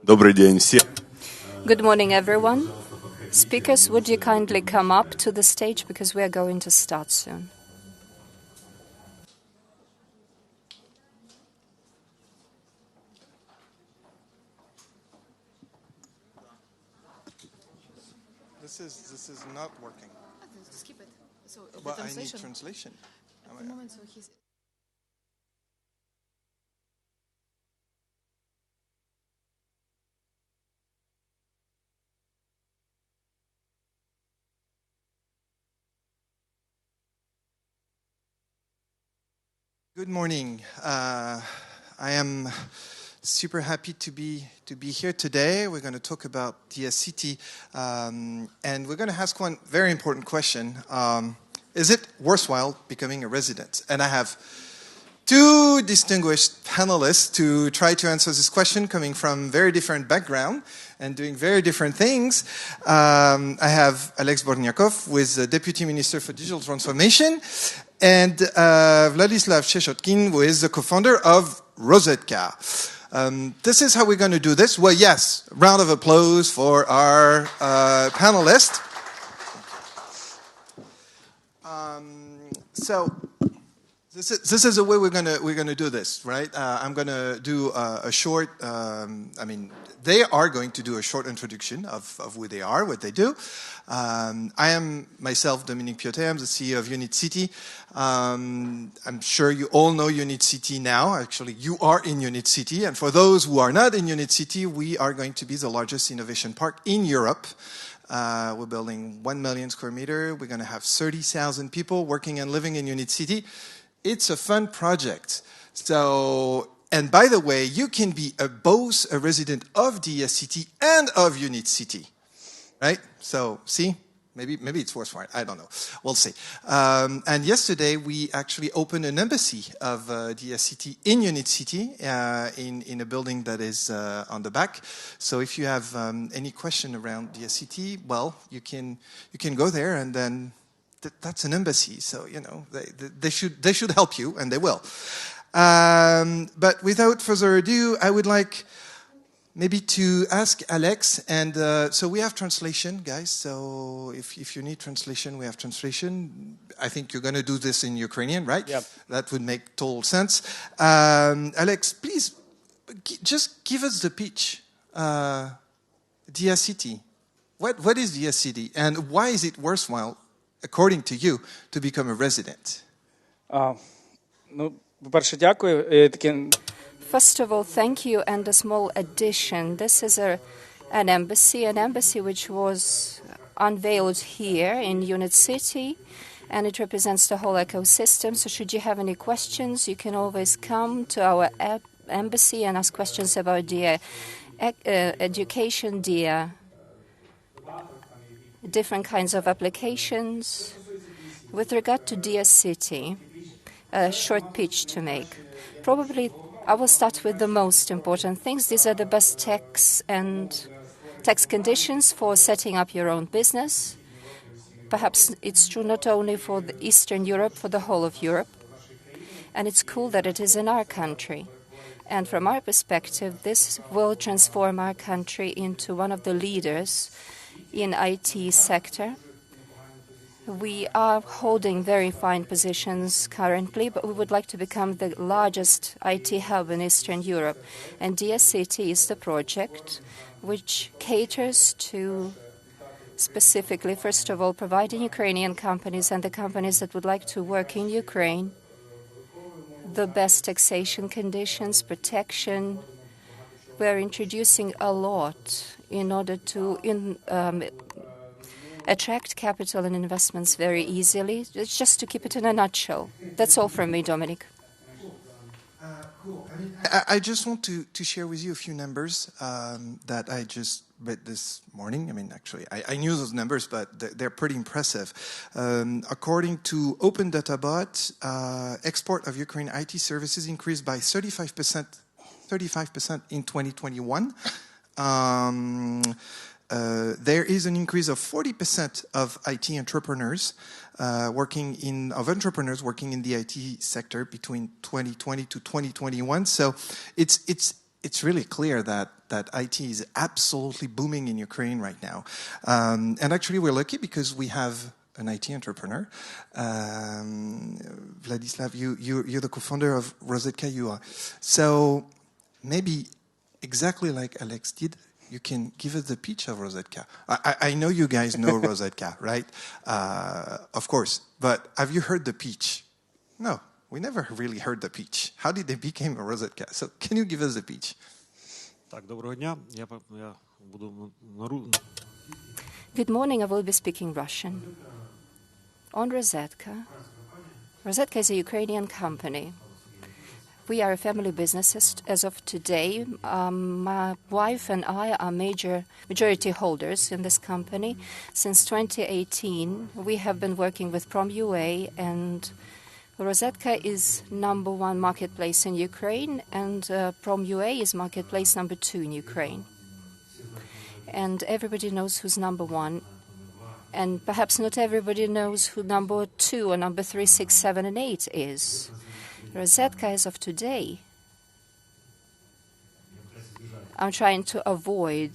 Добрый день всем. Good morning, everyone. Speakers, would you kindly come up to the stage because we are going to start soon. This is not working. Skip it. So But I need translation. At the moment, so he's. Good morning. I am super happy to be here today. We're going to talk about Diia City, and we're going to ask one very important question: is it worthwhile becoming a resident? And I have two distinguished panelists to try to answer this question, coming from very different backgrounds and doing very different things. I have Alex Bornyakov, who is the Deputy Minister for Digital Transformation, and Vladyslav Chechotkin, who is the co-founder of Rozetka. This is how we're going to do this. Well, yes, round of applause for our panelists. So this is the way we're gonna do this, right? I'm gonna do a short. They are going to do a short introduction of who they are, what they do. I am myself Dominique Piotet. I'm the CEO of UNIT.City. I'm sure you all know UNIT.City now. Actually, you are in UNIT.City, and for those who are not in UNIT.City, we are going to be the largest innovation park in Europe. We're building 1 million square meter. We're going to have 30,000 people working and living in UNIT.City. It's a fun project. So, and by the way, you can be both a resident of Diia City and of UNIT.City, right? So, see, maybe it's worthwhile. I don't know. We'll see. And yesterday we actually opened an embassy of Diia City in UNIT.City in a building that is on the back. So if you have any question around Diia City, well, you can go there, and then that's an embassy. So they should help you, and they will. But without further ado, I would like maybe to ask Alex, and so we have translation, guys. So if you need translation, we have translation. I think you're going to do this in Ukrainian, right? Yeah. That would make total sense. Alex, please, just give us the pitch. Diia City. What is Diia City, and why is it worthwhile, according to you, to become a resident? По-перше, дякую. First of all, thank you, and a small addition. This is an embassy which was unveiled here in UNIT.City, and it represents the whole ecosystem. So should you have any questions, you can always come to our embassy and ask questions about Diia education, Diia different kinds of applications. With regard to Diia City, a short pitch to make. Probably I will start with the most important things. These are the best tax conditions for setting up your own business. Perhaps it's true not only for the Eastern Europe, for the whole of Europe. And it's cool that it is in our country. And from our perspective, this will transform our country into one of the leaders in IT sector. We are holding very fine positions currently, but we would like to become the largest IT hub in Eastern Europe. And Diia City is the project which caters to specifically, first of all, providing Ukrainian companies and the companies that would like to work in Ukraine the best taxation conditions, protection. We're introducing a lot in order to attract capital and investments very easily. It's just to keep it in a nutshell. That's all from me, Dominique. Cool. I just want to share with you a few numbers that I just read this morning. Actually, I knew those numbers, but they're pretty impressive. According to Open Data Bot, export of Ukrainian IT services increased by 35% in 2021. There is an increase of 40% of IT entrepreneurs working in the IT sector between 2020 to 2021. So it's it's really clear that IT is absolutely booming in Ukraine right now. And actually, we're lucky because we have an IT entrepreneur. Vladyslav, you're the co-founder of Rozetka.ua. So maybe exactly like Alex did, you can give us the pitch of Rozetka. I know you guys know Rozetka, right? Of course. But have you heard the pitch? No, we never really heard the pitch. How did they become a Rozetka? So can you give us the pitch? Так, доброго дня. Я буду Good morning, I will be speaking Russian. On Rozetka. Rozetka is a Ukrainian company. We are a family business as of today. My wife and I are majority holders in this company. Since 2018, we have been working with Prom.ua, and Rozetka is #1 marketplace in Ukraine, and Prom.ua is marketplace #2 in Ukraine. And everybody knows who's #1. And perhaps not everybody knows who #2 or #3, 6, 7, and 8 is. Rozetka as of today. I'm trying to avoid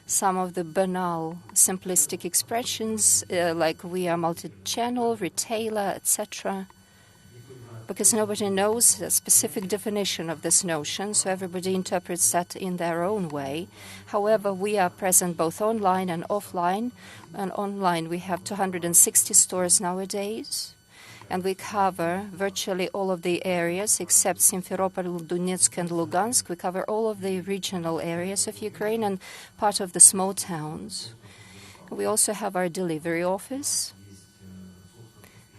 some of the banal, simplistic expressions like we are multi-channel, retailer, etc., because nobody knows the specific definition of this notion, so everybody interprets that in their own way. However, we are present both online and offline. And online, we have 260 stores nowadays, and we cover virtually all of the areas except Simferopol, Donetsk, and Lugansk. We cover all of the regional areas of Ukraine and part of the small towns. We also have our delivery office.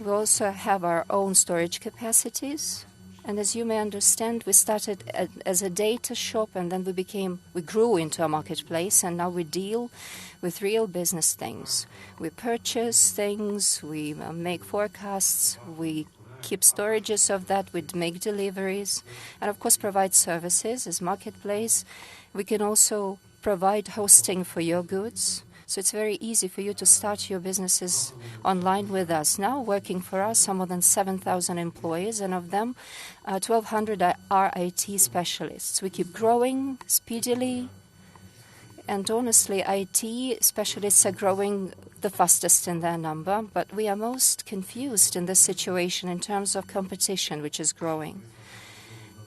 We also have our own storage capacities. And as you may understand, we started as a data shop, and then we grew into a marketplace, and now we deal with real business things. We purchase things, we make forecasts, we keep storages of that, we make deliveries, and of course provide services as marketplace. We can also provide hosting for your goods. So it's very easy for you to start your businesses online with us. Now working for us are more than 7,000 employees, and of them, 1,200 are IT specialists. We keep growing speedily, and honestly, IT specialists are growing the fastest in their number, but we are most confused in this situation in terms of competition, which is growing.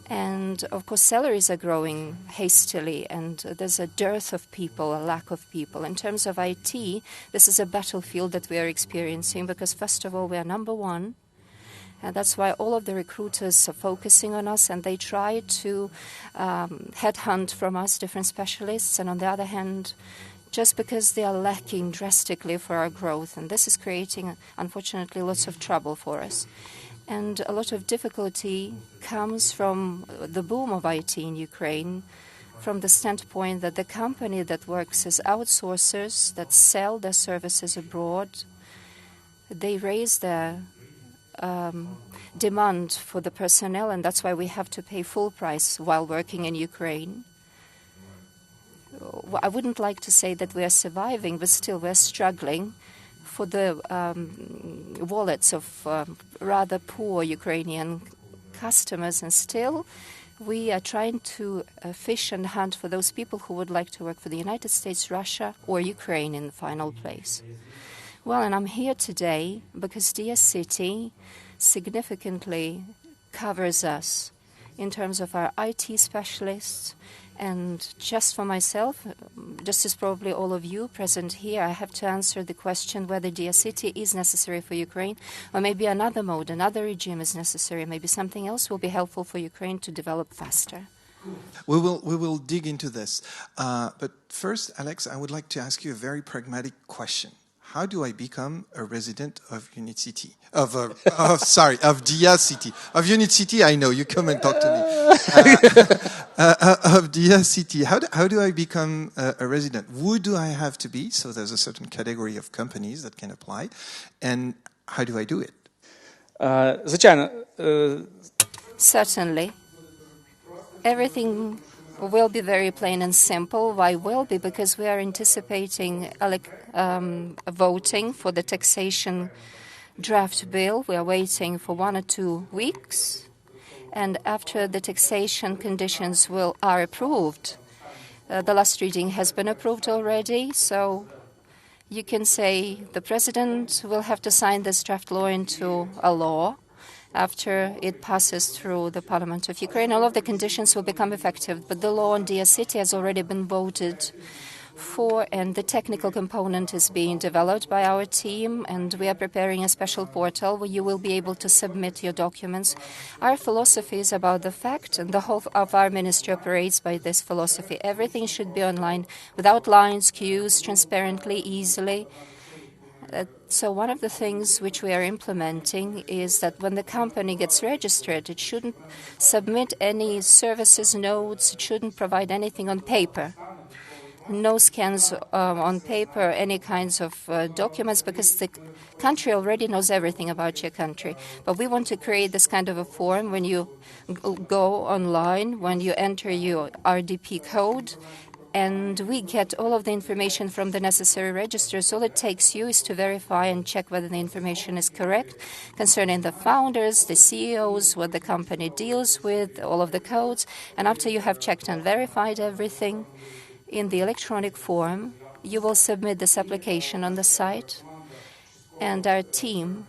And, of course, salaries are growing hastily, and there's a dearth of people, a lack of people. In terms of IT, this is a battlefield that we are experiencing because, first of all, we are #1. And that's why all of the recruiters are focusing on us, and they try to headhunt from us different specialists. And on the other hand, just because they are lacking drastically for our growth, and this is creating, unfortunately, lots of trouble for us. And a lot of difficulty comes from the boom of IT in Ukraine, from the standpoint that the company that works as outsourcers, that sell their services abroad, they raise their demand for the personnel, and that's why we have to pay full price while working in Ukraine. I wouldn't like to say that we are surviving, but still we're struggling for the wallets of rather poor Ukrainian customers, and still we are trying to fish and hunt for those people who would like to work for the United States, Russia, or Ukraine in the final place. Well, and I'm here today because Diia City significantly covers us in terms of our IT specialists. And just for myself, just as probably all of you present here, I have to answer the question whether Diia City is necessary for Ukraine, or maybe another mode, another regime is necessary. Maybe something else will be helpful for Ukraine to develop faster. We will dig into this. But first, Alex, I would like to ask you a very pragmatic question. How do I become a resident of UNIT.City? Of Diia City. Of UNIT.City, I know. You come and talk to me. Of Diia City. How do I become a resident? Who do I have to be? So there's a certain category of companies that can apply. And how do I do it? Звичайно, Certainly. Everything will be very plain and simple. Why will be? Because we are anticipating voting for the taxation draft bill. We are waiting for 1 or 2 weeks. And after the taxation conditions are approved, the last reading has been approved already, so you can say the president will have to sign this draft law into a law after it passes through the Parliament of Ukraine. All of the conditions will become effective, but the law on Diia City has already been voted for, and the technical component is being developed by our team, and we are preparing a special portal where you will be able to submit your documents. Our philosophy is about the fact, and the whole of our ministry operates by this philosophy. Everything should be online, without lines, queues, transparently, easily. So one of the things which we are implementing is that when the company gets registered, it shouldn't submit any services notes, it shouldn't provide anything on paper. No scans on paper, any kinds of documents, because the country already knows everything about your country. But we want to create this kind of a form when you go online, when you enter your RDP code, and we get all of the information from the necessary registers. All it takes you is to verify and check whether the information is correct concerning the founders, the CEOs, what the company deals with, all of the codes. And after you have checked and verified everything in the electronic form, you will submit this application on the site, and our team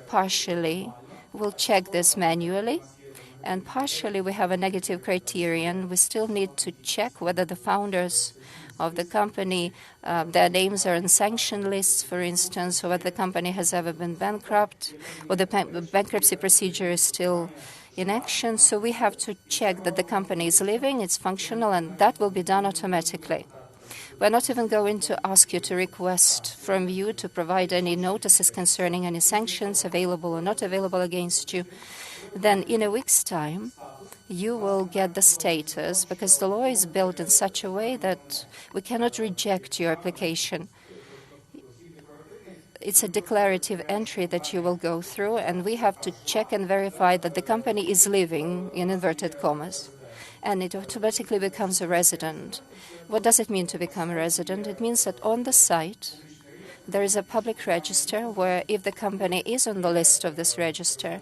partially will check this manually. And partially we have a negative criterion. We still need to check whether the founders of the company, their names are on sanction lists, for instance, or whether the company has ever been bankrupt, or the bankruptcy procedure is still in action. So we have to check that the company is living, it's functional, and that will be done automatically. We're not even going to ask you to request from you to provide any notices concerning any sanctions available or not available against you. Then in a week's time, you will get the status, because the law is built in such a way that we cannot reject your application. It's a declarative entry that you will go through, and we have to check and verify that the company is living, in inverted commas, and it automatically becomes a resident. What does it mean to become a resident? It means that on the site there is a public register where, if the company is on the list of this register,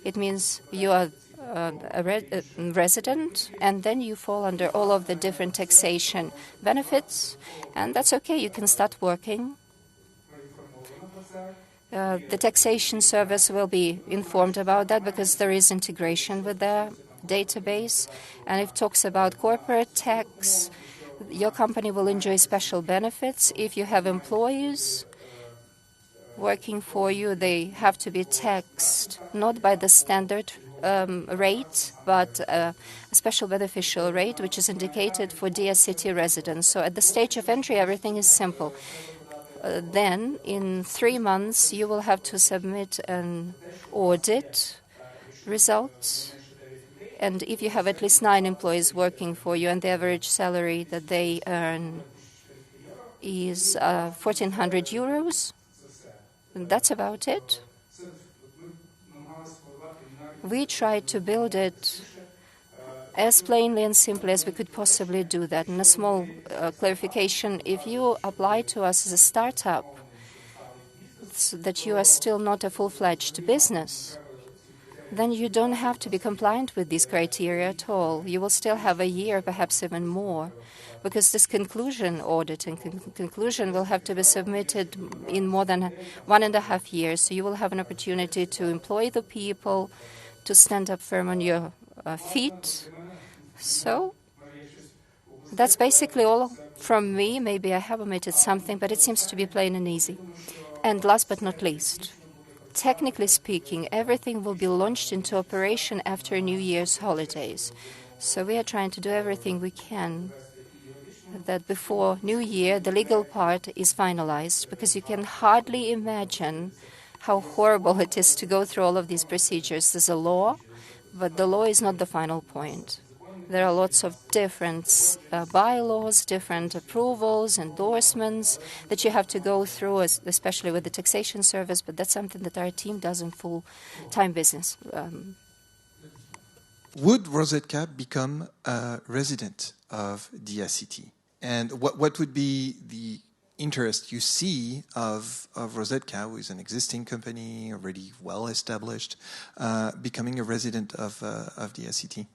it means you are a resident, and then you fall under all of the different taxation benefits, and that's okay. You can start working. The taxation service will be informed about that, because there is integration with their database, and it talks about corporate tax. Your company will enjoy special benefits. If you have employees working for you, they have to be taxed not by the standard rate, but a special beneficial rate, which is indicated for Diia City residents. So at the stage of entry, everything is simple. Then, in 3 months, you will have to submit an audit result. And if you have at least 9 employees working for you, and the average salary that they earn is 1,400 euros, that's about it. We tried to build it as plainly and simply as we could possibly do that. And a small clarification: if you apply to us as a startup, so that you are still not a full-fledged business, then you don't have to be compliant with these criteria at all. You will still have a year, perhaps even more, because this conclusion audit and conclusion will have to be submitted in more than 1.5 years. So you will have an opportunity to employ the people, to stand up firm on your feet. So that's basically all from me. Maybe I have omitted something, but it seems to be plain and easy. And last but not least, technically speaking, everything will be launched into operation after New Year's holidays. So we are trying to do everything we can that before New Year the legal part is finalized, because you can hardly imagine how horrible it is to go through all of these procedures. There's a law, but the law is not the final point. There are lots of different bylaws, different approvals, endorsements that you have to go through, especially with the taxation service, but that's something that our team does in full-time business. Would Rozetka become a resident of Diia City? And what would be the interest you see of Rozetka, who is an existing company, already well established, becoming a resident of Diia City?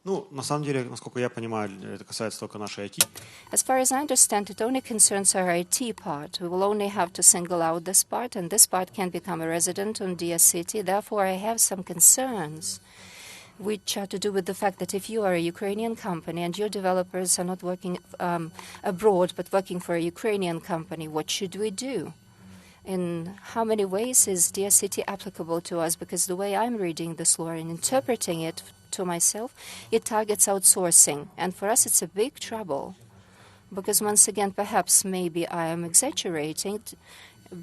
Ну, на самом деле, насколько я понимаю, это касается только нашей IT. As far as I understand, it only concerns our IT part. We will only have to single out this part, and this part can become a resident on Diia City. Therefore, I have some concerns, which are to do with the fact that if you are a Ukrainian company and your developers are not working abroad but working for a Ukrainian company, what should we do? In how many ways is Diia City applicable to us? Because the way I'm reading this law and interpreting it to myself, it targets outsourcing. And for us, it's a big trouble. Because once again, perhaps maybe I am exaggerating,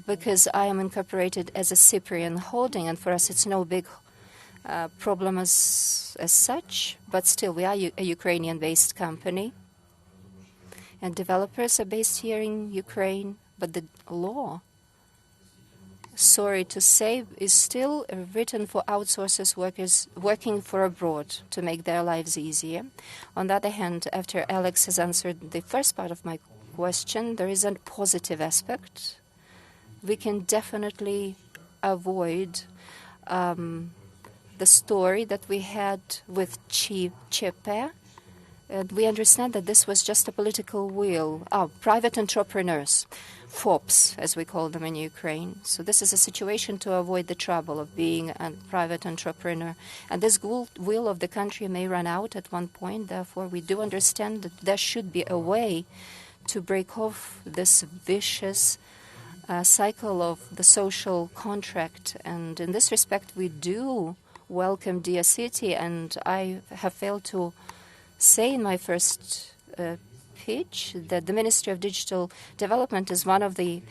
because I am incorporated as a Cyprian holding, and for us it's no big problem as such, but still we are a Ukrainian-based company. And developers are based here in Ukraine, but the law, sorry to say, is still written for outsourcers workers working for abroad to make their lives easier. On the other hand, after Alex has answered the first part of my question, there is a positive aspect. We can definitely avoid the story that we had with Chepe. And we understand that this was just a political will. Private entrepreneurs, FOPs, as we call them in Ukraine. So this is a situation to avoid the trouble of being a private entrepreneur. And this will of the country may run out at one point. Therefore, we do understand that there should be a way to break off this vicious cycle of the social contract. And in this respect, we do welcome Diia City. And I have failed to say in my first pitch that the Ministry of Digital Development is one of the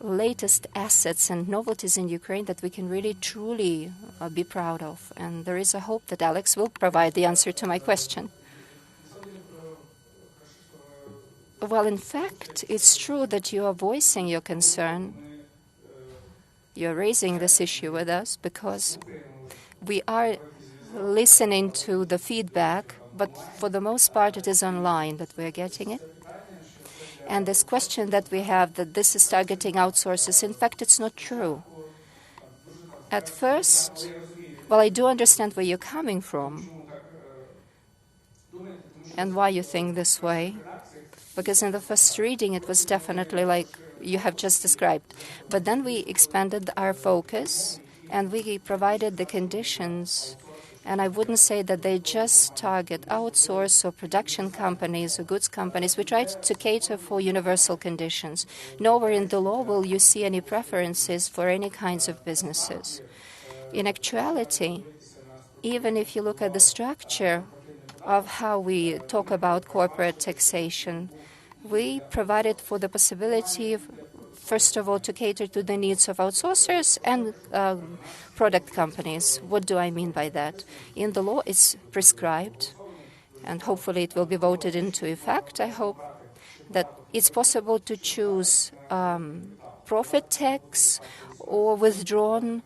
latest assets and novelties in Ukraine that we can really truly be proud of. And there is a hope that Alex will provide the answer to my question. Well, in fact, it's true that you are voicing your concern. You're raising this issue with us because we are listening to the feedback, but for the most part it is online that we're getting it. And this question that we have, that this is targeting outsourcers, in fact, it's not true. At first, well, I do understand where you're coming from and why you think this way, because in the first reading it was definitely like you have just described. But then we expanded our focus and we provided the conditions. And I wouldn't say that they just target outsource or production companies or goods companies. We tried to cater for universal conditions. Nowhere in the law will you see any preferences for any kinds of businesses. In actuality, even if you look at the structure of how we talk about corporate taxation, we provided for the possibility of, first of all, to cater to the needs of outsourcers and product companies. What do I mean by that? In the law, it's prescribed, and hopefully it will be voted into effect. I hope that it's possible to choose profit tax or withdrawn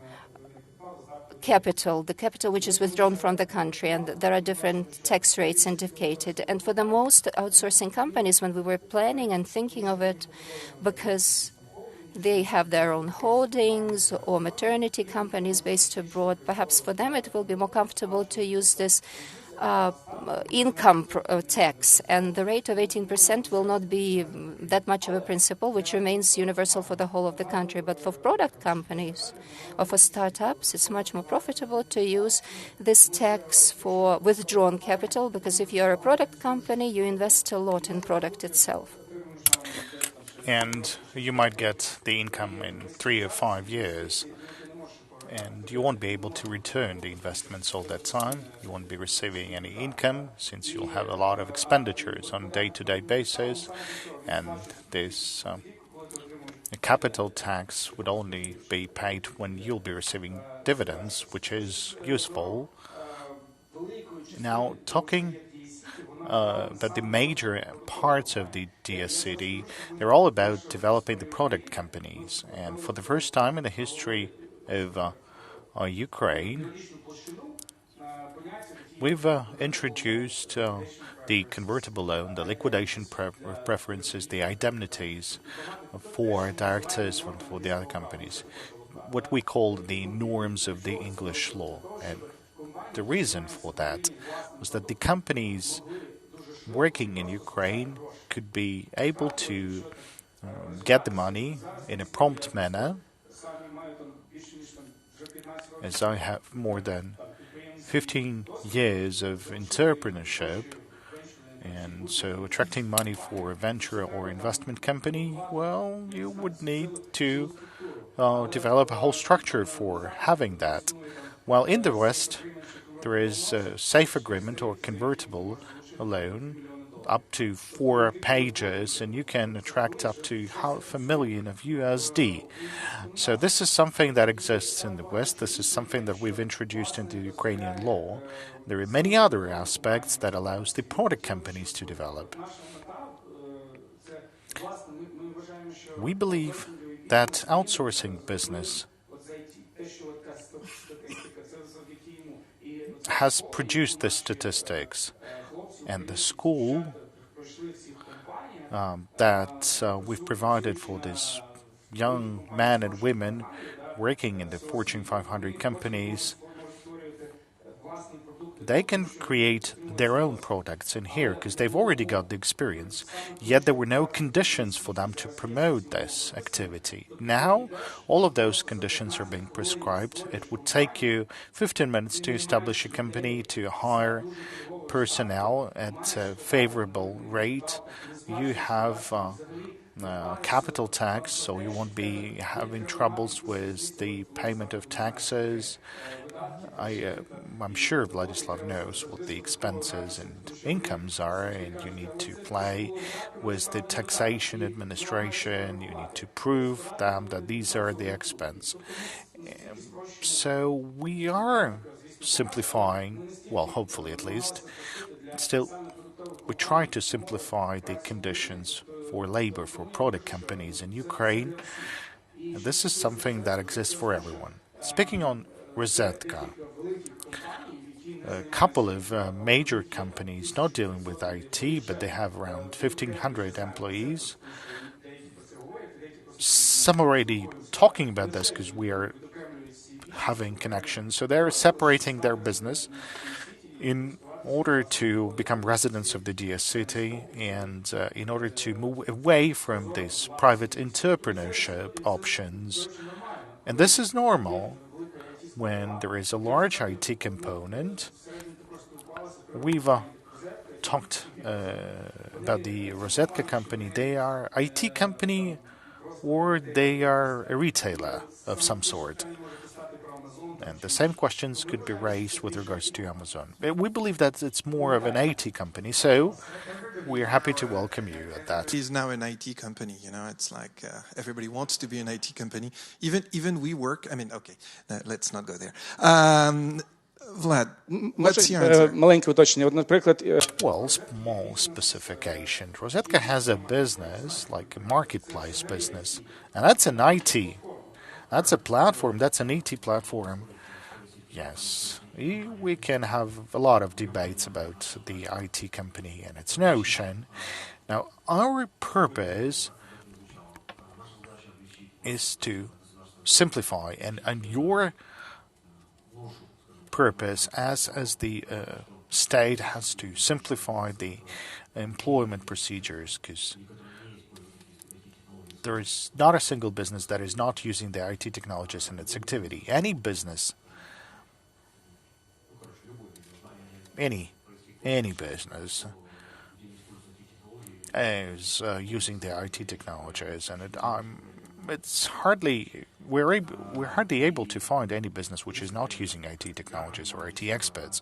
capital, the capital which is withdrawn from the country, and there are different tax rates indicated. And for the most outsourcing companies, when we were planning and thinking of it, because they have their own holdings or maternity companies based abroad, perhaps for them it will be more comfortable to use this income tax, and the rate of 18% will not be that much of a principle, which remains universal for the whole of the country. But for product companies or for startups, it's much more profitable to use this tax for withdrawn capital, because if you're a product company, you invest a lot in product itself. And you might get the income in 3 or 5 years. And you won't be able to return the investments all that time. You won't be receiving any income since you'll have a lot of expenditures on a day-to-day basis. And this capital tax would only be paid when you'll be receiving dividends, which is useful. Now, talking that the major parts of the Diia City, they're all about developing the product companies. And for the first time in the history of Ukraine, We've introduced the convertible loan, the liquidation preferences, the indemnities for directors for the other companies, what we call the norms of the English law. And the reason for that was that the companies working in Ukraine could be able to get the money in a prompt manner, as I have more than 15 years of entrepreneurship, and so attracting money for a venture or investment company, well, you would need to develop a whole structure for having that. While in the West, there is a safe agreement or convertible loan up to 4 pages, and you can attract up to $500,000 of USD. So this is something that exists in the West. This is something that we've introduced into Ukrainian law. There are many other aspects that allows the product companies to develop. We believe that outsourcing business has produced the statistics, and the school that we've provided for these young men and women working in the Fortune 500 companies, they can create their own products in here because they've already got the experience. Yet there were no conditions for them to promote this activity. Now, all of those conditions are being prescribed. It would take you 15 minutes to establish a company, to hire personnel at a favorable rate. You have capital tax, so you won't be having troubles with the payment of taxes. I'm sure Vladyslav knows what the expenses and incomes are, and you need to play with the taxation administration. You need to prove them that these are the expense. So we are simplifying, well, hopefully at least. Still, we try to simplify the conditions for labor for product companies in Ukraine. And this is something that exists for everyone. Speaking on Rozetka, a couple of major companies not dealing with IT, but they have around 1,500 employees. Some already talking about this because we are having connections. So they're separating their business in order to become residents of the Diia City and in order to move away from these private entrepreneurship options. And this is normal when there is a large IT component. We've talked about the Rozetka company. They are IT company or they are a retailer of some sort. And the same questions could be raised with regards to Amazon. We believe that it's more of an IT company, so we're happy to welcome you at that. It's now an IT company, it's like everybody wants to be an IT company. Even we work, okay, let's not go there. Vlad, what's your answer? Маленьке уточнення. Наприклад, Well, small specification. Rozetka has a business, like a marketplace business, and that's an IT. That's a platform. That's an IT platform. Yes, we can have a lot of debates about the IT company and its notion. Now, our purpose is to simplify, and your purpose as the state has to simplify the employment procedures, because there is not a single business that is not using the IT technologies in its activity. Any business, any business is using the IT technologies, and it's hardly we're hardly able to find any business which is not using IT technologies or IT experts.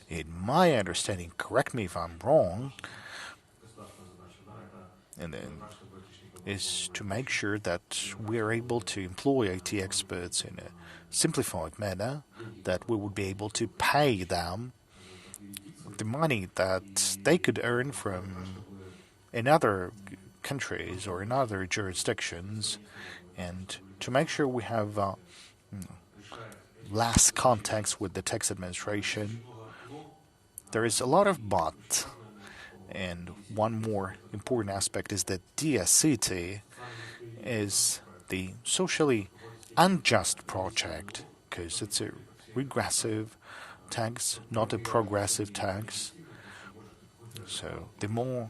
In my understanding, correct me if I'm wrong, and then is to make sure that we are able to employ IT experts in a simplified manner, that we would be able to pay them the money that they could earn from in other countries or in other jurisdictions, and to make sure we have less contacts with the tax administration, there is a lot of but. And one more important aspect is that Diia City is the socially unjust project because it's a regressive tax, not a progressive tax. So the more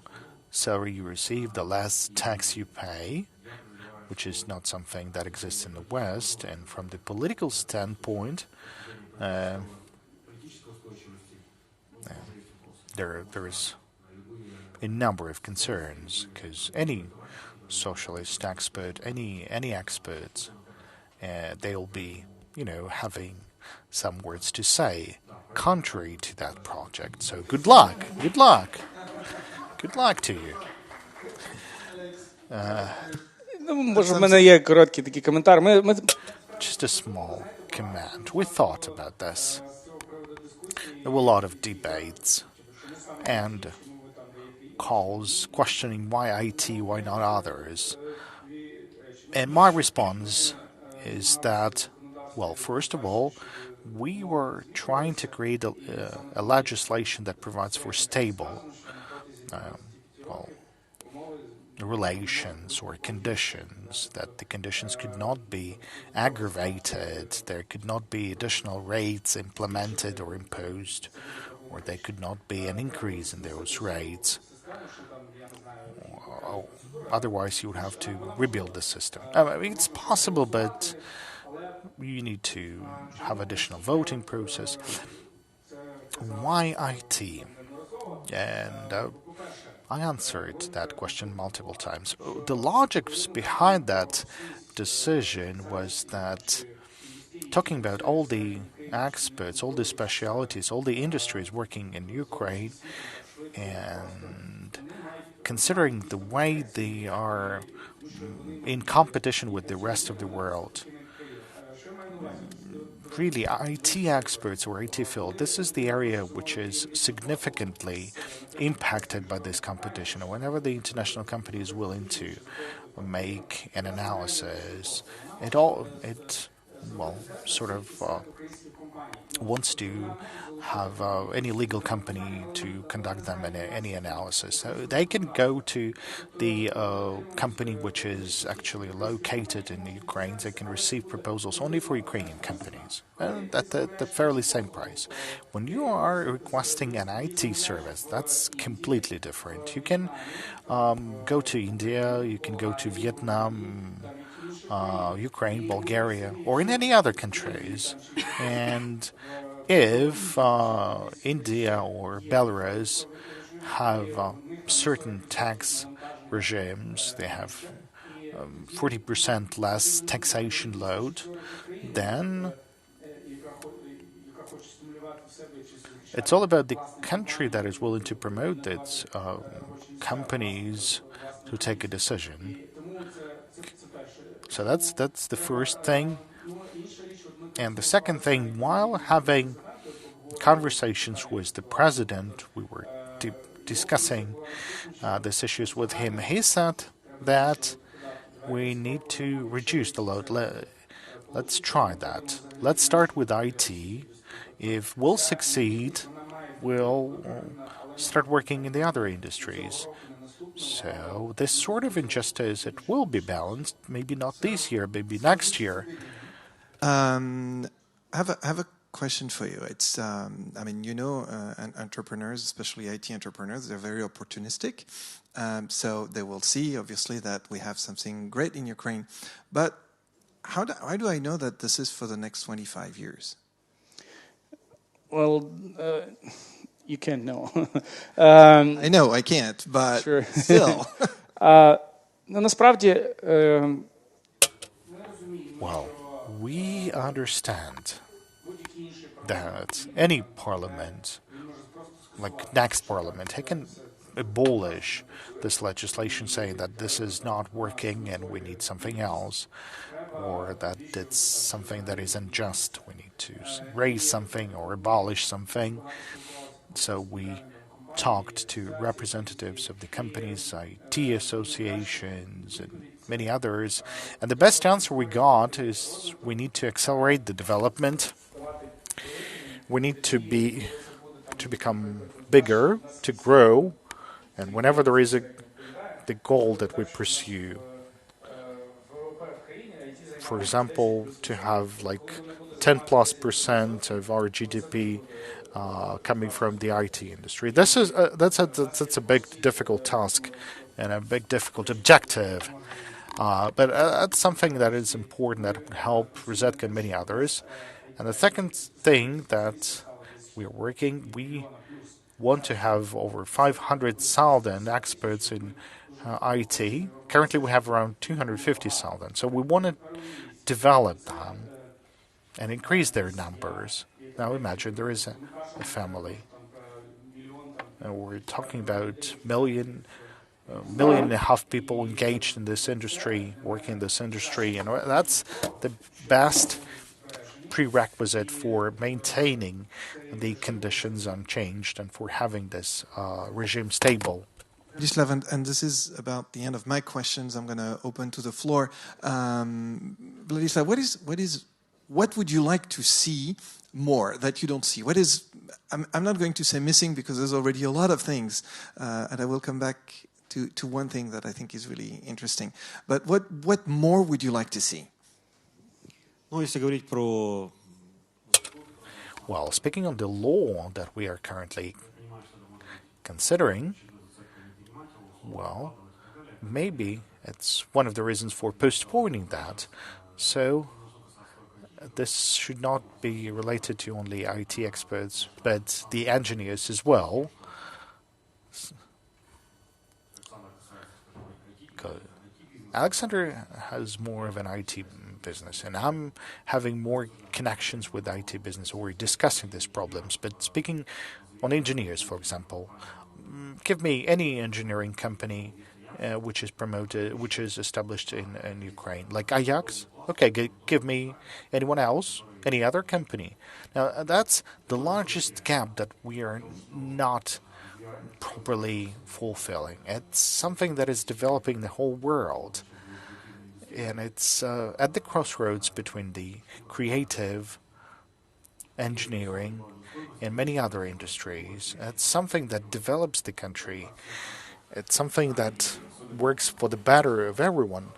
salary you receive, the less tax you pay, which is not something that exists in the West. And from the political standpoint, there is a number of concerns because any socialist expert, any experts, they'll be, having some words to say contrary to that project. So good luck to you. Може, в мене є короткий такий коментар. Just a small comment. We thought about this. There were a lot of debates and calls questioning why IT, why not others. And my response is that, well, first of all, we were trying to create a legislation that provides for stable relations or conditions, that the conditions could not be aggravated, there could not be additional rates implemented or imposed, or there could not be an increase in those rates. Otherwise, you would have to rebuild the system. I mean, it's possible, but you need to have additional voting process. Why IT? And I answered that question multiple times. The logic behind that decision was that talking about all the experts, all the specialities, all the industries working in Ukraine, and considering the way they are in competition with the rest of the world, really IT experts or IT field, this is the area which is significantly impacted by this competition. Whenever the international company is willing to make an analysis, it wants to have any legal company to conduct them any analysis. So they can go to the company which is actually located in Ukraine. They can receive proposals only for Ukrainian companies at the fairly same price. When you are requesting an IT service, that's completely different. You can go to India, you can go to Vietnam, Ukraine, Bulgaria, or in any other countries. And if India or Belarus have certain tax regimes, they have 40% less taxation load, then it's all about the country that is willing to promote its companies to take a decision. So that's the first thing. And the second thing, while having conversations with the president, we were discussing these issues with him. He said that we need to reduce the load. Let's try that. Let's start with IT. If we'll succeed, we'll start working in the other industries. So this sort of injustice, it will be balanced. Maybe not this year, maybe next year. I have a question for you. It's, entrepreneurs, especially IT entrepreneurs, they're very opportunistic. So they will see, obviously, that we have something great in Ukraine. But how do I know that this is for the next 25 years? Well, you can't know. I know I can't, but sure. Still. Насправді, well, we understand that any parliament, like next parliament, they can abolish this legislation saying that this is not working and we need something else, or that it's something that is unjust. We need to raise something or abolish something. So we talked to representatives of the companies, IT associations, and many others. And the best answer we got is we need to accelerate the development. We need to be to become bigger, to grow, and whenever there is the goal that we pursue, for example, to have like 10+% of our GDP coming from the IT industry. That's a big difficult task and a big difficult objective. But that's something that is important that would help Rozetka and many others. And the second thing that we want to have over 500,000 experts in IT. Currently, we have around 250,000. So we want to develop them and increase their numbers. Now imagine there is a family. And we're talking about million and a half people engaged in this industry, working in this industry, and that's the best prerequisite for maintaining the conditions unchanged and for having this regime stable. Vladyslav, and this is about the end of my questions. I'm going to open to the floor. Vladyslav, what would you like to see more that you don't see? What is, I'm not going to say missing because there's already a lot of things, and I will come back to one thing that I think is really interesting. But what more would you like to see? Ну, если говорить про... Well, speaking of the law that we are currently considering, well, maybe it's one of the reasons for postponing that. So this should not be related to only IT experts, but the engineers as well. Oleksandr has more of an IT business, and I'm having more connections with IT business. We're discussing these problems. But speaking on engineers, for example, give me any engineering company which is established in Ukraine, like Ajax. Okay, give me anyone else, any other company. Now, that's the largest gap that we are not properly fulfilling. It's something that is developing the whole world. And it's at the crossroads between the creative, engineering, and many other industries. It's something that develops the country. It's something that works for the better of everyone.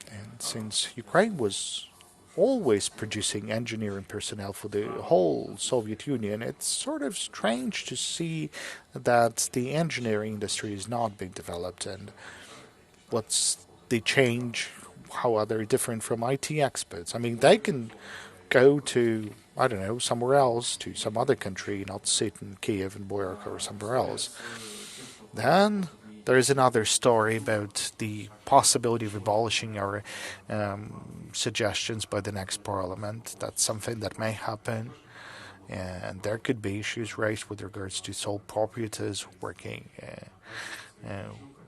And since Ukraine was always producing engineering personnel for the whole Soviet Union, it's sort of strange to see that the engineering industry is not being developed. And what's the change? How are they different from IT experts? I mean, they can go to, I don't know, somewhere else, to some other country, not sit in Kiev and Bornyakov or somewhere else. Then there is another story about the possibility of abolishing our suggestions by the next parliament. That's something that may happen. And there could be issues raised with regards to sole proprietors working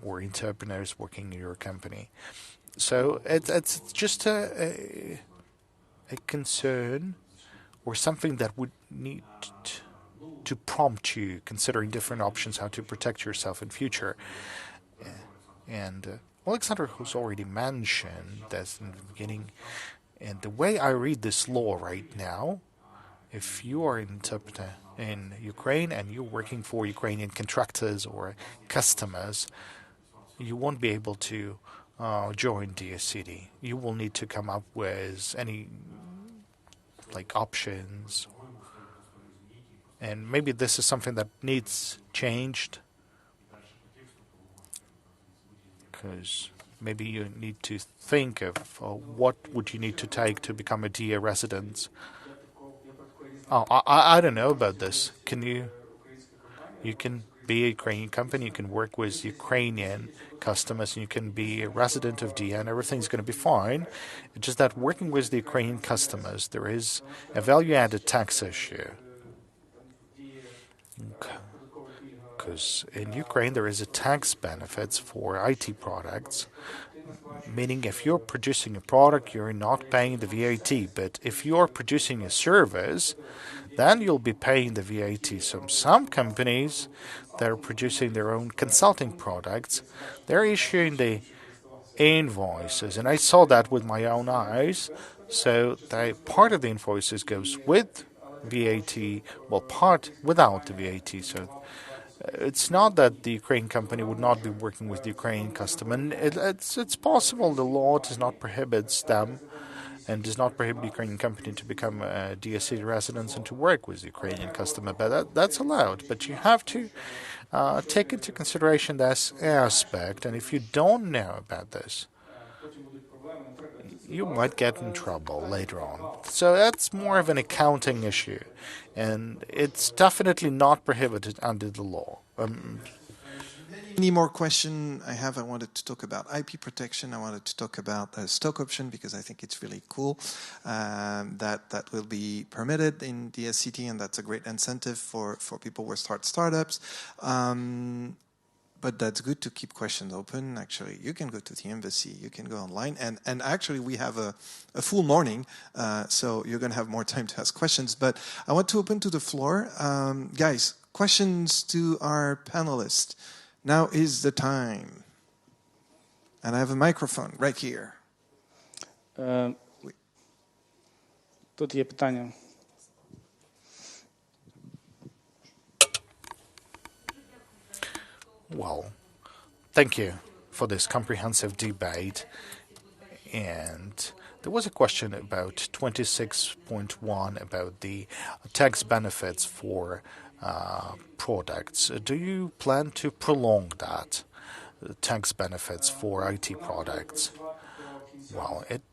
or entrepreneurs working in your company. So it's just a concern or something that would need to prompt you considering different options how to protect yourself in future. And Oleksandr has already mentioned this in the beginning. And the way I read this law right now, if you are an interpreter in Ukraine and you're working for Ukrainian contractors or customers, you won't be able to join Diia City. You will need to come up with any options. And maybe this is something that needs changed, because maybe you need to think of what would you need to take to become a Diia resident. Oh, I don't know about this. You can be a Ukrainian company, you can work with Ukrainian customers, and you can be a resident of Diia, and everything's going to be fine. It's just that working with the Ukrainian customers, there is a value-added tax issue. Because in Ukraine, there is a tax benefits for IT products, meaning if you're producing a product, you're not paying the VAT. But if you're producing a service, then you'll be paying the VAT. So some companies that are producing their own consulting products, they're issuing the invoices. And I saw that with my own eyes. So part of the invoices goes with VAT, well, part without the VAT. So it's not that the Ukrainian company would not be working with the Ukrainian customer. And it's possible the law does not prohibit them and does not prohibit the Ukrainian company to become a Diia City resident and to work with the Ukrainian customer. But that's allowed. But you have to take into consideration this aspect. And if you don't know about this, you might get in trouble later on. So that's more of an accounting issue, and it's definitely not prohibited under the law. Any more question I wanted to talk about IP protection. I wanted to talk about stock option because I think it's really cool that will be permitted in Diia City, and that's a great incentive for people who start startups. But that's good to keep questions open. Actually, you can go to the embassy, you can go online, and actually we have a full morning, so you're going to have more time to ask questions. But I want to open to the floor. Guys, questions to our panelists. Now is the time. And I have a microphone right here. Тут є питання. Well, thank you for this comprehensive debate. And there was a question about 26.1 about the tax benefits for products. Do you plan to prolong that, tax benefits for IT products? Well, it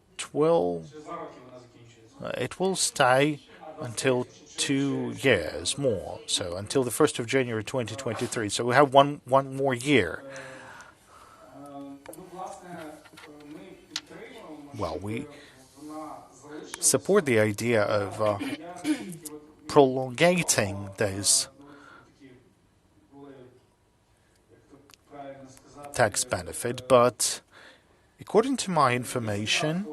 will stay until 2 years more, so until the 1st of January 2023. So we have one more year. Well, we support the idea of prolongating this tax benefit, but according to my information,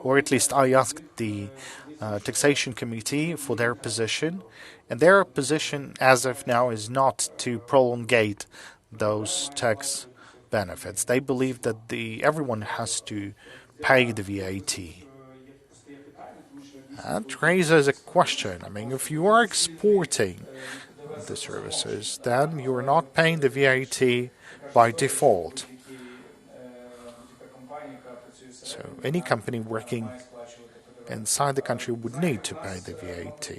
or at least I asked the Taxation Committee for their position, and their position as of now is not to prolongate those tax benefits. They believe that everyone has to pay the VAT. That raises a question. I mean, if you are exporting the services, then you are not paying the VAT by default. So any company working inside the country would need to pay the VAT,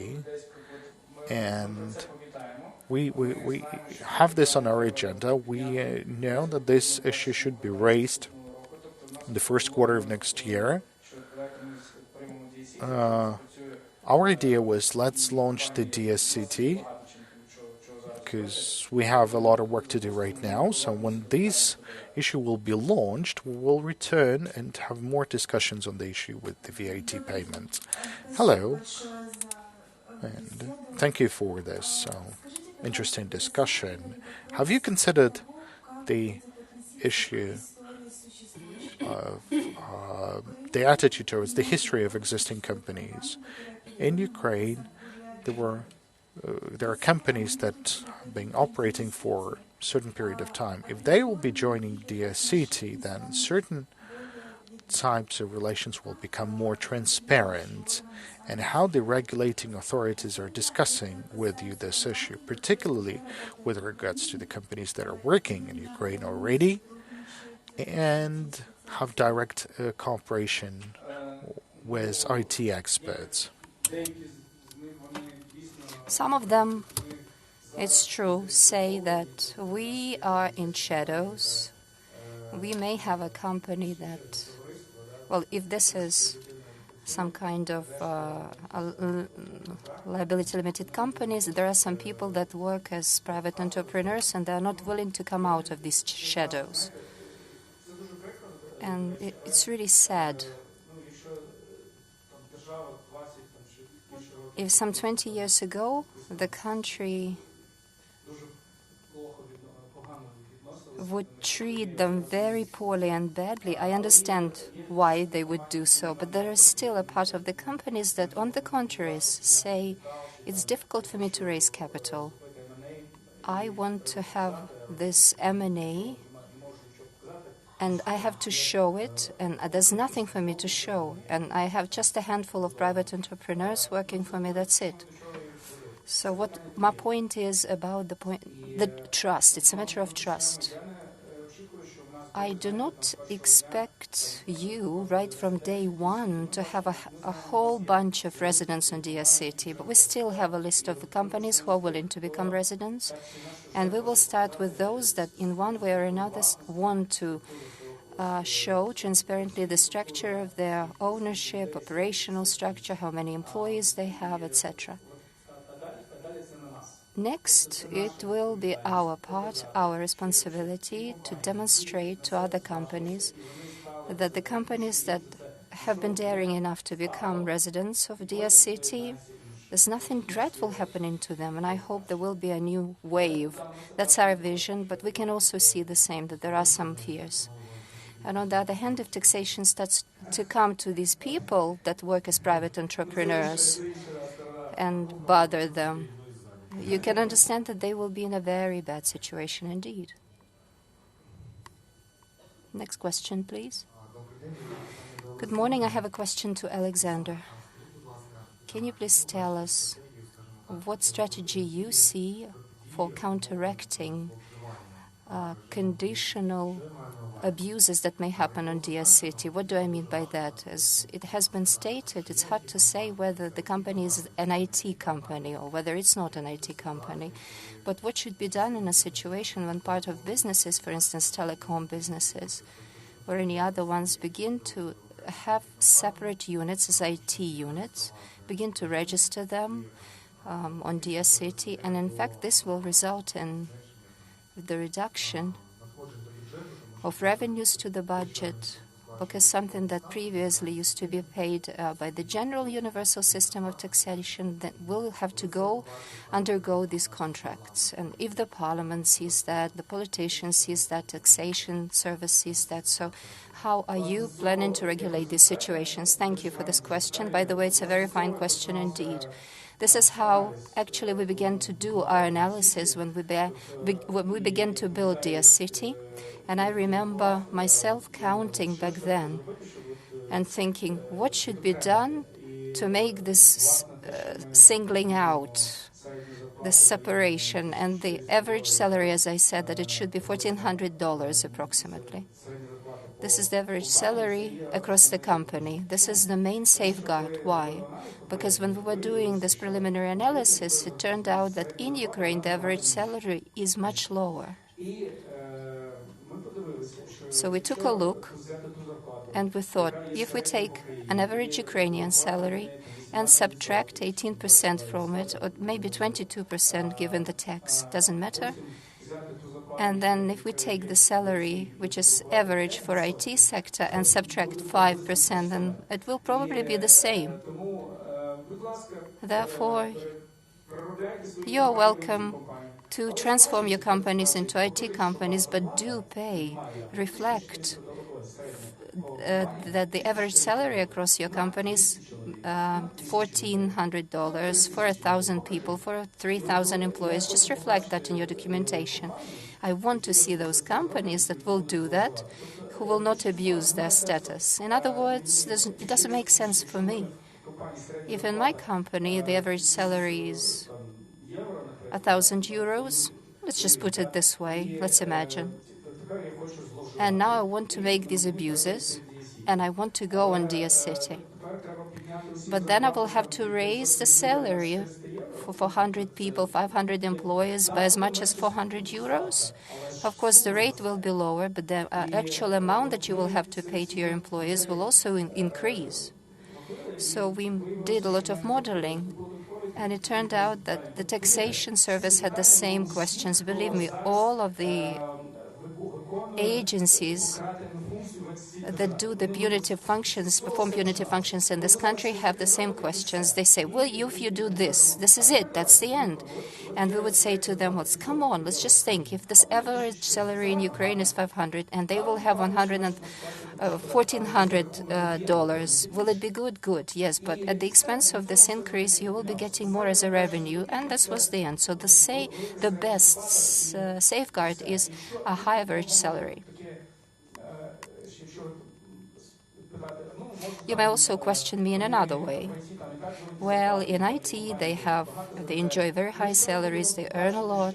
and we have this on our agenda. We know that this issue should be raised in the first quarter of next year. Our idea was, let's launch the Diia City, because we have a lot of work to do right now. So when this issue will be launched, we will return and have more discussions on the issue with the VAT payment. Hello, and thank you for this interesting discussion. Have you considered the issue of the attitude towards the history of existing companies? In Ukraine, there are companies that have been operating for a certain period of time. If they will be joining Diia City, then certain types of relations will become more transparent, and how the regulating authorities are discussing with you this issue, particularly with regards to the companies that are working in Ukraine already and have direct cooperation with IT experts. Some of them, it's true, say that we are in shadows. We may have a company that, well, if this is some kind of liability limited companies, there are some people that work as private entrepreneurs and they're not willing to come out of these shadows. And it's really sad. If some 20 years ago the country would treat them very poorly and badly, I understand why they would do so, but there is still a part of the companies that, on the contrary, say, it's difficult for me to raise capital. I want to have this M&A, And I have to show it, and there's nothing for me to show. And I have just a handful of private entrepreneurs working for me, that's it. So what my point is about the trust. It's a matter of trust. I do not expect you, right from day one, to have a whole bunch of residents in Diia City, but we still have a list of the companies who are willing to become residents, and we will start with those that in one way or another want to show transparently the structure of their ownership, operational structure, how many employees they have, etc. Next, it will be our part, our responsibility to demonstrate to other companies that the companies that have been daring enough to become residents of Diia City, there's nothing dreadful happening to them, and I hope there will be a new wave. That's our vision, but we can also see the same, that there are some fears. And on the other hand, if taxation starts to come to these people that work as private entrepreneurs and bother them, you can understand that they will be in a very bad situation indeed. Next question, please. Good morning. I have a question to Oleksandr. Can you please tell us what strategy you see for counteracting conditional abuses that may happen on Diia City? What do I mean by that? As it has been stated, it's hard to say whether the company is an IT company or whether it's not an IT company. But what should be done in a situation when part of businesses, for instance, telecom businesses or any other ones, begin to have separate units as IT units, begin to register them on Diia City, and in fact this will result in the reduction of revenues to the budget, because something that previously used to be paid by the general universal system of taxation that will have to undergo these contracts. And if the parliament sees that, the politician sees that, taxation service sees that, so how are you planning to regulate these situations? Thank you for this question. By the way, it's a very fine question indeed. This is how actually we began to do our analysis when we began to build Diia City. And I remember myself counting back then and thinking, what should be done to make this singling out, this separation, and the average salary, as I said, that it should be $1,400 approximately. This is the average salary across the company. This is the main safeguard. Why? Because when we were doing this preliminary analysis, it turned out that in Ukraine, the average salary is much lower. So we took a look and we thought, if we take an average Ukrainian salary and subtract 18% from it, or maybe 22% given the tax, doesn't matter. And then if we take the salary, which is average for IT sector, and subtract 5%, then it will probably be the same. Therefore, you are welcome to transform your companies into IT companies, but do reflect that the average salary across your companies $1,400 for 1,000 people, for 3,000 employees. Just reflect that in your documentation. I want to see those companies that will do that, who will not abuse their status. In other words, it doesn't make sense for me. If in my company the average salary is 1,000 euros, let's just put it this way, let's imagine. And now I want to make these abuses, and I want to go on Diia City. But then I will have to raise the salary for 400 people, 500 employees by as much as 400 euros. Of course, the rate will be lower, but the actual amount that you will have to pay to your employees will also increase. So we did a lot of modeling, and it turned out that the taxation service had the same questions. Believe me, all of the agencies that do the punitive functions, perform punitive functions in this country have the same questions. They say, well, if you do this, this is it, that's the end. And we would say to them, well, come on, let's just think. If this average salary in Ukraine is 500 and they will have $1,400, will it be good? Good, yes, but at the expense of this increase, you will be getting more as a revenue, and this was the end. So the best safeguard is a high average salary. You may also question me in another way. Well, in IT, they enjoy very high salaries, they earn a lot,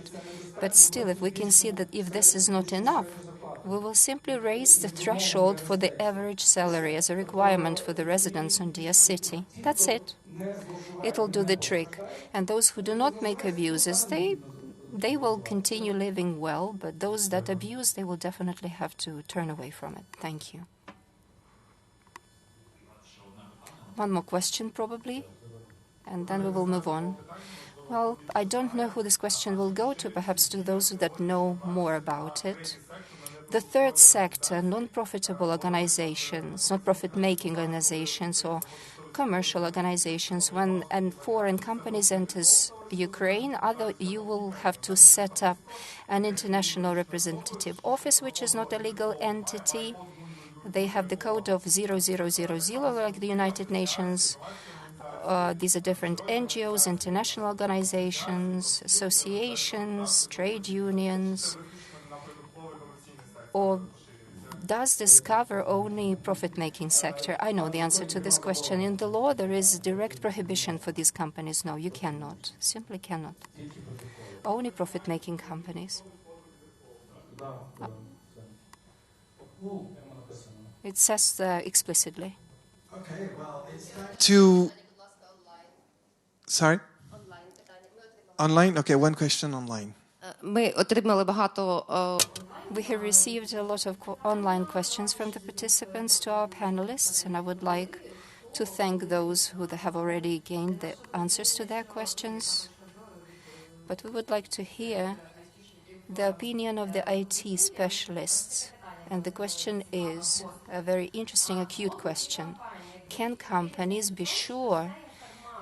but still, if we can see that if this is not enough, we will simply raise the threshold for the average salary as a requirement for the residents on Diia City. That's it. It'll do the trick. And those who do not make abuses, they will continue living well, but those that abuse, they will definitely have to turn away from it. Thank you. One more question, probably, and then we will move on. Well, I don't know who this question will go to, perhaps to those that know more about it. The third sector, non-profitable organizations, not profit-making organizations or commercial organizations, when foreign companies enters Ukraine, you will have to set up an international representative office, which is not a legal entity. They have the code of 0000, like the United Nations. These are different NGOs, international organizations, associations, trade unions. Or does this cover only profit-making sector? I know the answer to this question. In the law, there is direct prohibition for these companies. No, you cannot. Simply cannot. Only profit-making companies. It says explicitly. Okay, well, to... Sorry? Online? Okay, one question online. We have received a lot of online questions from the participants to our panelists, and I would like to thank those who have already gained the answers to their questions. But we would like to hear the opinion of the IT specialists. And the question is a very interesting, acute question. Can companies be sure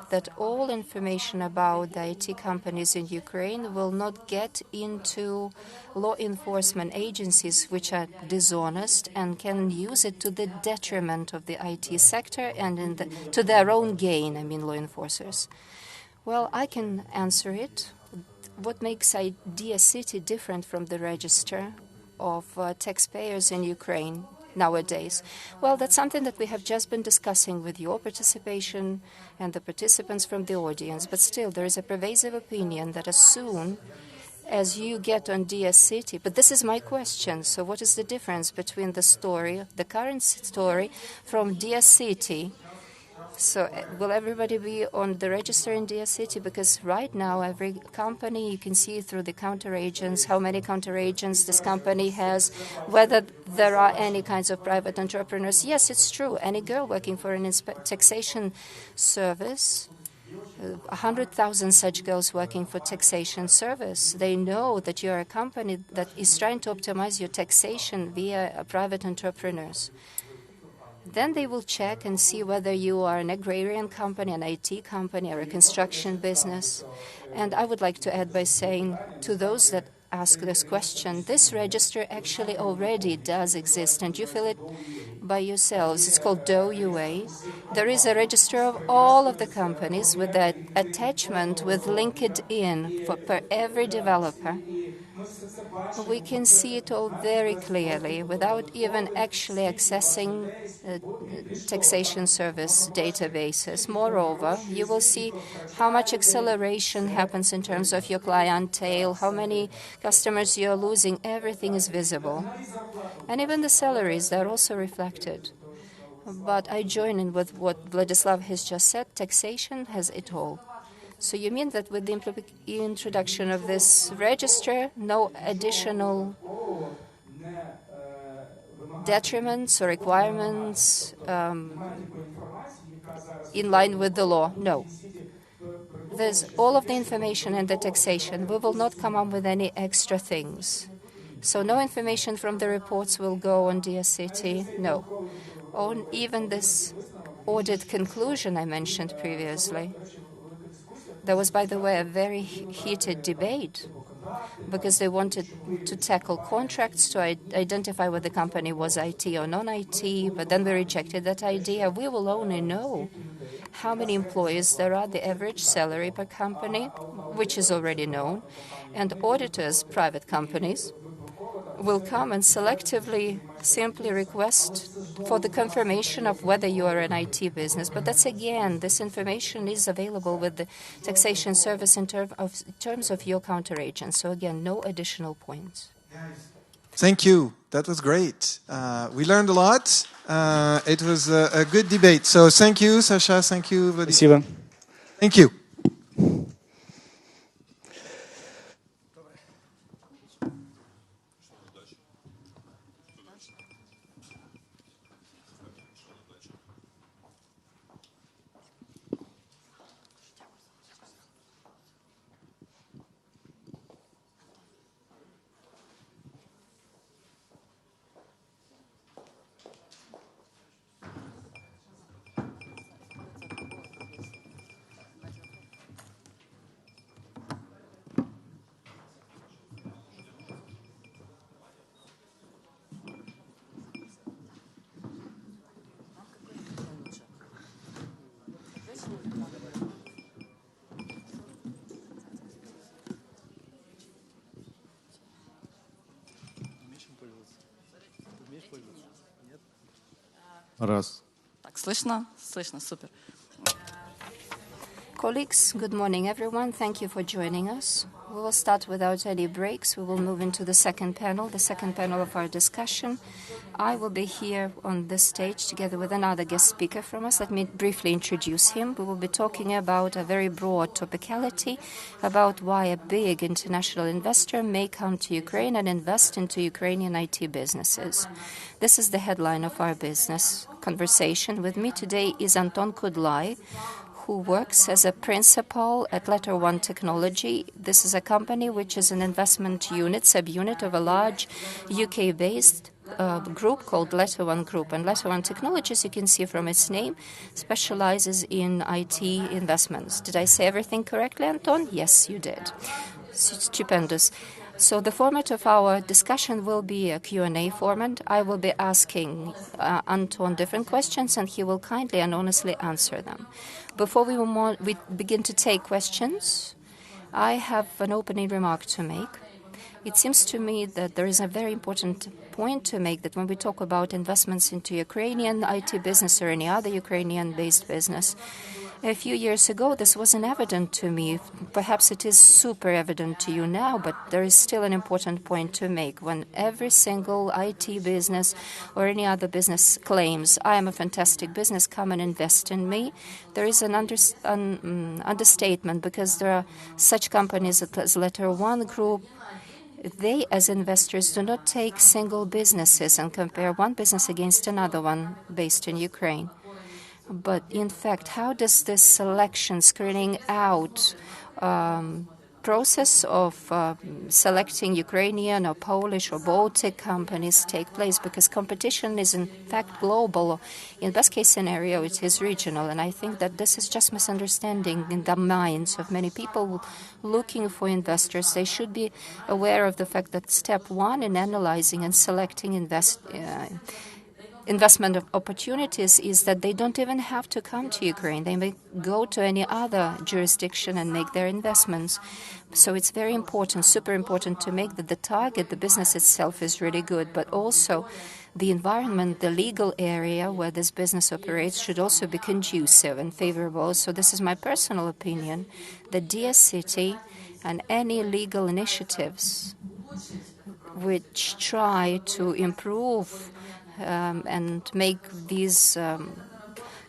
that all information about the IT companies in Ukraine will not get into law enforcement agencies which are dishonest and can use it to the detriment of the IT sector and to their own gain, law enforcers? Well, I can answer it. What makes Diia City different from the register of taxpayers in Ukraine nowadays? Well, that's something that we have just been discussing with your participation and the participants from the audience. But still, there is a pervasive opinion that as soon as you get on Diia City, but this is my question, so what is the difference between the current story from Diia City? So will everybody be on the register in Diia City? Because right now, every company, you can see through the counter-agents, how many counter-agents this company has, whether there are any kinds of private entrepreneurs. Yes, it's true. Any girl working for an taxation service, 100,000 such girls working for taxation service, they know that you're a company that is trying to optimize your taxation via private entrepreneurs. Then they will check and see whether you are an agrarian company, an IT company, or a construction business. And I would like to add by saying to those that ask this question, this register actually already does exist, and you fill it by yourselves. It's called Diia. There is a register of all of the companies with that attachment with LinkedIn per every developer. We can see it all very clearly without even actually accessing taxation service databases. Moreover, you will see how much acceleration happens in terms of your clientele, how many customers you're losing. Everything is visible. And even the salaries, they're also reflected. But I join in with what Vladyslav has just said. Taxation has it all. So you mean that with the introduction of this register, no additional detriments or requirements in line with the law? No. There's all of the information in the taxation. We will not come up with any extra things. So no information from the reports will go on Diia City. No. Even this audit conclusion I mentioned previously. There was, by the way, a very heated debate because they wanted to tackle contracts to identify whether the company was IT or non-IT, but then we rejected that idea. We will only know how many employees there are, the average salary per company, which is already known, and auditors, private companies, will come and selectively simply request for the confirmation of whether you are an IT business. But that's again, this information is available with the taxation service in terms of your counteragent. So again, no additional points. Thank you. That was great. We learned a lot. It was a good debate. So thank you, Sasha. Thank you, Vladyslav. Спасибо. Thank you. Раз. Так, слышно? Слышно, супер. Colleagues, good morning, everyone. Thank you for joining us. We will start without any breaks. We will move into the second panel of our discussion. I will be here on this stage together with another guest speaker from us. Let me briefly introduce him. We will be talking about a very broad topicality, about why a big international investor may come to Ukraine and invest into Ukrainian IT businesses. This is the headline of our business conversation. With me today is Anton Kudlai, who works as a principal at Letter One Technology. This is a company which is an investment unit, subunit of a large UK-based group called Letter One Group. And Letter One Technology, as you can see from its name, specializes in IT investments. Did I say everything correctly, Anton? Yes, you did. Stupendous. So the format of our discussion will be a Q&A format. I will be asking Anton different questions, and he will kindly and honestly answer them. Before we begin to take questions, I have an opening remark to make. It seems to me that there is a very important point to make, that when we talk about investments into Ukrainian IT business or any other Ukrainian-based business, a few years ago, this wasn't evident to me. Perhaps it is super evident to you now, but there is still an important point to make. When every single IT business or any other business claims, I am a fantastic business, come and invest in me, there is an understatement, because there are such companies as Letter One Group. They, as investors, do not take single businesses and compare one business against another one based in Ukraine. But in fact, how does this selection, screening out process of selecting Ukrainian or Polish or Baltic companies take place? Because competition is in fact global. In best case scenario, it is regional. And I think that this is just misunderstanding in the minds of many people looking for investors. They should be aware of the fact that step one in analyzing and selecting investment opportunities is that they don't even have to come to Ukraine. They may go to any other jurisdiction and make their investments. So it's very important, super important, to make that the target, the business itself, is really good, but also the environment, the legal area where this business operates should also be conducive and favorable. So this is my personal opinion, that Diia City and any legal initiatives which try to improve and make these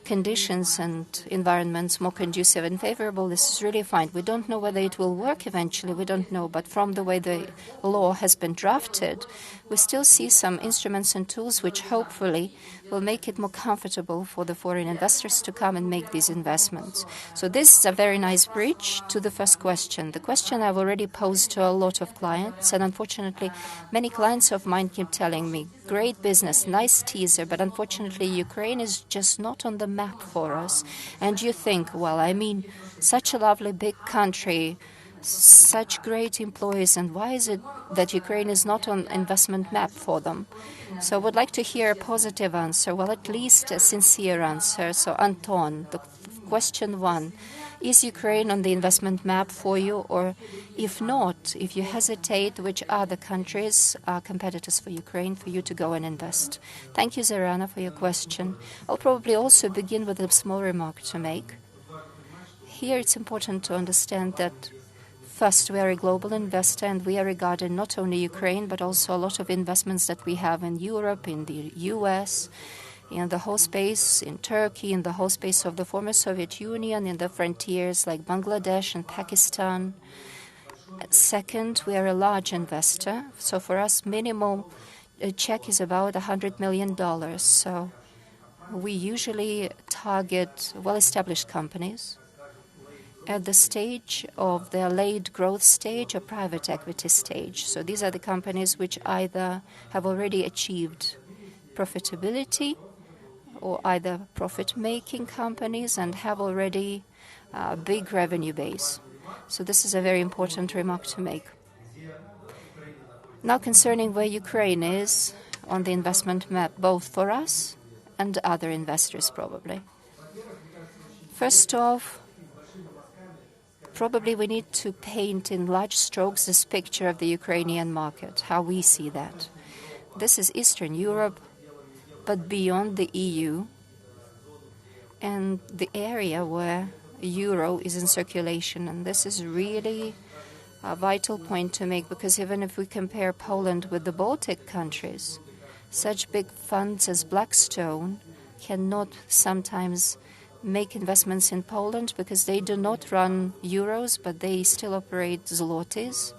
conditions and environments more conducive and favorable, this is really fine. We don't know whether it will work eventually, we don't know, but from the way the law has been drafted, we still see some instruments and tools which hopefully will make it more comfortable for the foreign investors to come and make these investments. So this is a very nice bridge to the first question. The question I've already posed to a lot of clients, and unfortunately many clients of mine keep telling me, great business, nice teaser, but unfortunately Ukraine is just not on the map for us. And you think, well, I mean, such a lovely big country, such great employees, and why is it that Ukraine is not on investment map for them? So I would like to hear a positive answer, well, at least a sincere answer. So Anton, the question one, Is Ukraine on the investment map for you? Or if not, if you hesitate, which other countries are competitors for Ukraine for you to go and invest? Thank you, Zarana, for your question. I'll probably also begin with a small remark to make. Here it's important to understand that first, we are a global investor, and we are regarding not only Ukraine, but also a lot of investments that we have in Europe, in the US, in the whole space, in Turkey, in the whole space of the former Soviet Union, in the frontiers like Bangladesh and Pakistan. Second, we are a large investor. So for us, minimum check is about $100 million. So we usually target well-established companies at the stage of their late growth stage or private equity stage. So these are the companies which either have already achieved profitability or either profit-making companies and have already a big revenue base. So this is a very important remark to make. Now concerning where Ukraine is on the investment map, both for us and other investors probably. First off, probably we need to paint in large strokes this picture of the Ukrainian market, how we see that. This is Eastern Europe, but beyond the EU, and the area where euro is in circulation. And this is really a vital point to make, because even if we compare Poland with the Baltic countries, such big funds as Blackstone cannot sometimes make investments in Poland because they do not run euros, but they still operate zlotys.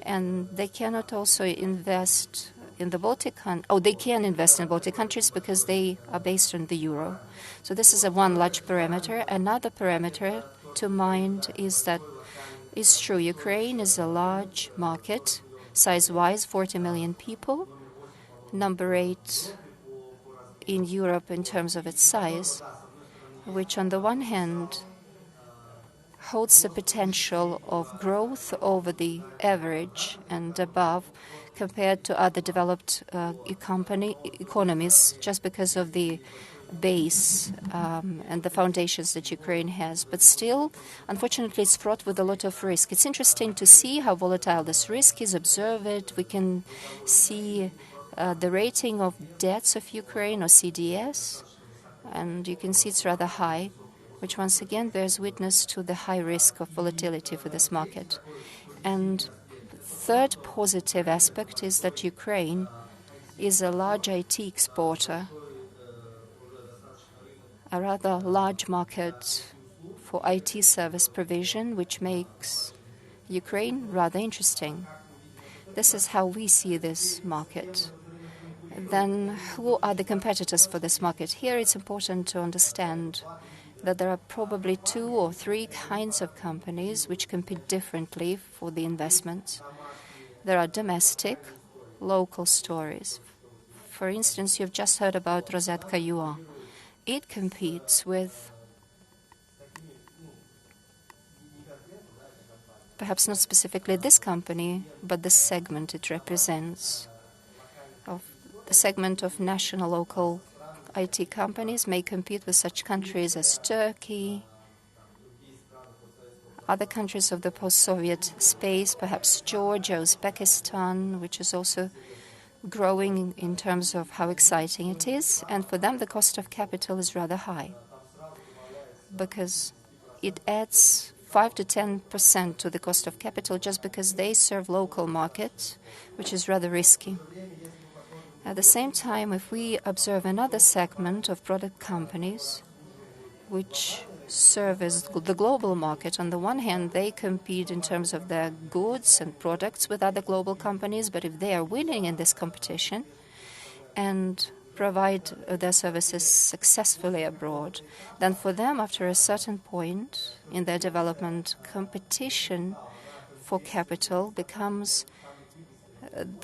And they cannot also invest in the Baltic countries. Oh, they can invest in Baltic countries because they are based on the euro. So this is one large parameter. Another parameter to mind is that it's true, Ukraine is a large market, size-wise, 40 million people, number 8 in Europe in terms of its size, which on the one hand holds the potential of growth over the average and above compared to other developed economies, just because of the base and the foundations that Ukraine has. But still, unfortunately, it's fraught with a lot of risk. It's interesting to see how volatile this risk is, observe it. We can see the rating of debts of Ukraine, or CDS, and you can see it's rather high, which once again bears witness to the high risk of volatility for this market. And third positive aspect is that Ukraine is a large IT exporter, a rather large market for IT service provision, which makes Ukraine rather interesting. This is how we see this market. Then who are the competitors for this market? Here it's important to understand that there are probably 2 or 3 kinds of companies which compete differently for the investments. There are domestic, local stories. For instance, you've just heard about Rozetka.ua. It competes with, perhaps not specifically this company, but the segment it represents. The segment of national local IT companies may compete with such countries as Turkey, other countries of the post-Soviet space, perhaps Georgia, Uzbekistan, which is also growing in terms of how exciting it is. And for them, the cost of capital is rather high because it adds 5 to 10% to the cost of capital just because they serve local markets, which is rather risky. At the same time, if we observe another segment of product companies which serve as the global market, on the one hand, they compete in terms of their goods and products with other global companies, but if they are winning in this competition and provide their services successfully abroad, then for them, after a certain point in their development, competition for capital becomes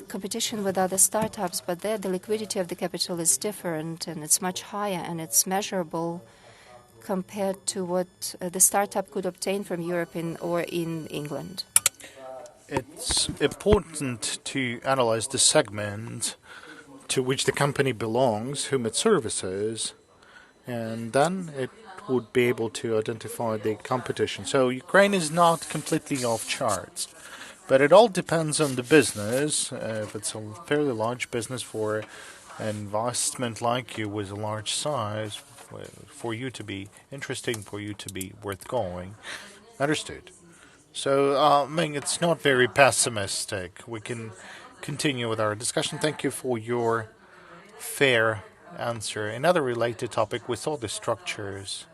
competition with other startups, but there the liquidity of the capital is different and it's much higher and it's measurable compared to what the startup could obtain from Europe or in England. It's important to analyze the segment to which the company belongs, whom it services, and then it would be able to identify the competition. So Ukraine is not completely off charts, but it all depends on the business. If it's a fairly large business for an investment like you with a large size, for you to be interesting, for you to be worth going, understood. So, I mean, it's not very pessimistic. We can continue with our discussion. Thank you for your fair answer. Another related topic with all the structures.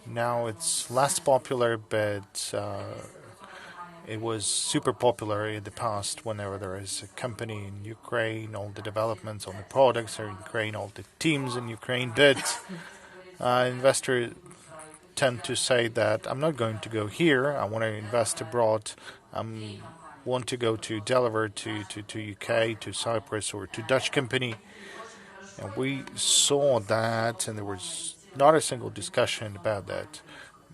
Now it's less popular, but it was super popular in the past whenever there is a company in Ukraine, all the developments on the products are in Ukraine, all the teams in Ukraine. But investors tend to say that I'm not going to go here, I want to invest abroad. I want to go to Delaware, to UK, to Cyprus, or to Dutch company. And we saw that, and there was not a single discussion about that,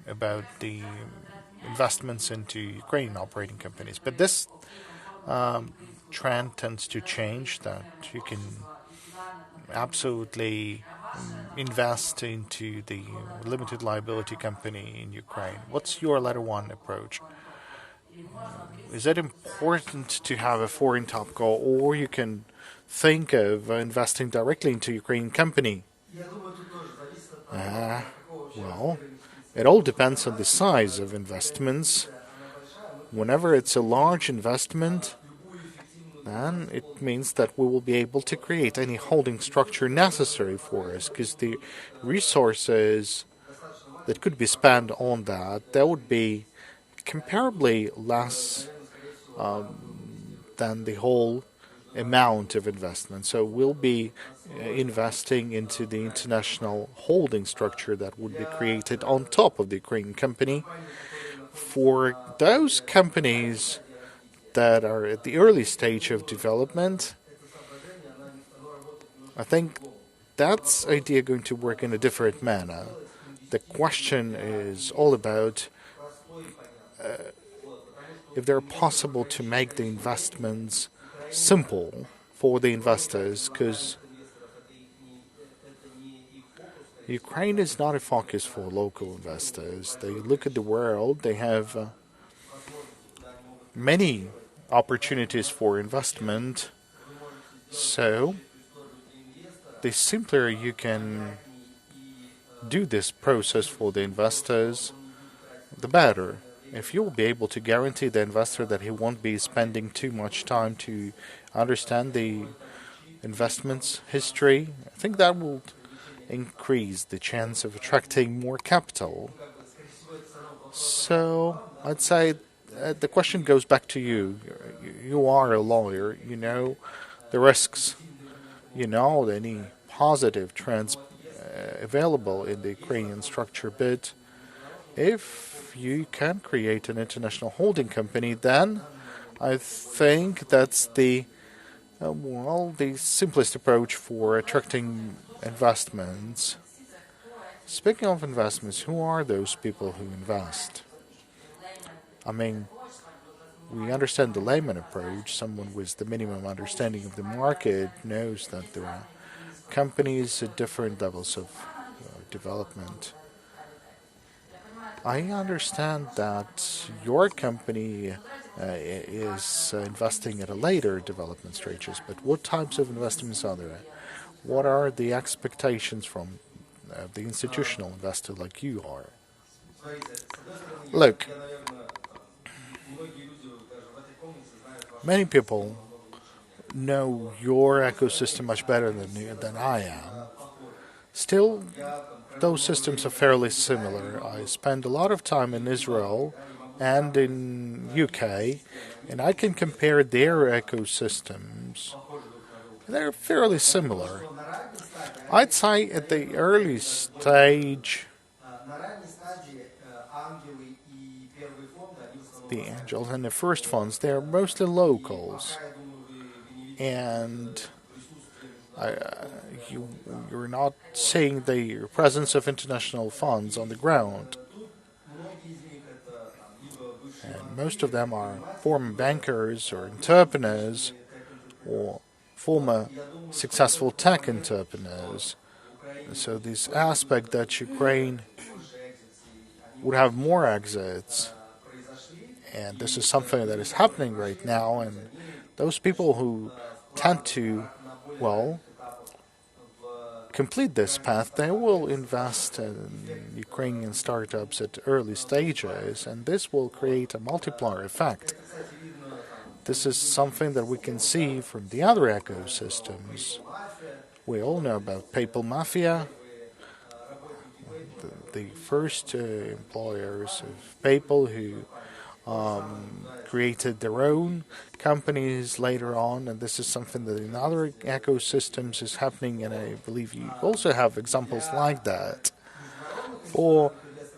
about the investments into Ukrainian operating companies. But this trend tends to change, that you can absolutely invest into the limited liability company in Ukraine. What's your letter one approach? Is it important to have a foreign top goal, or you can think of investing directly into a Ukrainian company? Well, it all depends on the size of investments. Whenever it's a large investment, then it means that we will be able to create any holding structure necessary for us, because the resources that could be spent on that would be comparably less than the whole amount of investment. So we'll be investing into the international holding structure that would be created on top of the Ukrainian company. For those companies that are at the early stage of development, I think that's idea going to work in a different manner. The question is all about if they're possible to make the investments simple for the investors, because Ukraine is not a focus for local investors. They look at the world, they have many opportunities for investment, so the simpler you can do this process for the investors, the better. If you will be able to guarantee the investor that he won't be spending too much time to understand the investment's history, I think that will increase the chance of attracting more capital. So I'd say the question goes back to you. You are a lawyer, you know the risks, you know any positive trends available in the Ukrainian structure, but if you can create an international holding company, then I think that's the simplest approach for attracting investments. Speaking of investments, who are those people who invest? I mean, we understand the layman approach. Someone with the minimum understanding of the market knows that there are companies at different levels of development. I understand that your company is investing at a later development stages, but what types of investments are there? What are the expectations from the institutional investor like you are? Look, many people know your ecosystem much better than I am. Still, those systems are fairly similar. I spend a lot of time in Israel and in UK, and I can compare their ecosystems. They're fairly similar. I'd say at the early stage, the angels and the first funds, they're mostly locals. And you're not seeing the presence of international funds on the ground. And most of them are former bankers or entrepreneurs or former successful tech entrepreneurs So this aspect that Ukraine would have more exits, and this is something that is happening right now, and those people who tend to, well, complete this path, they will invest in Ukrainian startups at early stages, and this will create a multiplier effect. This is something that we can see from the other ecosystems. We all know about PayPal Mafia, the first employers of PayPal who created their own companies later on, and this is something that in other ecosystems is happening, and I believe you also have examples like that. For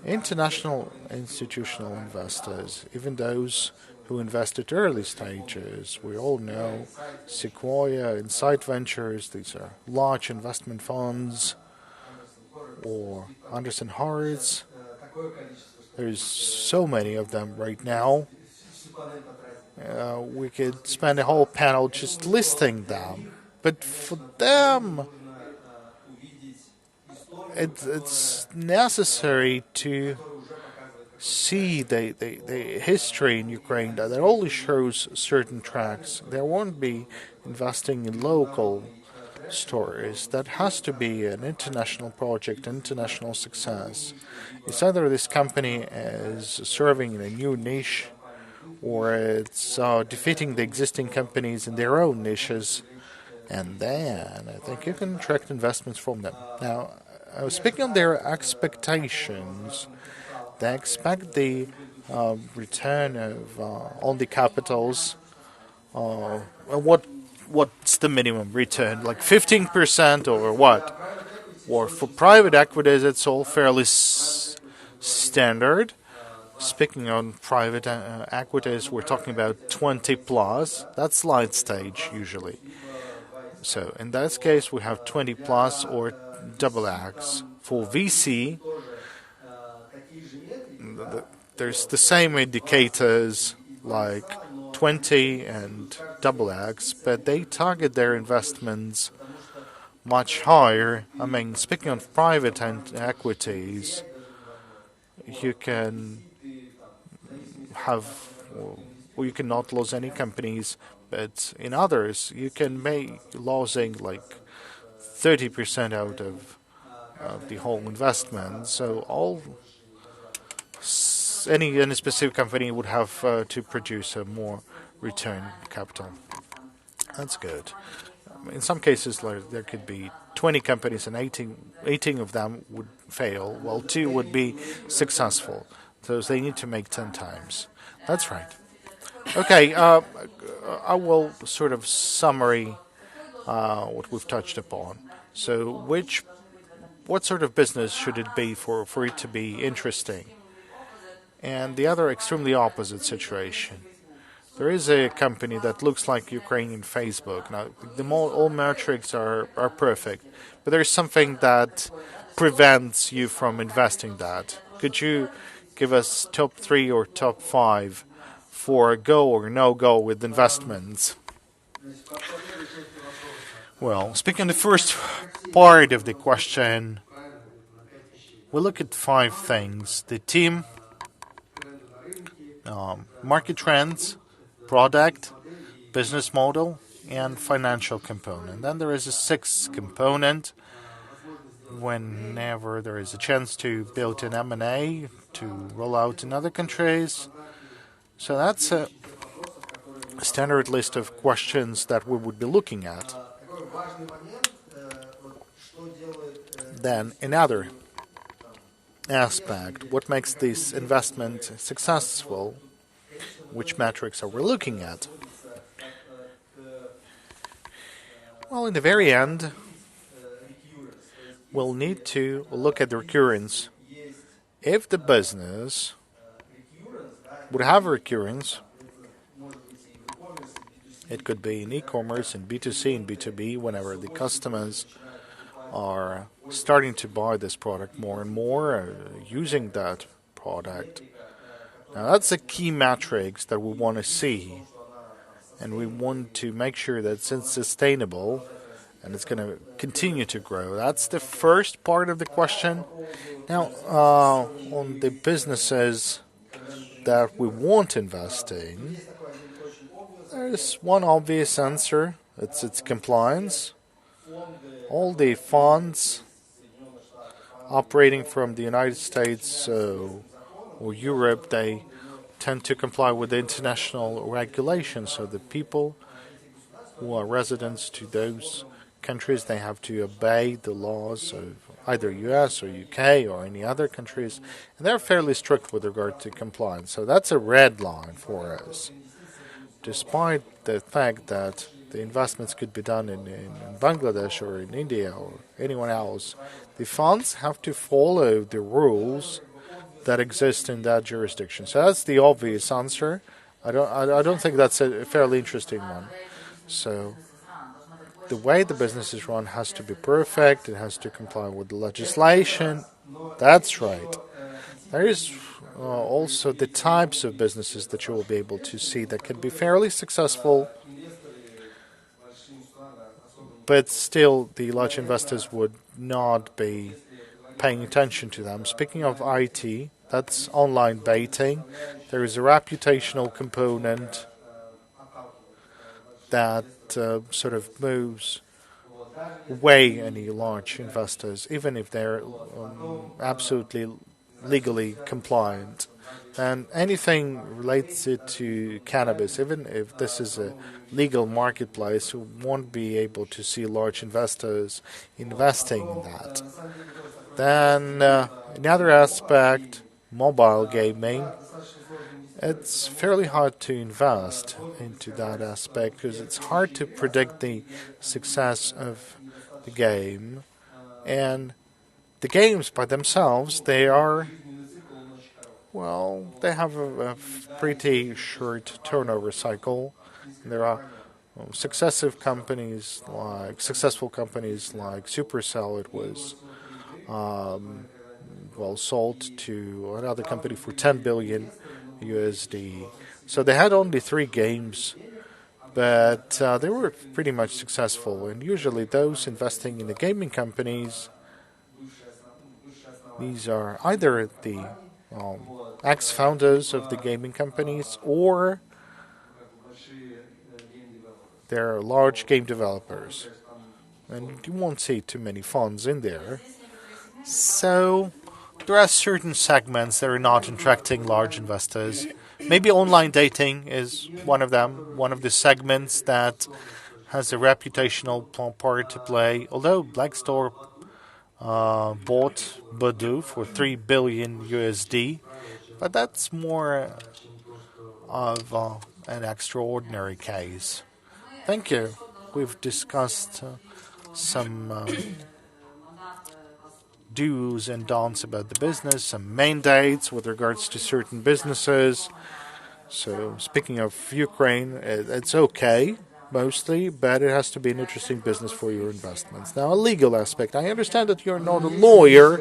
international institutional investors, even those who invest at early stages, we all know Sequoia, Insight Ventures, these are large investment funds, or Anderson Horowitz. There's so many of them right now. We could spend a whole panel just listing them. But for them, it's necessary to see the history in Ukraine that it only shows certain tracks. There won't be investing in local stories. That has to be an international project, international success. It's either this company is serving in a new niche, or it's defeating the existing companies in their own niches, and then I think you can attract investments from them. Now, speaking of their expectations, they expect the return of on the capitals. What's the minimum return? Like 15% or what? Or for private equities, it's all fairly standard. Speaking on private equities, we're talking about 20 plus. That's light stage usually. So in that case, we have 20 plus or double X. For VC, there's the same indicators like 20 and double X, but they target their investments much higher. I mean, speaking of private equities, you can have, or you cannot lose any companies, but in others, you can make losing like 30% out of the whole investment. So any specific company would have to produce a more return capital. That's good. In some cases, like, there could be 20 companies and 18 of them would fail, while 2 would be successful. So they need to make 10 times. That's right. Okay, I will sort of summary what we've touched upon. So what sort of business should it be for it to be interesting? And the other extremely opposite situation. There is a company that looks like Ukrainian Facebook. Now, all metrics are perfect, but there is something that prevents you from investing that. Could you give us top 3 or top 5 for go or no-go with investments? Well, speaking of the first part of the question, we look at 5 things. The team, market trends, product, business model, and financial component. Then there is a 6th component. Whenever there is a chance to build an M&A, to roll out in other countries. So that's a standard list of questions that we would be looking at. Then another aspect, what makes this investment successful? Which metrics are we looking at? Well, in the very end, we'll need to look at the recurrence. If the business would have recurrence, it could be in e-commerce, in B2C, in B2B, whenever the customers are starting to buy this product more and more, using that product. Now, that's a key metrics that we want to see, and we want to make sure that it's sustainable and it's going to continue to grow. That's the first part of the question. Now, on the businesses that we won't invest in, there's one obvious answer. It's compliance. All the funds operating from the United States or Europe, they tend to comply with the international regulations. So the people who are residents to those countries, they have to obey the laws of either US or UK or any other countries, and they're fairly strict with regard to compliance. So that's a red line for us. Despite the fact that the investments could be done in Bangladesh or in India or anyone else, the funds have to follow the rules that exist in that jurisdiction. So that's the obvious answer. I don't think that's a fairly interesting one. So the way the business is run has to be perfect. It has to comply with the legislation. That's right. There is also the types of businesses that you will be able to see that can be fairly successful, but still the large investors would not be paying attention to them. Speaking of IT, that's online baiting. There is a reputational component that sort of moves away any large investors, even if they're absolutely legally compliant. And anything related to cannabis, even if this is a legal marketplace, you won't be able to see large investors investing in that. Then another aspect, mobile gaming. It's fairly hard to invest into that aspect because it's hard to predict the success of the game. And the games by themselves, they are, well, they have a pretty short turnover cycle. There are successful companies like Supercell. It was sold to another company for 10 billion USD. So they had only 3 games, but they were pretty much successful. And usually those investing in the gaming companies, these are either the ex-founders of the gaming companies or they're large game developers. And you won't see too many funds in there. So there are certain segments that are not attracting large investors. Maybe online dating is one of them, one of the segments that has a reputational part to play. Although Blackstore bought Badoo for 3 billion USD, but that's more of an extraordinary case. Thank you. We've discussed some do's and don'ts about the business, some mandates with regards to certain businesses. So speaking of Ukraine, it's okay, mostly, but it has to be an interesting business for your investments. Now, a legal aspect. I understand that you're not a lawyer,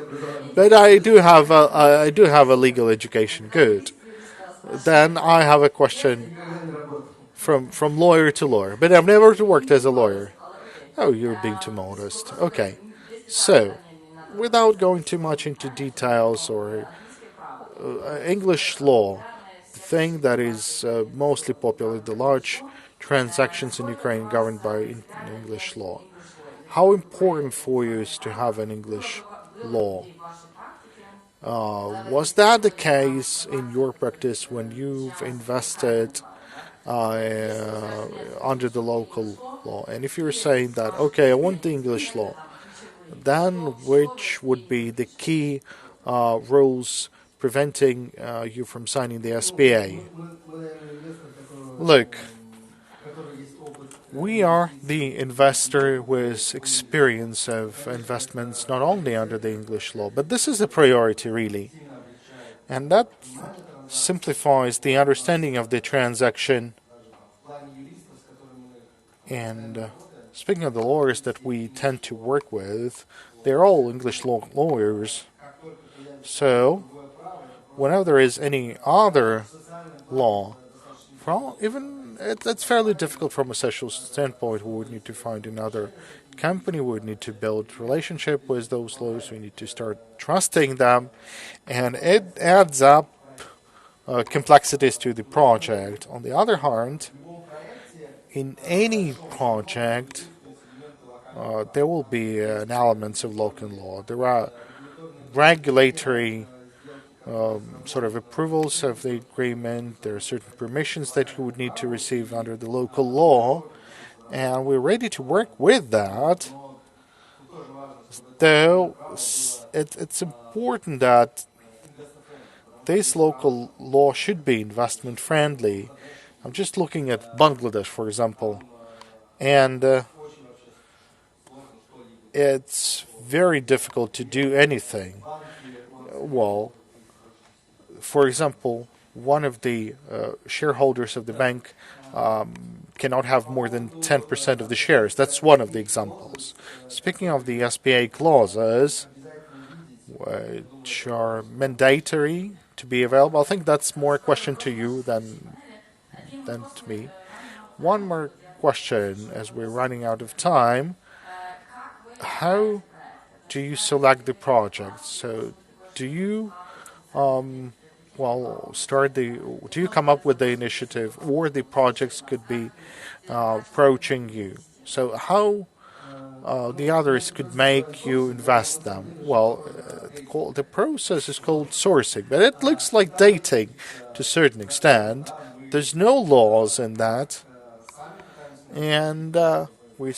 but I do have a legal education. Good. Then I have a question from lawyer to lawyer, but I've never worked as a lawyer. Oh, you're being too modest. Okay. So, without going too much into details or English law, the thing that is mostly popular, the large transactions in Ukraine governed by English law. How important for you is to have an English law? Was that the case in your practice when you've invested under the local law? And if you're saying that, okay, I want the English law, then which would be the key rules preventing you from signing the SPA? Look, we are the investor with experience of investments not only under the English law, but this is a priority really. And that simplifies the understanding of the transaction. And speaking of the lawyers that we tend to work with, they're all English law lawyers. So, whenever there is any other law, well, even it's fairly difficult from a social standpoint. We would need to find another company. We need to build relationship with those lawyers. We need to start trusting them, and it adds up complexities to the project. On the other hand, in any project, there will be an elements of local law. There are regulatory sort of approvals of the agreement. There are certain permissions that you would need to receive under the local law, and we're ready to work with that. Though it's important that this local law should be investment friendly. I'm just looking at Bangladesh, for example, and it's very difficult to do anything. Well, for example, one of the shareholders of the bank cannot have more than 10% of the shares. That's one of the examples. Speaking of the SPA clauses, which are mandatory to be available, I think that's more a question to you than to me. One more question, as we're running out of time. How do you select the projects? So, do you do you come up with the initiative, or the projects could be approaching you? So how the others could make you invest them? Well, the process is called sourcing, but it looks like dating to a certain extent. There's no laws in that, and we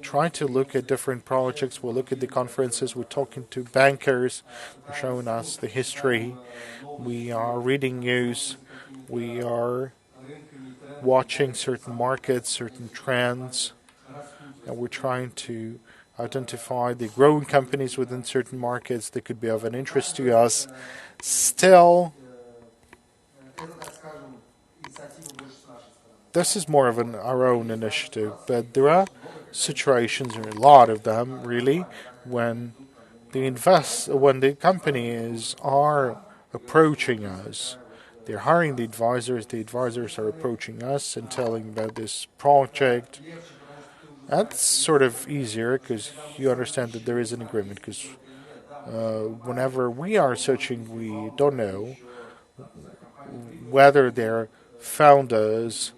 try to look at different projects. We look at the conferences. We're talking to bankers. They're showing us the history. We are reading news. We are watching certain markets, certain trends, and we're trying to identify the growing companies within certain markets that could be of an interest to us. Still, this is more of our own initiative, but there are situations, or a lot of them really, when the companies are approaching us. They're hiring the advisors are approaching us and telling about this project. That's sort of easier because you understand that there is an agreement, because whenever we are searching, we don't know whether their founders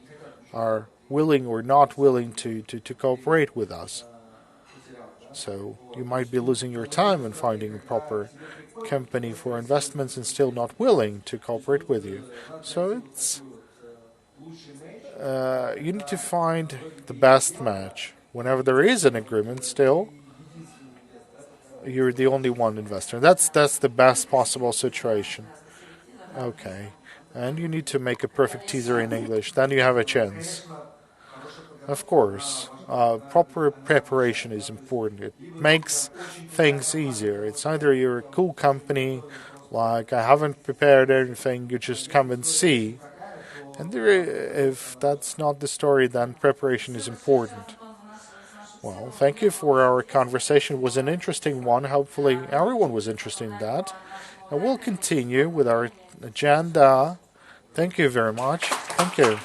are willing or not willing to cooperate with us. So you might be losing your time in finding a proper company for investments and still not willing to cooperate with you. So it's you need to find the best match. Whenever there is an agreement, still you're the only one investor. That's the best possible situation. Okay, and you need to make a perfect teaser in English. Then you have a chance. Of course, proper preparation is important. It makes things easier. It's either you're a cool company, like I haven't prepared anything, you just come and see. And if that's not the story, then preparation is important. Well, thank you for our conversation. It was an interesting one. Hopefully everyone was interested in that. And we'll continue with our agenda. Thank you very much. Thank you.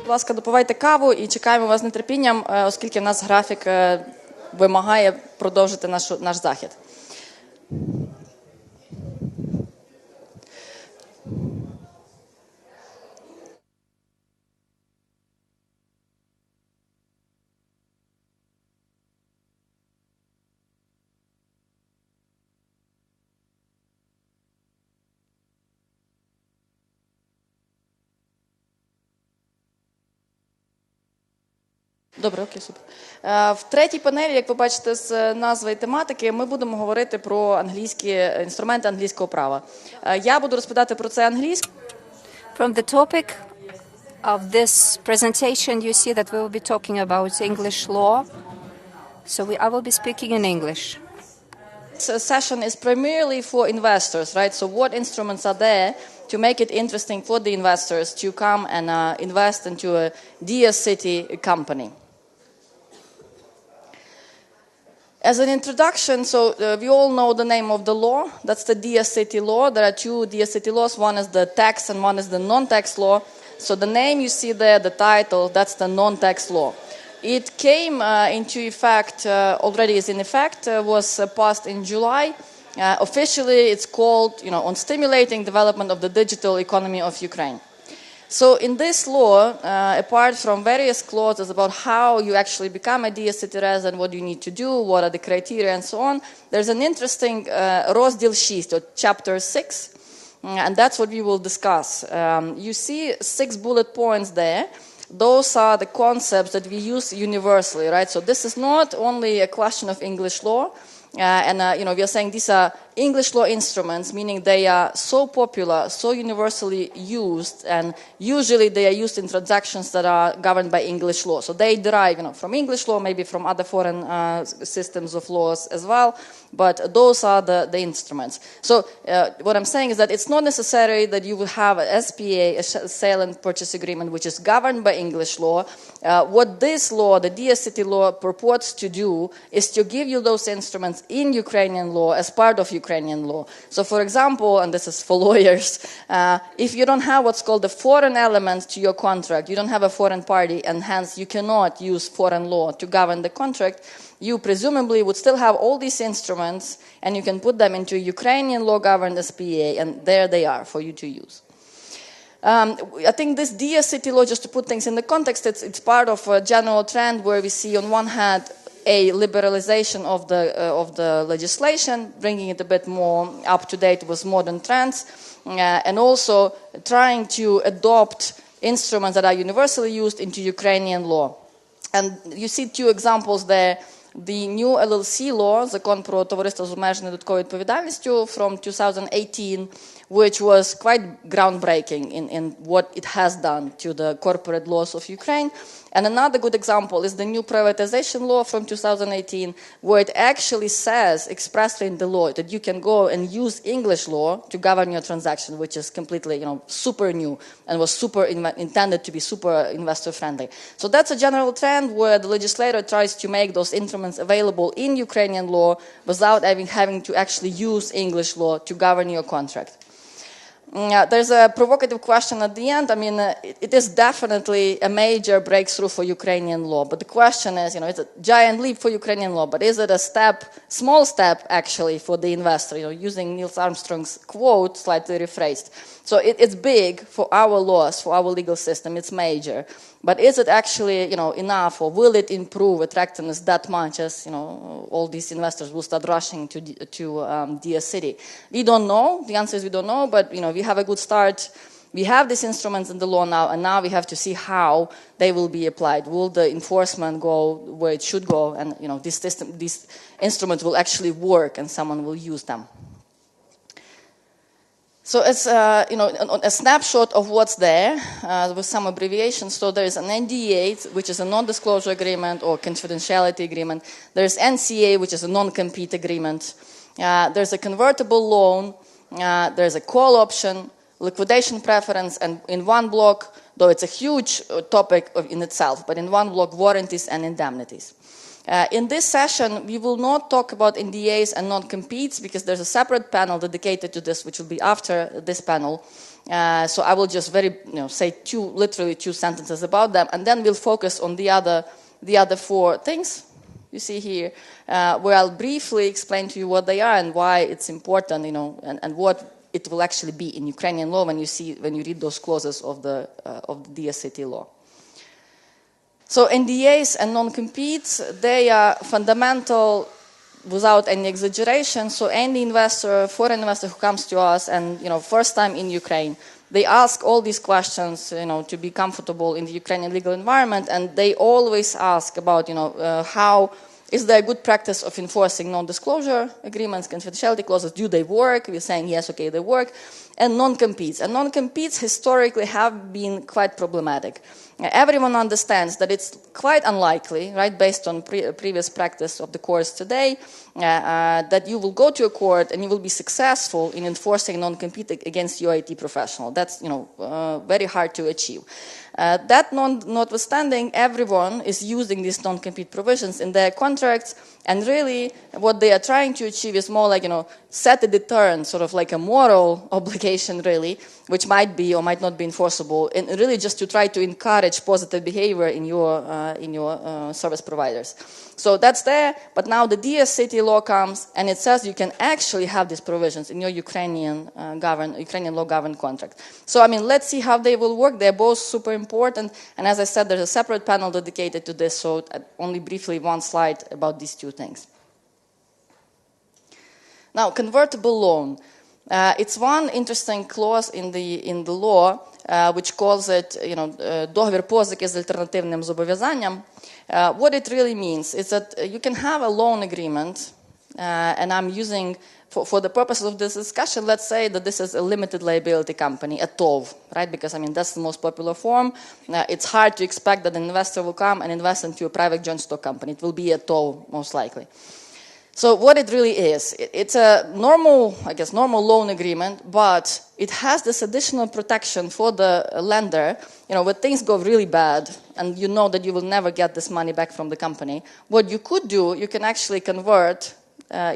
Будь ласка, допивайте каву і чекаємо вас з нетерпінням, оскільки в нас графік вимагає продовжити наш захід. Добре, окей, супер. В третій панелі, як ви бачите з назви і тематики, ми будемо говорити про англійські інструменти англійського права. Я буду розповідати про це англійською. From the topic of this presentation, you see that we will be talking about English law. So I will be speaking in English. This session is primarily for investors, right? So what instruments are there to make it interesting for the investors to come and invest into a Diia City company? As an introduction, so we all know the name of the law. That's the Diia City law. There are two Diia City laws. One is the tax and one is the non-tax law. So the name you see there, the title, that's the non-tax law. It came into effect, already is in effect, was passed in July. Officially, it's called, on stimulating development of the digital economy of Ukraine. So in this law, apart from various clauses about how you actually become a Diia City resident, what you need to do, what are the criteria and so on, there's an interesting Rozdel.ua, or chapter 6, and that's what we will discuss. You see 6 bullet points there. Those are the concepts that we use universally, right? So this is not only a question of English law, we are saying these are English law instruments, meaning they are so popular, so universally used, and usually they are used in transactions that are governed by English law. So they derive, from English law, maybe from other foreign systems of laws as well, but those are the instruments. So what I'm saying is that it's not necessary that you will have a SPA, a sale and purchase agreement, which is governed by English law. What this law, the Diia City law, purports to do is to give you those instruments in Ukrainian law as part of Ukrainian law. So for example, and this is for lawyers, if you don't have what's called a foreign element to your contract, you don't have a foreign party, and hence you cannot use foreign law to govern the contract, you presumably would still have all these instruments, and you can put them into a Ukrainian law-governed SPA, and there they are for you to use. I think this Diia City law, just to put things in the context, it's part of a general trend where we see on one hand a liberalization of the legislation, bringing it a bit more up to date with modern trends, and also trying to adopt instruments that are universally used into Ukrainian law. And you see 2 examples there. The new LLC law, Закон про товариство з обмеженою додатковою відповідальністю, from 2018, which was quite groundbreaking in what it has done to the corporate laws of Ukraine. And another good example is the new privatization law from 2018, where it actually says expressly in the law that you can go and use English law to govern your transaction, which is completely, super new and was intended to be super investor friendly. So that's a general trend where the legislator tries to make those instruments available in Ukrainian law without having to actually use English law to govern your contract. There's a provocative question at the end. I mean, it is definitely a major breakthrough for Ukrainian law. But the question is, it's a giant leap for Ukrainian law, but is it a small step actually for the investor? Using Neil Armstrong's quote, slightly rephrased. So it's big for our laws, for our legal system. It's major. But is it actually, enough, or will it improve attractiveness that much as, all these investors will start rushing to Diia City? We don't know. The answer is we don't know, but, we have a good start. We have these instruments in the law now, and now we have to see how they will be applied. Will the enforcement go where it should go, and, these instruments will actually work and someone will use them? So it's a snapshot of what's there with some abbreviations. So there is an NDA, which is a non-disclosure agreement or confidentiality agreement. There's NCA, which is a non-compete agreement. There's a convertible loan. There's a call option, liquidation preference, and in one block, though it's a huge topic in itself, but in one block, warranties and indemnities. In this session, we will not talk about NDAs and non-competes because there's a separate panel dedicated to this, which will be after this panel. So I will just say literally two sentences about them, and then we'll focus on the other four things you see here, where I'll briefly explain to you what they are and why it's important, and what it will actually be in Ukrainian law when you read those clauses of the Diia City law. So NDAs and non-competes, they are fundamental without any exaggeration. So any foreign investor who comes to us and, first time in Ukraine, they ask all these questions, to be comfortable in the Ukrainian legal environment, and they always ask about, how is there a good practice of enforcing non-disclosure agreements, confidentiality clauses? Do they work? We're saying yes, okay, they work. And non-competes. And non-competes historically have been quite problematic. Everyone understands that it's quite unlikely, right, based on previous practice of the courts today, that you will go to a court and you will be successful in enforcing non-compete against your IT professional. That's, very hard to achieve. That notwithstanding, everyone is using these non-compete provisions in their contracts, and really what they are trying to achieve is more like, set a deterrent, sort of like a moral obligation, really, which might be or might not be enforceable, and really just to try to encourage positive behavior in your service providers. So that's there, but now the Diia City law comes, and it says you can actually have these provisions in your Ukrainian law-governed contract. So, let's see how they will work. They're both super important, and as I said, there's a separate panel dedicated to this, so only briefly one slide about these two things. Now, convertible loan. It's one interesting clause in the law, which calls it, договір позики з альтернативним зобов'язанням. What it really means is that you can have a loan agreement, and I'm using, for the purposes of this discussion, let's say that this is a limited liability company, a TOV, right? Because, that's the most popular form. It's hard to expect that an investor will come and invest into a private joint stock company. It will be a TOV, most likely. So what it really is, it's a normal loan agreement, but it has this additional protection for the lender. When things go really bad and you know that you will never get this money back from the company, what you could do, you can actually convert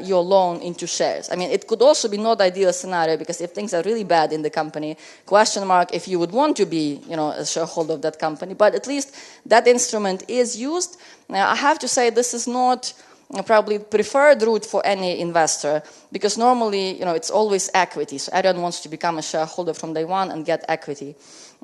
your loan into shares. It could also be not ideal scenario, because if things are really bad in the company, question mark if you would want to be, a shareholder of that company. But at least that instrument is used. Now, I have to say this is not probably preferred route for any investor, because normally, it's always equity. So everyone wants to become a shareholder from day one and get equity,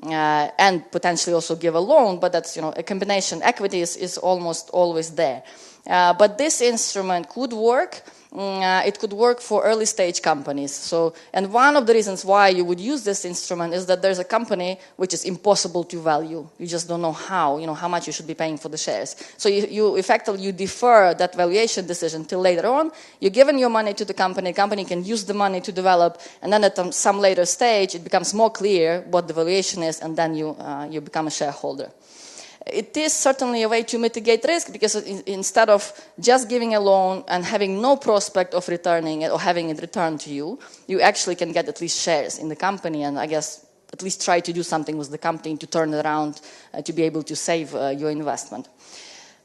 and potentially also give a loan, but that's, a combination. Equity is almost always there. But this instrument could work. It could work for early stage companies. So, and one of the reasons why you would use this instrument is that there's a company which is impossible to value. You just don't know how much you should be paying for the shares. So you effectively defer that valuation decision till later on. You're giving your money to the company can use the money to develop, and then at some later stage, it becomes more clear what the valuation is, and then you become a shareholder. It is certainly a way to mitigate risk, because instead of just giving a loan and having no prospect of returning it or having it returned to you, you actually can get at least shares in the company, and I guess at least try to do something with the company to turn it around, to be able to save your investment.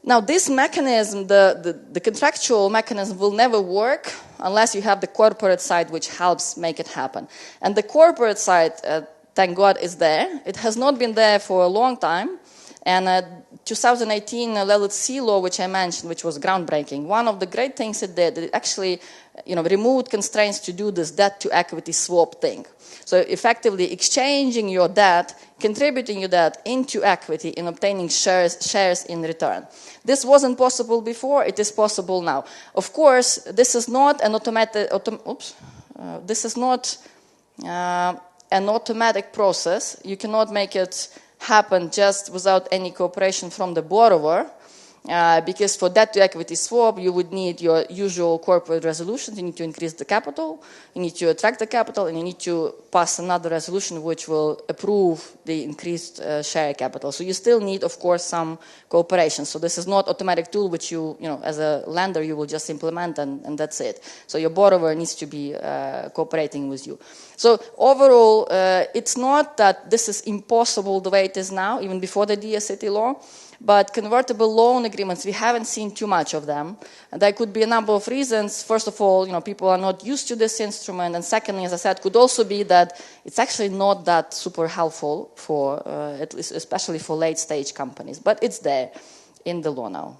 Now, this mechanism, the contractual mechanism, will never work unless you have the corporate side, which helps make it happen. And the corporate side, thank God, is there. It has not been there for a long time. And 2018 LLC law, which I mentioned, which was groundbreaking, one of the great things it did, it actually removed constraints to do this debt-to-equity swap thing. So effectively exchanging your debt, contributing your debt into equity and obtaining shares in return. This wasn't possible before, it is possible now. Of course, this is not an automatic process. You cannot make it happen just without any cooperation from the borrower, because for debt to equity swap, you would need your usual corporate resolutions. You need to increase the capital, you need to attract the capital, and you need to pass another resolution which will approve the increased share capital. So you still need, of course, some cooperation. So this is not automatic tool which you as a lender, you will just implement and that's it. So your borrower needs to be cooperating with you. So overall, it's not that this is impossible the way it is now, even before the Diia City law. But convertible loan agreements, we haven't seen too much of them. And there could be a number of reasons. First of all, people are not used to this instrument. And secondly, as I said, could also be that it's actually not that super helpful for, at least especially for late stage companies. But it's there in the law now.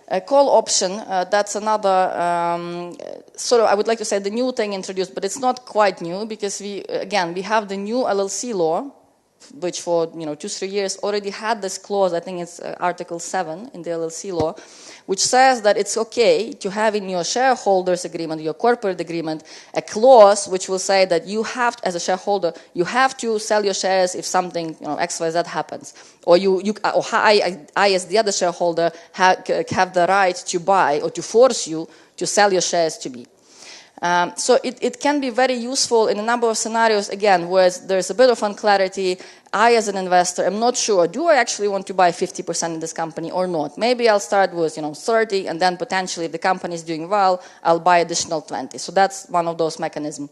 A call option, that's another sort of, I would like to say, the new thing introduced, but it's not quite new because we have the new LLC law, which for 2-3 years already had this clause. I think it's Article 7 in the LLC law, which says that it's okay to have in your shareholders agreement, your corporate agreement, a clause which will say that you have, as a shareholder, you have to sell your shares if something XYZ happens, or I as the other shareholder have the right to buy or to force you to sell your shares to me. So it can be very useful in a number of scenarios, again, where there's a bit of unclarity. I, as an investor, am not sure, do I actually want to buy 50% in this company or not? Maybe I'll start with 30, and then potentially if the company is doing well, I'll buy additional 20. So that's one of those mechanisms.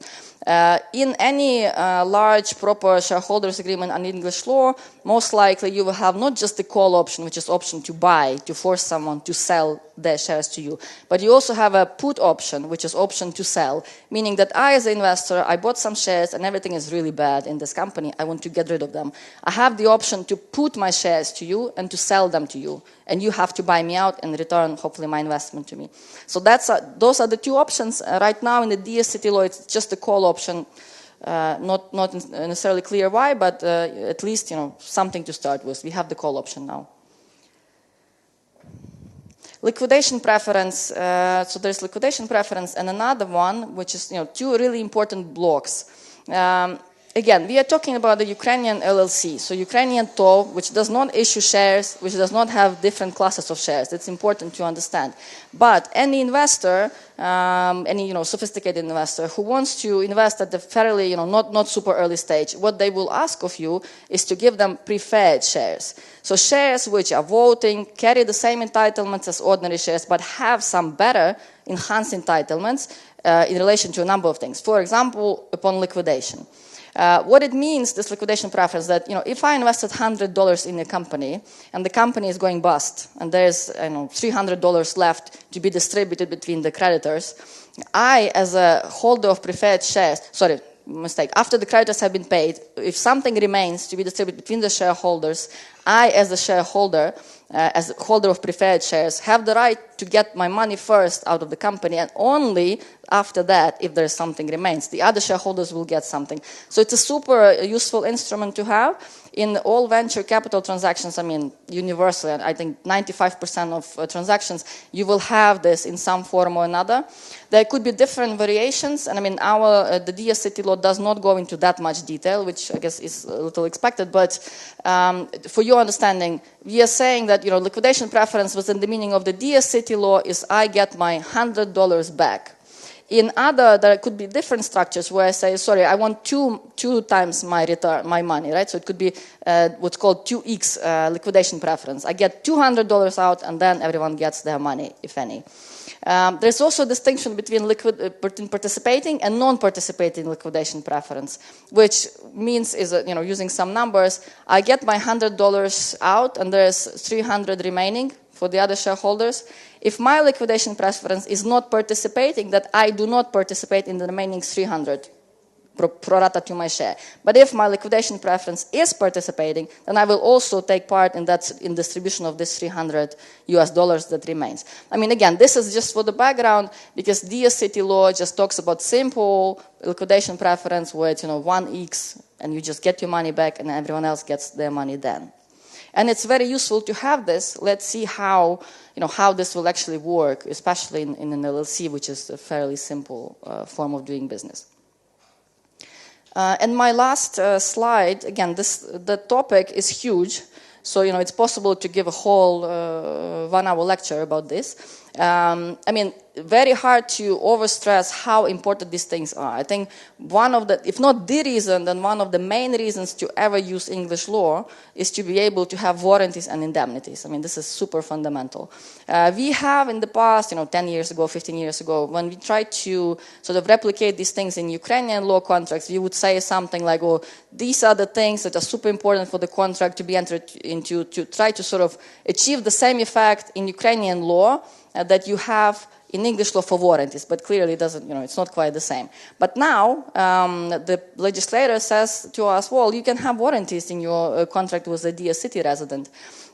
In any large, proper shareholders agreement on English law, most likely you will have not just the call option, which is option to buy, to force someone to sell their shares to you, but you also have a put option, which is option to sell, meaning that I, as an investor, I bought some shares and everything is really bad in this company. I want to get rid of them. I have the option to put my shares to you and to sell them to you, and you have to buy me out and return, hopefully, my investment to me. So those are the two options. Right now in the Diia City law, it's just the call option. Not necessarily clear why, but at least something to start with. We have the call option now. Liquidation preference. So there's liquidation preference and another one, which is two really important blocks. Again, we are talking about the Ukrainian LLC, so Ukrainian TO, which does not issue shares, which does not have different classes of shares. It's important to understand. But any investor, any sophisticated investor who wants to invest at the fairly not super early stage, what they will ask of you is to give them preferred shares. So shares which are voting, carry the same entitlements as ordinary shares, but have some better enhanced entitlements in relation to a number of things. For example, upon liquidation. What it means, this liquidation preference, that if I invested $100 in a company and the company is going bust and there's $300 left to be distributed between the creditors, I, as a holder of preferred shares, after the creditors have been paid, if something remains to be distributed between the shareholders, I, as a shareholder, as a holder of preferred shares, have the right to get my money first out of the company, and only after that, if there's something remains, the other shareholders will get something. So it's a super useful instrument to have. In all venture capital transactions, universally, I think 95% of transactions, you will have this in some form or another. There could be different variations, and the Diia City law does not go into that much detail, which I guess is a little expected, but for your understanding, we are saying that liquidation preference within the meaning of the Diia City law is I get my $100 back. In other, there could be different structures where I say, sorry, I want two times my return, my money, right? So it could be what's called 2x liquidation preference. I get $200 out, and then everyone gets their money, if any. There's also a distinction between participating and non-participating liquidation preference, which means is that, using some numbers, I get my $100 out, and there's $300 remaining for the other shareholders. If my liquidation preference is not participating, that I do not participate in the remaining $300 pro rata to my share. But if my liquidation preference is participating, then I will also take part in distribution of this $300 that remains. Again, this is just for the background, because Diia City law just talks about simple liquidation preference where it's 1x, and you just get your money back, and everyone else gets their money then. And it's very useful to have this. Let's see how this will actually work, especially in an LLC, which is a fairly simple form of doing business. And my last slide, again, the topic is huge, so it's possible to give a whole 1-hour lecture about this. I mean, very hard to overstress how important these things are. I think one of the, if not the reason, then one of the main reasons to ever use English law is to be able to have warranties and indemnities. I mean, this is super fundamental. We have in the past, 10 years ago, 15 years ago, when we tried to sort of replicate these things in Ukrainian law contracts, we would say something like, oh, these are the things that are super important for the contract to be entered into, to try to sort of achieve the same effect in Ukrainian law that you have in English law for warranties, but clearly it doesn't, it's not quite the same. But now the legislator says to us, well, you can have warranties in your contract with a Diia City resident.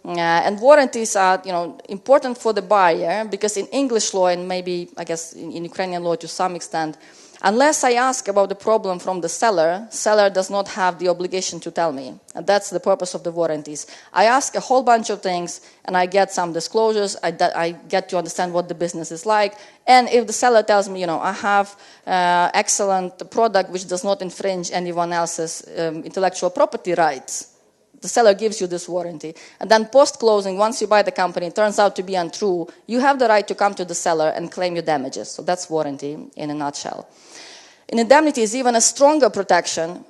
And warranties are, important for the buyer because in English law and maybe, I guess, in Ukrainian law to some extent, unless I ask about the problem from the seller does not have the obligation to tell me. And that's the purpose of the warranties. I ask a whole bunch of things and I get some disclosures. I get to understand what the business is like. And if the seller tells me, I have excellent product which does not infringe anyone else's intellectual property rights, the seller gives you this warranty. And then post-closing, once you buy the company, it turns out to be untrue, you have the right to come to the seller and claim your damages. So that's warranty in a nutshell. In indemnity is even a stronger protection,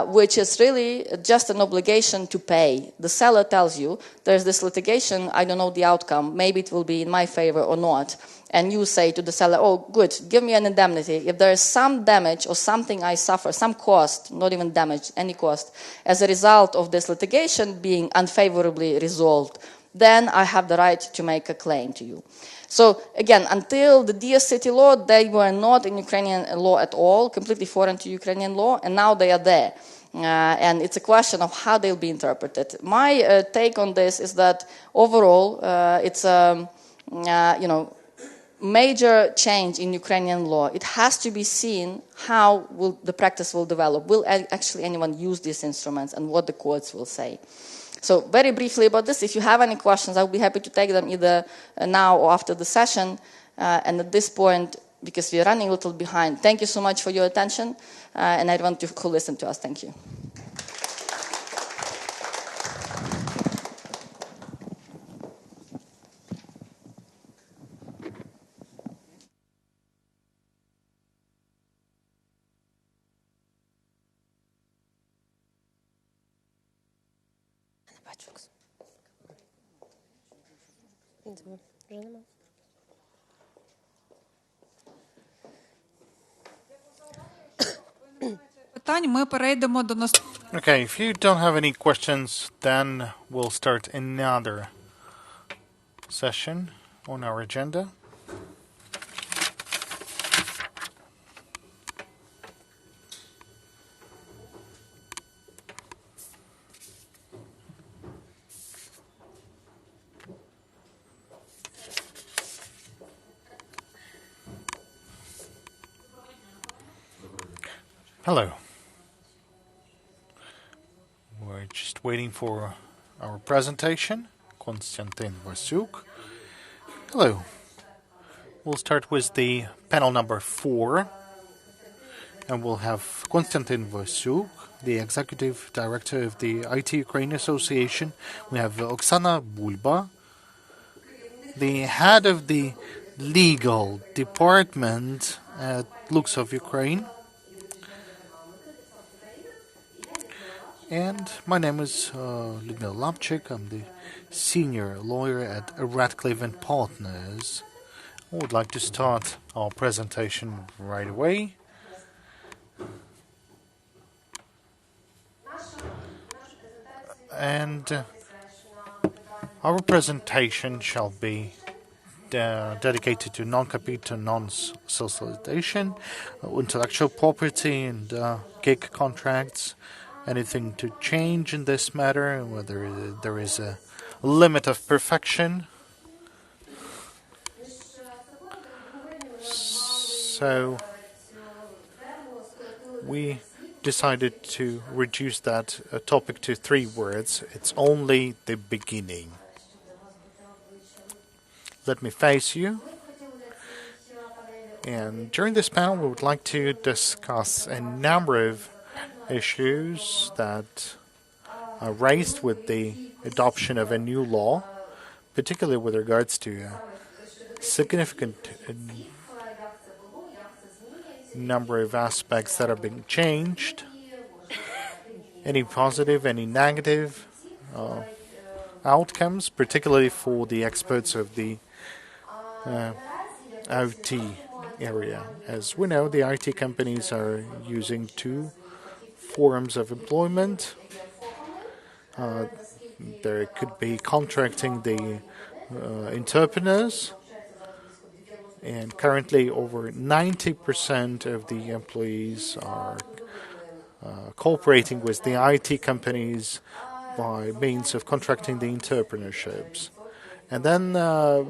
which is really just an obligation to pay. The seller tells you, there's this litigation, I don't know the outcome, maybe it will be in my favor or not. And you say to the seller, oh, good, give me an indemnity. If there is some damage or something I suffer, some cost, not even damage, any cost, as a result of this litigation being unfavorably resolved, then I have the right to make a claim to you. So again, until the Diia City law, they were not in Ukrainian law at all, completely foreign to Ukrainian law, and now they are there. And it's a question of how they'll be interpreted. My take on this is that overall, it's a major change in Ukrainian law. It has to be seen how the practice will develop. Will actually anyone use these instruments and what the courts will say? So very briefly about this, if you have any questions, I'll be happy to take them either now or after the session. And at this point, because we're running a little behind, thank you so much for your attention. And I want you to listen to us. Thank you. Okay, if you don't have any questions, then we'll start another session on our agenda. Hello. We're just waiting for our presentation. Konstantin Vasyuk. Hello. We'll start with the panel number 4. And we'll have Konstantin Vasyuk, the Executive Director of the IT Ukraine Association. We have Oksana Bulba, the Head of the Legal Department at Lux of Ukraine. And my name is Lyudmila Lapchik. I'm the Senior Lawyer at Redcliffe Partners. I would like to start our presentation right away. And our presentation shall be dedicated to non-compete and non-solicitation, intellectual property and gig contracts. Anything to change in this matter, whether there is a limit of perfection. So we decided to reduce that topic to 3 words. It's only the beginning. Let me face you. And during this panel, we would like to discuss a number of issues that are raised with the adoption of a new law, particularly with regards to significant number of aspects that are being changed, any positive, any negative outcomes, particularly for the experts of the IT area. As we know, the IT companies are using two forms of employment. There could be contracting the entrepreneurs, and currently over 90% of the employees are cooperating with the IT companies by means of contracting the entrepreneurships. And then the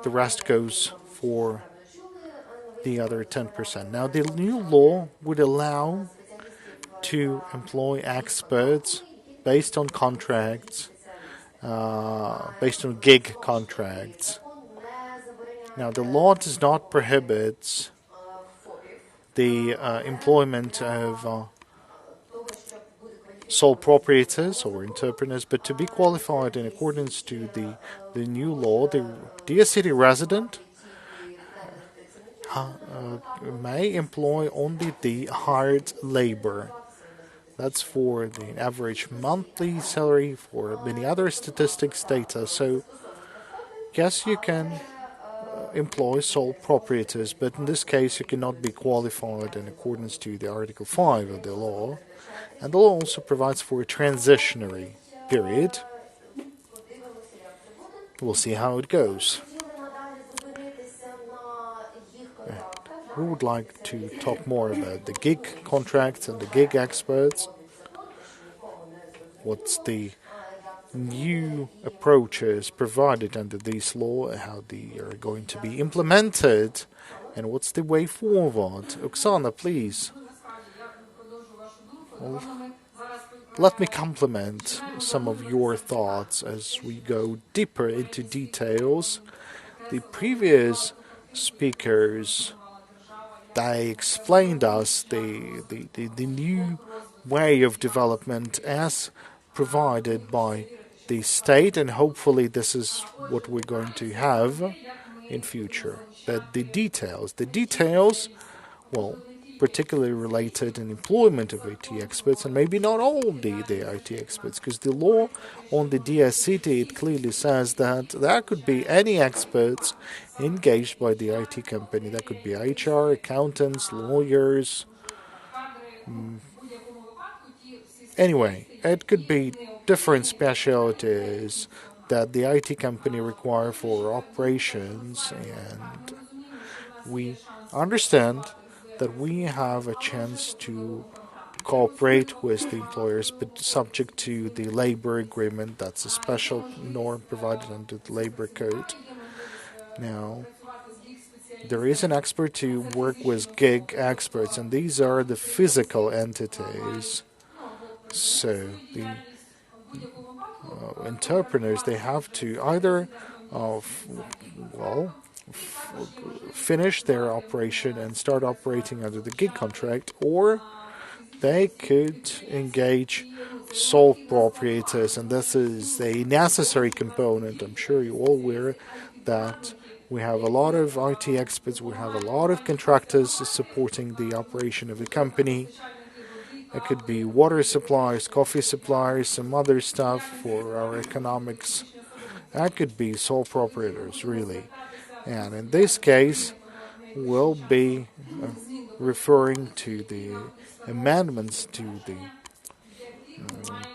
rest goes for the other 10%. Now, the new law would allow to employ experts based on contracts, based on gig contracts. Now, the law does not prohibit the employment of sole proprietors or entrepreneurs, but to be qualified in accordance to the new law, the Diia City resident may employ only the hired labor. That's for the average monthly salary, for many other statistics data. So, yes, you can employ sole proprietors, but in this case you cannot be qualified in accordance to the Article 5 of the law. And the law also provides for a transitionary period. We'll see how it goes. We would like to talk more about the gig contracts and the gig experts. What's the new approaches provided under this law, how they are going to be implemented, and what's the way forward? Oksana, please. Well, let me complement some of your thoughts as we go deeper into details. The previous speakers, they explained us the new way of development as provided by the state, and hopefully this is what we're going to have in future. But the details, well, particularly related in employment of IT experts, and maybe not all the IT experts, because the law on the Diia City, it clearly says that there could be any experts engaged by the IT company. That could be HR, accountants, lawyers. Anyway, it could be different specialties that the IT company require for operations, and we understand that we have a chance to cooperate with the employers, but subject to the labor agreement. That's a special norm provided under the labor code. Now, there is an expert to work with gig experts, and these are the physical entities. So the entrepreneurs, they have to either finish their operation and start operating under the gig contract, or they could engage sole proprietors, and this is a necessary component. I'm sure you're all aware that we have a lot of IT experts, we have a lot of contractors supporting the operation of the company. It could be water suppliers, coffee suppliers, some other stuff for our economics. That could be sole proprietors, really. And in this case, we'll be referring to the amendments to the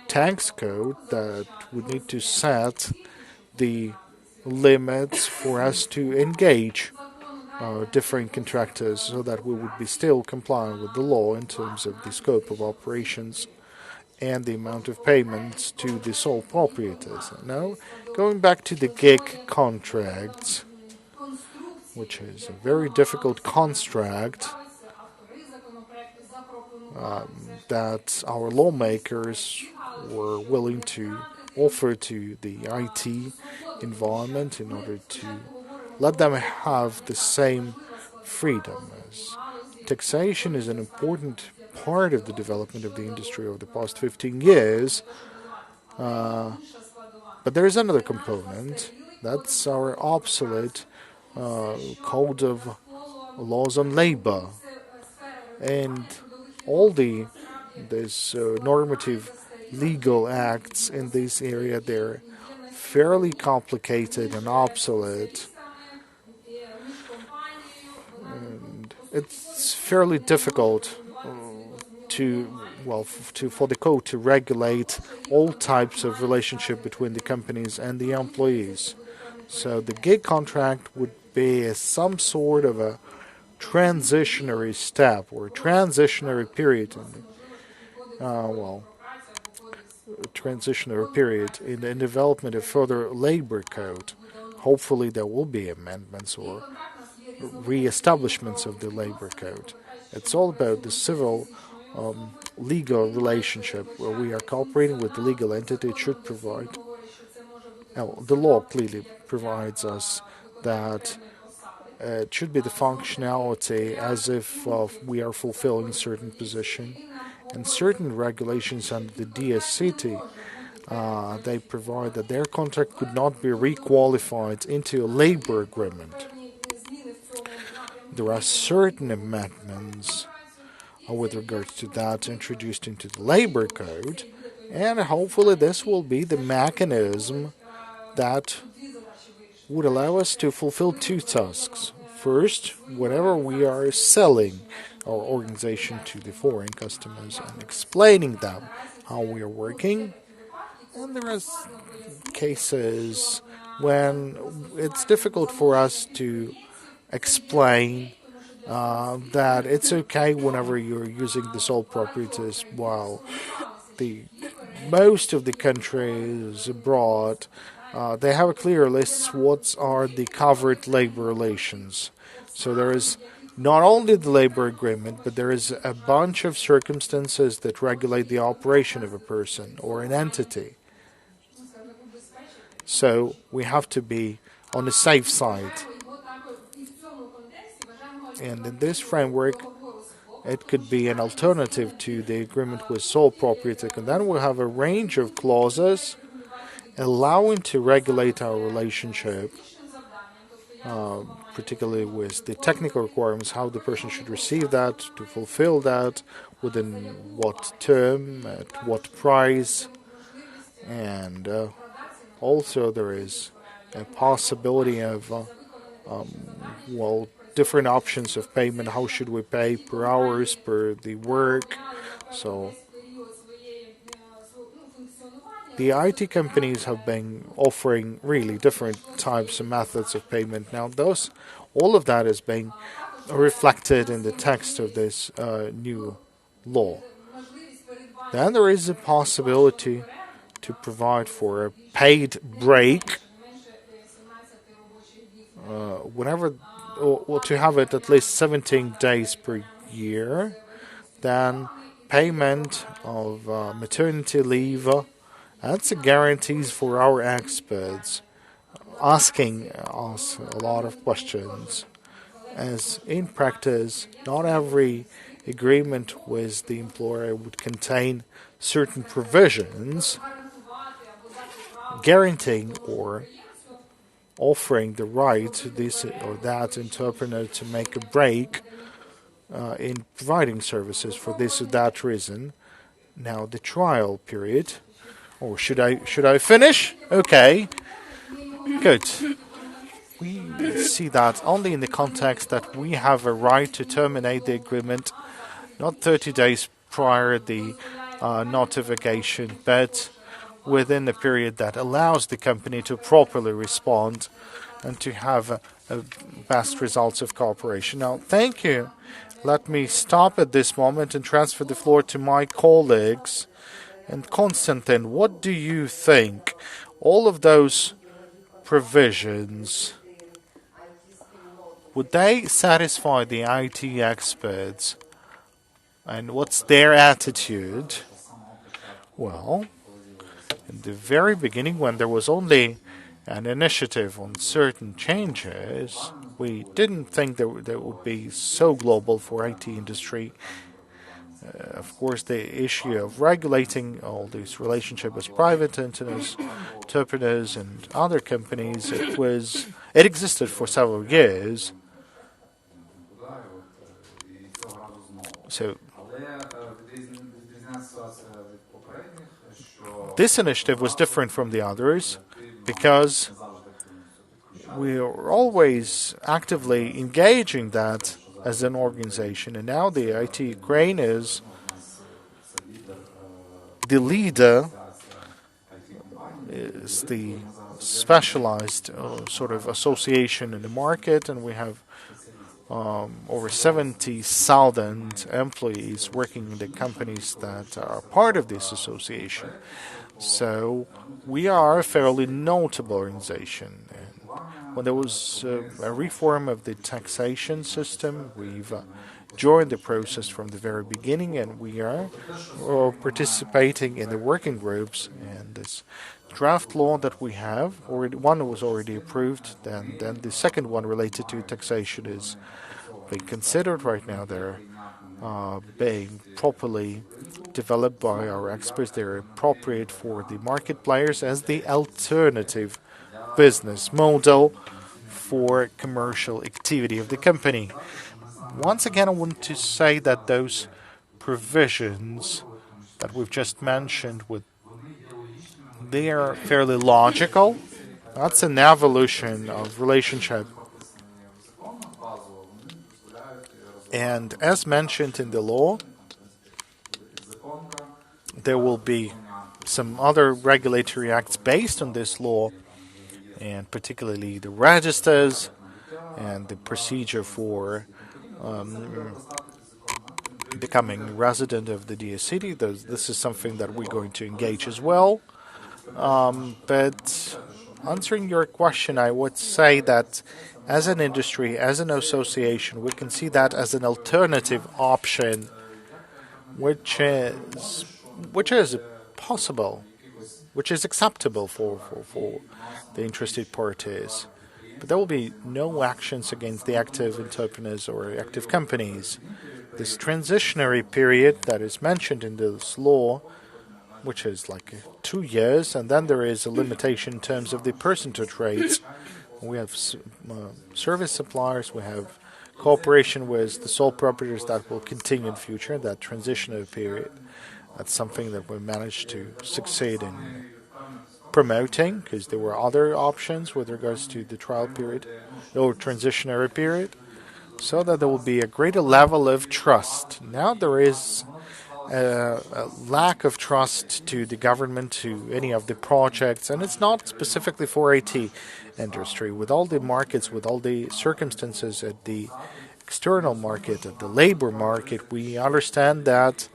tax code that would need to set the limits for us to engage different contractors so that we would be still complying with the law in terms of the scope of operations and the amount of payments to the sole proprietors. Now, going back to the gig contracts, which is a very difficult construct that our lawmakers were willing to offer to the IT environment in order to let them have the same freedom. As taxation is an important part of the development of the industry over the past 15 years, but there is another component, That's our obsolete code of laws on labor. And all these normative legal acts in this area, they're fairly complicated and obsolete. And it's fairly difficult for the code to regulate all types of relationship between the companies and the employees. So the gig contract would be some sort of a transitionary step or a transitionary period transitionary period in the development of further labor code. Hopefully there will be amendments or re-establishments of the labor code. It's all about the civil legal relationship where we are cooperating with the legal entity. It should provide. The law clearly provides us that it should be the functionality as if we are fulfilling certain position. And certain regulations under the Diia City, they provide that their contract could not be requalified into a labor agreement. There are certain amendments with regards to that introduced into the labor code, and hopefully this will be the mechanism that would allow us to fulfill two tasks. First, whenever we are selling our organization to the foreign customers and explaining them how we are working, and there are cases when it's difficult for us to explain that it's okay whenever you're using the sole proprietors while most of the countries abroad they have a clear list what are the covered labor relations. So there is not only the labor agreement, but there is a bunch of circumstances that regulate the operation of a person or an entity. So we have to be on the safe side. And in this framework, it could be an alternative to the agreement with sole proprietor. And then we'll have a range of clauses allowing to regulate our relationship, particularly with the technical requirements, how the person should receive that, to fulfill that, within what term, at what price. And also there is a possibility of different options of payment. How should we pay per hours, per the work? So the IT companies have been offering really different types of methods of payment. Now, all of that is being reflected in the text of this new law. Then there is a possibility to provide for a paid break to have it at least 17 days per year. Then payment of maternity leave. That's a guarantees for our experts, asking us a lot of questions. As in practice, not every agreement with the employer would contain certain provisions guaranteeing or offering the right to this or that entrepreneur to make a break in providing services for this or that reason. Now the trial period. Or should I finish? Okay. Good. We see that only in the context that we have a right to terminate the agreement not 30 days prior the notification, but within a period that allows the company to properly respond and to have best results of cooperation. Now, thank you. Let me stop at this moment and transfer the floor to my colleagues. And Konstantin, what do you think? All of those provisions, would they satisfy the IT experts? And what's their attitude? Well, in the very beginning, when there was only an initiative on certain changes, we didn't think that would be so global for IT industry. Of course, the issue of regulating all these relationships with private entrepreneurs and other companies, it existed for several years. So this initiative was different from the others because we are always actively engaging that as an organization, and now the IT Ukraine is the leader, is the specialized sort of association in the market, and we have over 70,000 employees working in the companies that are part of this association. So we are a fairly notable organization. And when there was a reform of the taxation system, we've joined the process from the very beginning, and we are participating in the working groups. And this draft law that we have, one was already approved, then the second one related to taxation is being considered right now. They're being properly developed by our experts. They're appropriate for the market players as the alternative business model for commercial activity of the company. Once again, I want to say that those provisions that we've just mentioned, they are fairly logical. That's an evolution of relationship. And as mentioned in the law, there will be some other regulatory acts based on this law, and particularly the registers and the procedure for becoming resident of the Diia City. This is something that we're going to engage as well. But answering your question, I would say that as an industry, as an association, we can see that as an alternative option, which is possible, which is acceptable for the interested parties. But there will be no actions against the active entrepreneurs or active companies. This transitionary period that is mentioned in this law, which is like 2 years, and then there is a limitation in terms of the percentage rates. We have service suppliers, we have cooperation with the sole proprietors that will continue in the future, that transitional period. That's something that we managed to succeed in promoting, because there were other options with regards to the trial period or transitionary period, so that there will be a greater level of trust. Now there is a lack of trust to the government, to any of the projects, and it's not specifically for IT industry. With all the markets, with all the circumstances at the external market, at the labor market, we understand that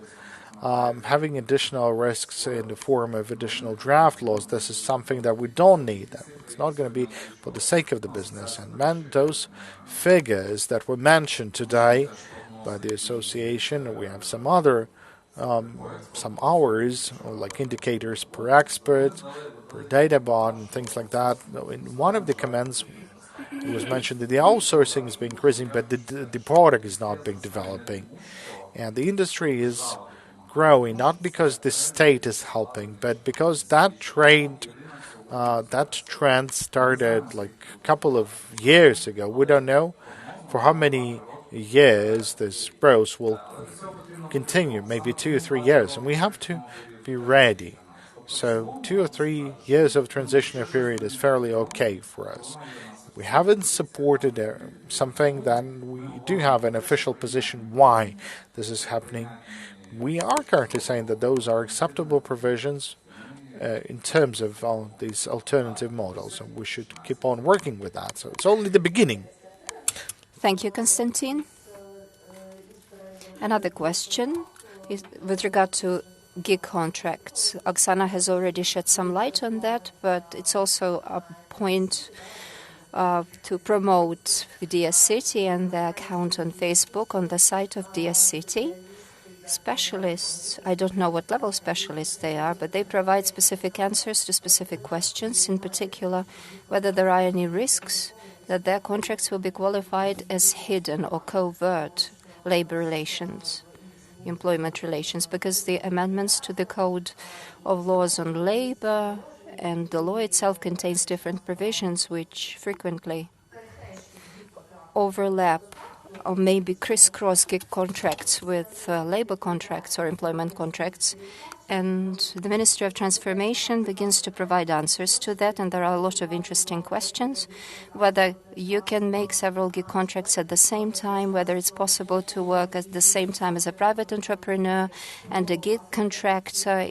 having additional risks in the form of additional draft laws, this is something that we don't need. It's not going to be for the sake of the business. And those figures that were mentioned today by the association, we have some other some hours, like indicators per expert, per data bot, and things like that. In one of the comments, it was mentioned that the outsourcing is increasing, but the product is not being developing. And the industry is growing, not because the state is helping, but because that trend started like a couple of years ago. We don't know for how many years this growth will continue, maybe 2 or 3 years, and we have to be ready. So 2 or 3 years of transitional period is fairly okay for us. We haven't supported something, then we do have an official position why this is happening. We are currently saying that those are acceptable provisions in terms of all these alternative models, and we should keep on working with that. So it's only the beginning. Thank you, Konstantin. Another question is with regard to gig contracts. Oksana has already shed some light on that, but it's also a point to promote Diia City and the account on Facebook on the site of Diia City. Specialists, I don't know what level specialists they are, but they provide specific answers to specific questions, in particular whether there are any risks that their contracts will be qualified as hidden or covert labor relations. employment relations, because the amendments to the Code of Laws on Labor and the law itself contains different provisions which frequently overlap or maybe crisscross gig contracts with labor contracts or employment contracts. And the Ministry of Transformation begins to provide answers to that, and there are a lot of interesting questions. Whether you can make several gig contracts at the same time, whether it's possible to work at the same time as a private entrepreneur and a gig contractor,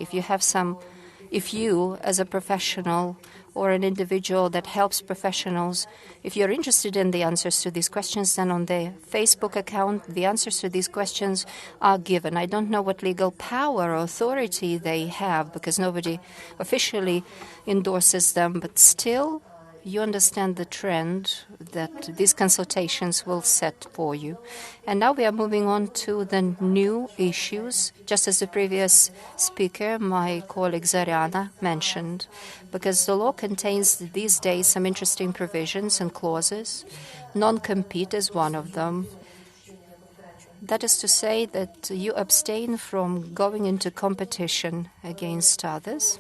if you, as a professional or an individual that helps professionals, if you're interested in the answers to these questions, then on the Facebook account, the answers to these questions are given. I don't know what legal power or authority they have, because nobody officially endorses them, but still, you understand the trend that these consultations will set for you. And now we are moving on to the new issues, just as the previous speaker, my colleague Zariana, mentioned, because the law contains these days some interesting provisions and clauses. Non-compete is one of them. That is to say that you abstain from going into competition against others.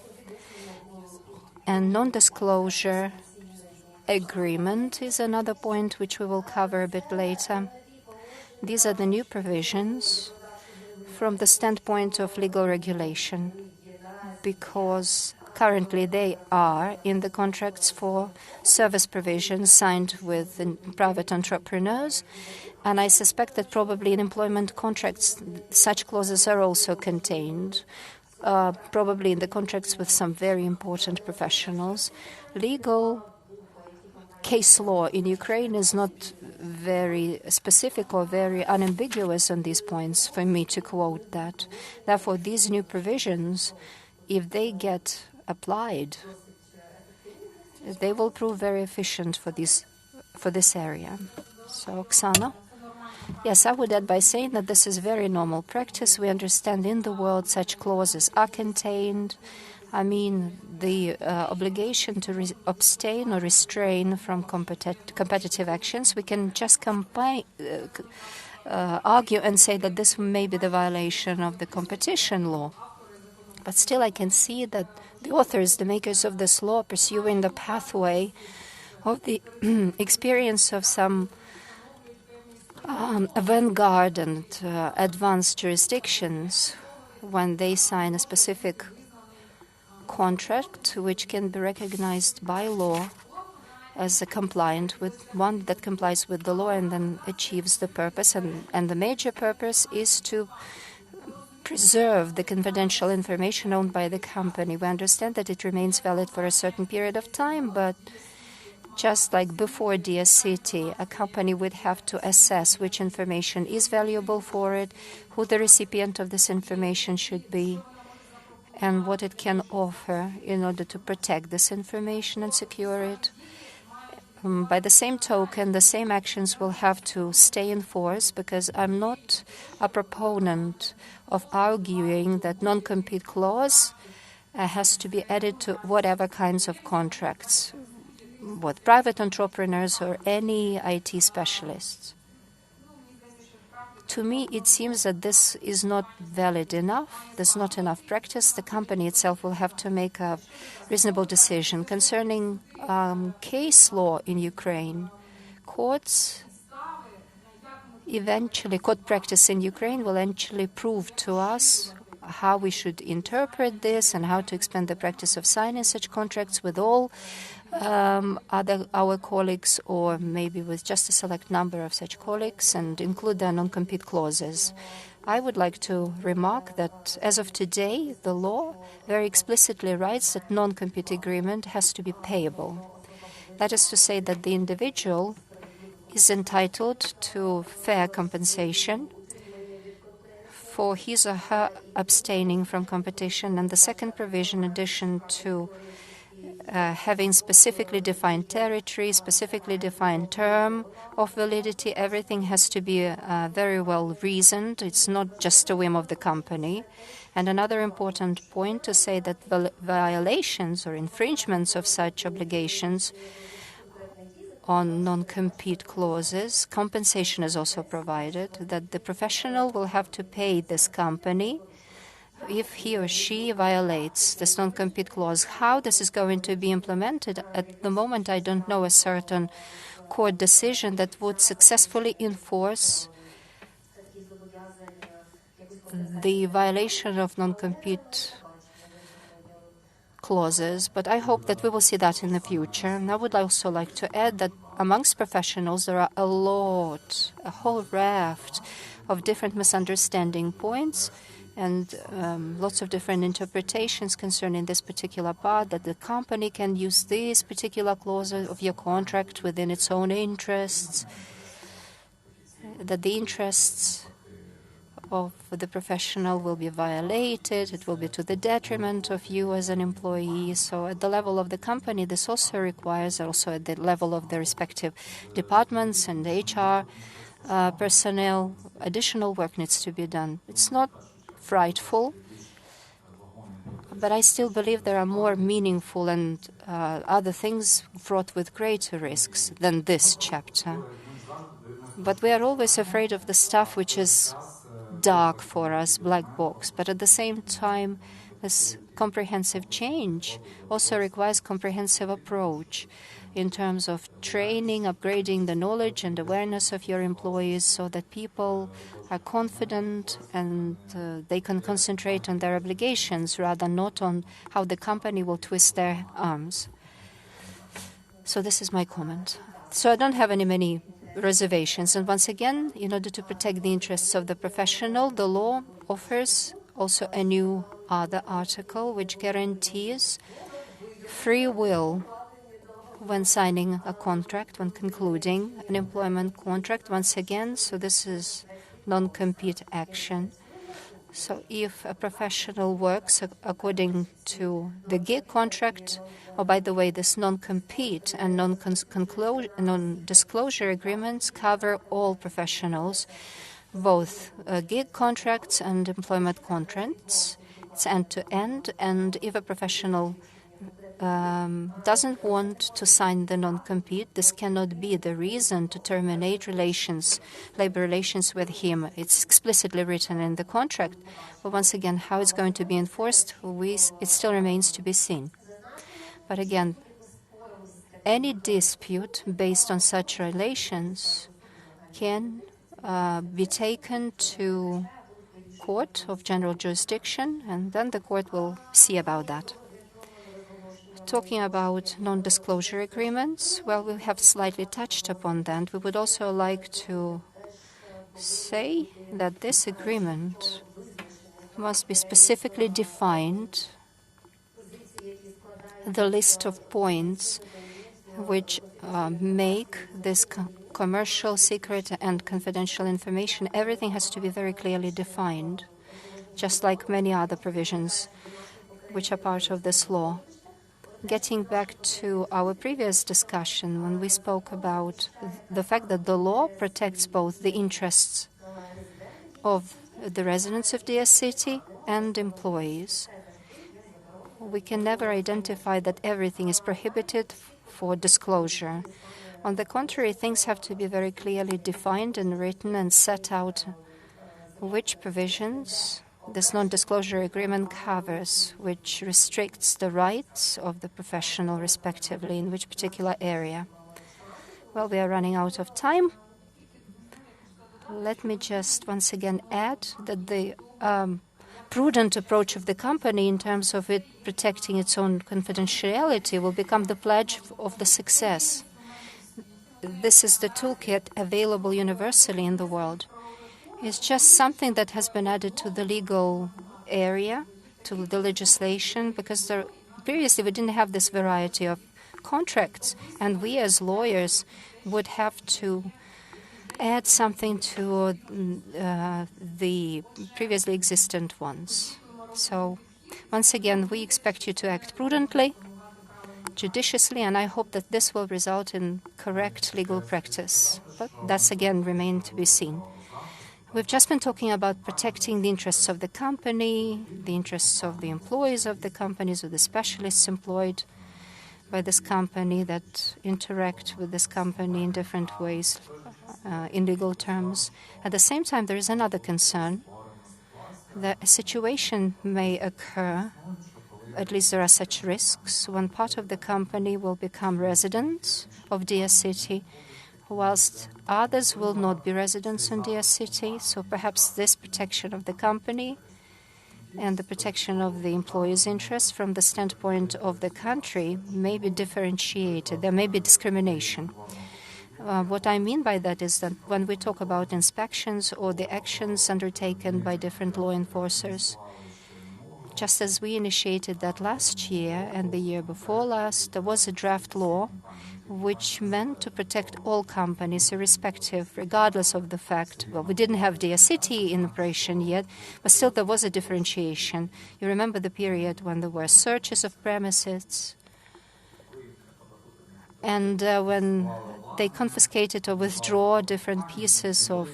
And non-disclosure agreement is another point which we will cover a bit later. These are the new provisions from the standpoint of legal regulation, because currently they are in the contracts for service provisions signed with private entrepreneurs, and I suspect that probably in employment contracts such clauses are also contained, probably in the contracts with some very important professionals. Legal case law in Ukraine is not very specific or very unambiguous on these points for me to quote that. Therefore, these new provisions, if they get applied, they will prove very efficient for this area. So, Oksana? Yes, I would add by saying that this is very normal practice. We understand in the world such clauses are contained. I mean, the obligation to abstain or restrain from competitive actions, we can just argue and say that this may be the violation of the competition law. But still, I can see that the authors, the makers of this law, pursuing the pathway of the experience of some avant-garde and advanced jurisdictions when they sign a specific contract which can be recognized by law as a compliant with one that complies with the law and then achieves the purpose. And the major purpose is to preserve the confidential information owned by the company. We understand that it remains valid for a certain period of time, but just like before Diia City, a company would have to assess which information is valuable for it, who the recipient of this information should be, and what it can offer in order to protect this information and secure it. By the same token, the same actions will have to stay in force, because I'm not a proponent of arguing that non-compete clause has to be added to whatever kinds of contracts, with private entrepreneurs or any IT specialists. To me, it seems that this is not valid enough. There's not enough practice. The company itself will have to make a reasonable decision. Concerning case law in Ukraine, court practice in Ukraine will eventually prove to us how we should interpret this and how to expand the practice of signing such contracts with all our colleagues, or maybe with just a select number of such colleagues, and include their non-compete clauses. I would like to remark that as of today, the law very explicitly writes that non-compete agreement has to be payable. That is to say that the individual is entitled to fair compensation for his or her abstaining from competition. And the second provision, in addition to having specifically defined territory, specifically defined term of validity, everything has to be very well reasoned. It's not just a whim of the company. And another important point to say that violations or infringements of such obligations on non-compete clauses. Compensation is also provided, that the professional will have to pay this company if he or she violates this non-compete clause. How this is going to be implemented, at the moment I don't know a certain court decision that would successfully enforce the violation of non-compete clauses, but I hope that we will see that in the future. And I would also like to add that amongst professionals there are a whole raft of different misunderstanding points and lots of different interpretations concerning this particular part, that the company can use this particular clause of your contract within its own interests, that the interests of the professional will be violated, it will be to the detriment of you as an employee. So at the level of the company, this also requires, also at the level of the respective departments and HR personnel, additional work needs to be done. It's not frightful, but I still believe there are more meaningful and other things fraught with greater risks than this chapter. But we are always afraid of the stuff which is dark for us, black box. But at the same time, this comprehensive change also requires comprehensive approach in terms of training, upgrading the knowledge and awareness of your employees so that people are confident and they can concentrate on their obligations rather not on how the company will twist their arms. So this is my comment. So I don't have many reservations. And once again, in order to protect the interests of the professional, the law offers also a new other article which guarantees free will when signing a contract, when concluding an employment contract. Once again, so this is non-compete action. So if a professional works according to the gig contract, by the way, this non-compete and non-disclosure agreements cover all professionals, both gig contracts and employment contracts. It's end-to-end, and if a professional doesn't want to sign the non-compete, this cannot be the reason to terminate labor relations with him. It's explicitly written in the contract. But once again, how it's going to be enforced, it still remains to be seen. But again, any dispute based on such relations can be taken to court of general jurisdiction, and then the court will see about that. Talking about non-disclosure agreements, well, we have slightly touched upon that. We would also like to say that this agreement must be specifically defined, the list of points which make this commercial, secret and confidential information. Everything has to be very clearly defined, just like many other provisions which are part of this law. Getting back to our previous discussion when we spoke about the fact that the law protects both the interests of the residents of Diia City and employees, we can never identify that everything is prohibited for disclosure. On the contrary, things have to be very clearly defined and written and set out which provisions this non-disclosure agreement covers, which restricts the rights of the professional respectively in which particular area. Well, we are running out of time. Let me just once again add that the prudent approach of the company in terms of it protecting its own confidentiality will become the pledge of the success. This is the toolkit available universally in the world. It's just something that has been added to the legal area, to the legislation, because previously we didn't have this variety of contracts, and we as lawyers would have to add something to the previously existent ones. So, once again, we expect you to act prudently, judiciously, and I hope that this will result in correct legal practice. But that's again remains to be seen. We've just been talking about protecting the interests of the company, the interests of the employees of the companies, of the specialists employed. by this company, that interact with this company in different ways, in legal terms. At the same time, there is another concern. The situation may occur, at least there are such risks, when part of the company will become residents of Diia City, whilst others will not be residents in Diia City. So perhaps this protection of the company and the protection of the employees' interests from the standpoint of the country may be differentiated. There may be discrimination. What I mean by that is that when we talk about inspections or the actions undertaken by different law enforcers, just as we initiated that last year and the year before last, there was a draft law which meant to protect all companies, irrespective, regardless of the fact, well, we didn't have Diia City in operation yet, but still there was a differentiation. You remember the period when there were searches of premises, and when they confiscated or withdraw different pieces of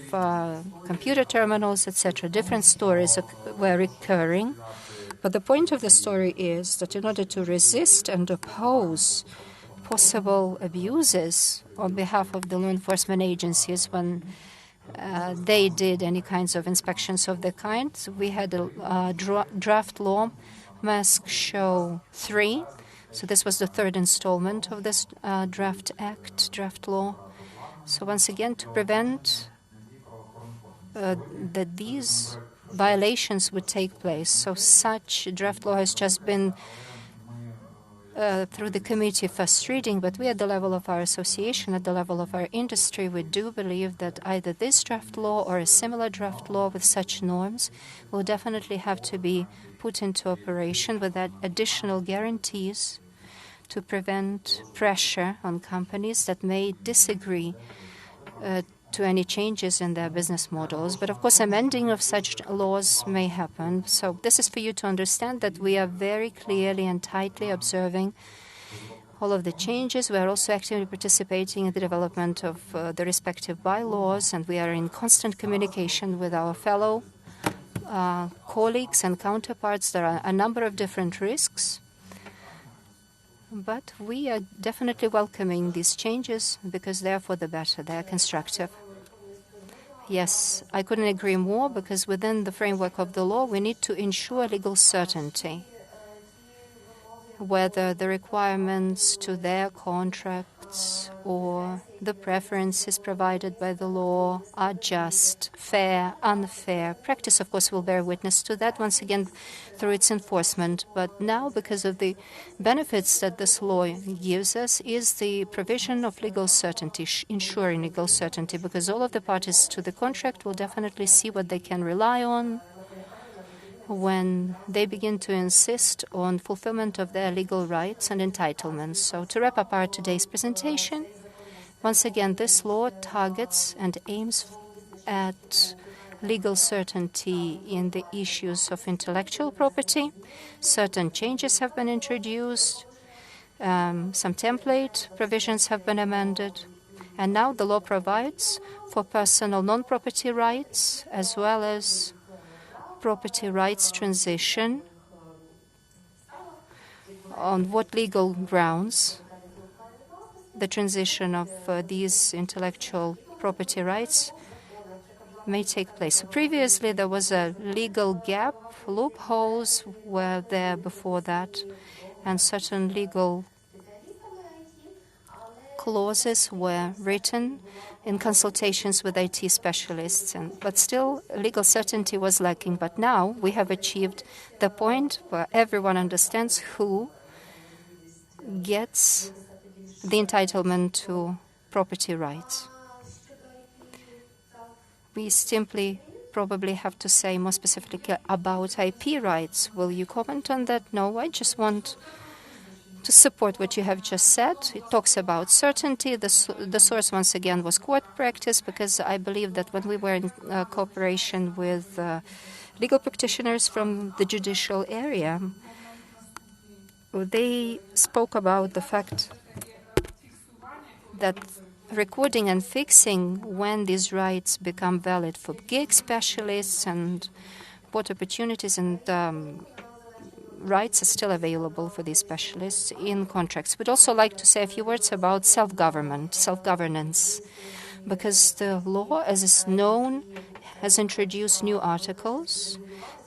computer terminals, etc. Different stories were recurring. But the point of the story is that in order to resist and oppose possible abuses on behalf of the law enforcement agencies when they did any kinds of inspections of the kind, we had a draft law, Mask Show 3. So this was the third installment of this draft law. So once again, to prevent that these violations would take place. So such draft law has just been through the committee first reading, but we at the level of our association, at the level of our industry, we do believe that either this draft law or a similar draft law with such norms will definitely have to be put into operation with that additional guarantees to prevent pressure on companies that may disagree to any changes in their business models. But of course, amending of such laws may happen. So this is for you to understand that we are very clearly and tightly observing all of the changes. We are also actively participating in the development of the respective bylaws, and we are in constant communication with our fellow colleagues and counterparts. There are a number of different risks, but we are definitely welcoming these changes because they are for the better, they are constructive. Yes, I couldn't agree more, because within the framework of the law, we need to ensure legal certainty, whether the requirements to their contracts or the preferences provided by the law are just, fair, unfair. Practice, of course, will bear witness to that, once again, through its enforcement. But now, because of the benefits that this law gives us, is the provision of legal certainty, ensuring legal certainty, because all of the parties to the contract will definitely see what they can rely on when they begin to insist on fulfillment of their legal rights and entitlements. So to wrap up our today's presentation, once again, this law targets and aims at legal certainty in the issues of intellectual property. Certain changes have been introduced. Some template provisions have been amended. And now the law provides for personal non-property rights as well as property rights transition. On what legal grounds the transition of these intellectual property rights may take place. So previously, there was a legal gap. Loopholes were there before that, and certain legal clauses were written in consultations with IT specialists, but still legal certainty was lacking. But now we have achieved the point where everyone understands who gets the entitlement to property rights. We simply probably have to say more specifically about IP rights. Will you comment on that? No, I just want to support what you have just said. It talks about certainty. The source, once again, was court practice, because I believe that when we were in cooperation with legal practitioners from the judicial area, they spoke about the fact that recording and fixing when these rights become valid for gig specialists and what opportunities and rights are still available for these specialists in contracts. We'd also like to say a few words about self-government, self-governance, because the law, as is known, has introduced new articles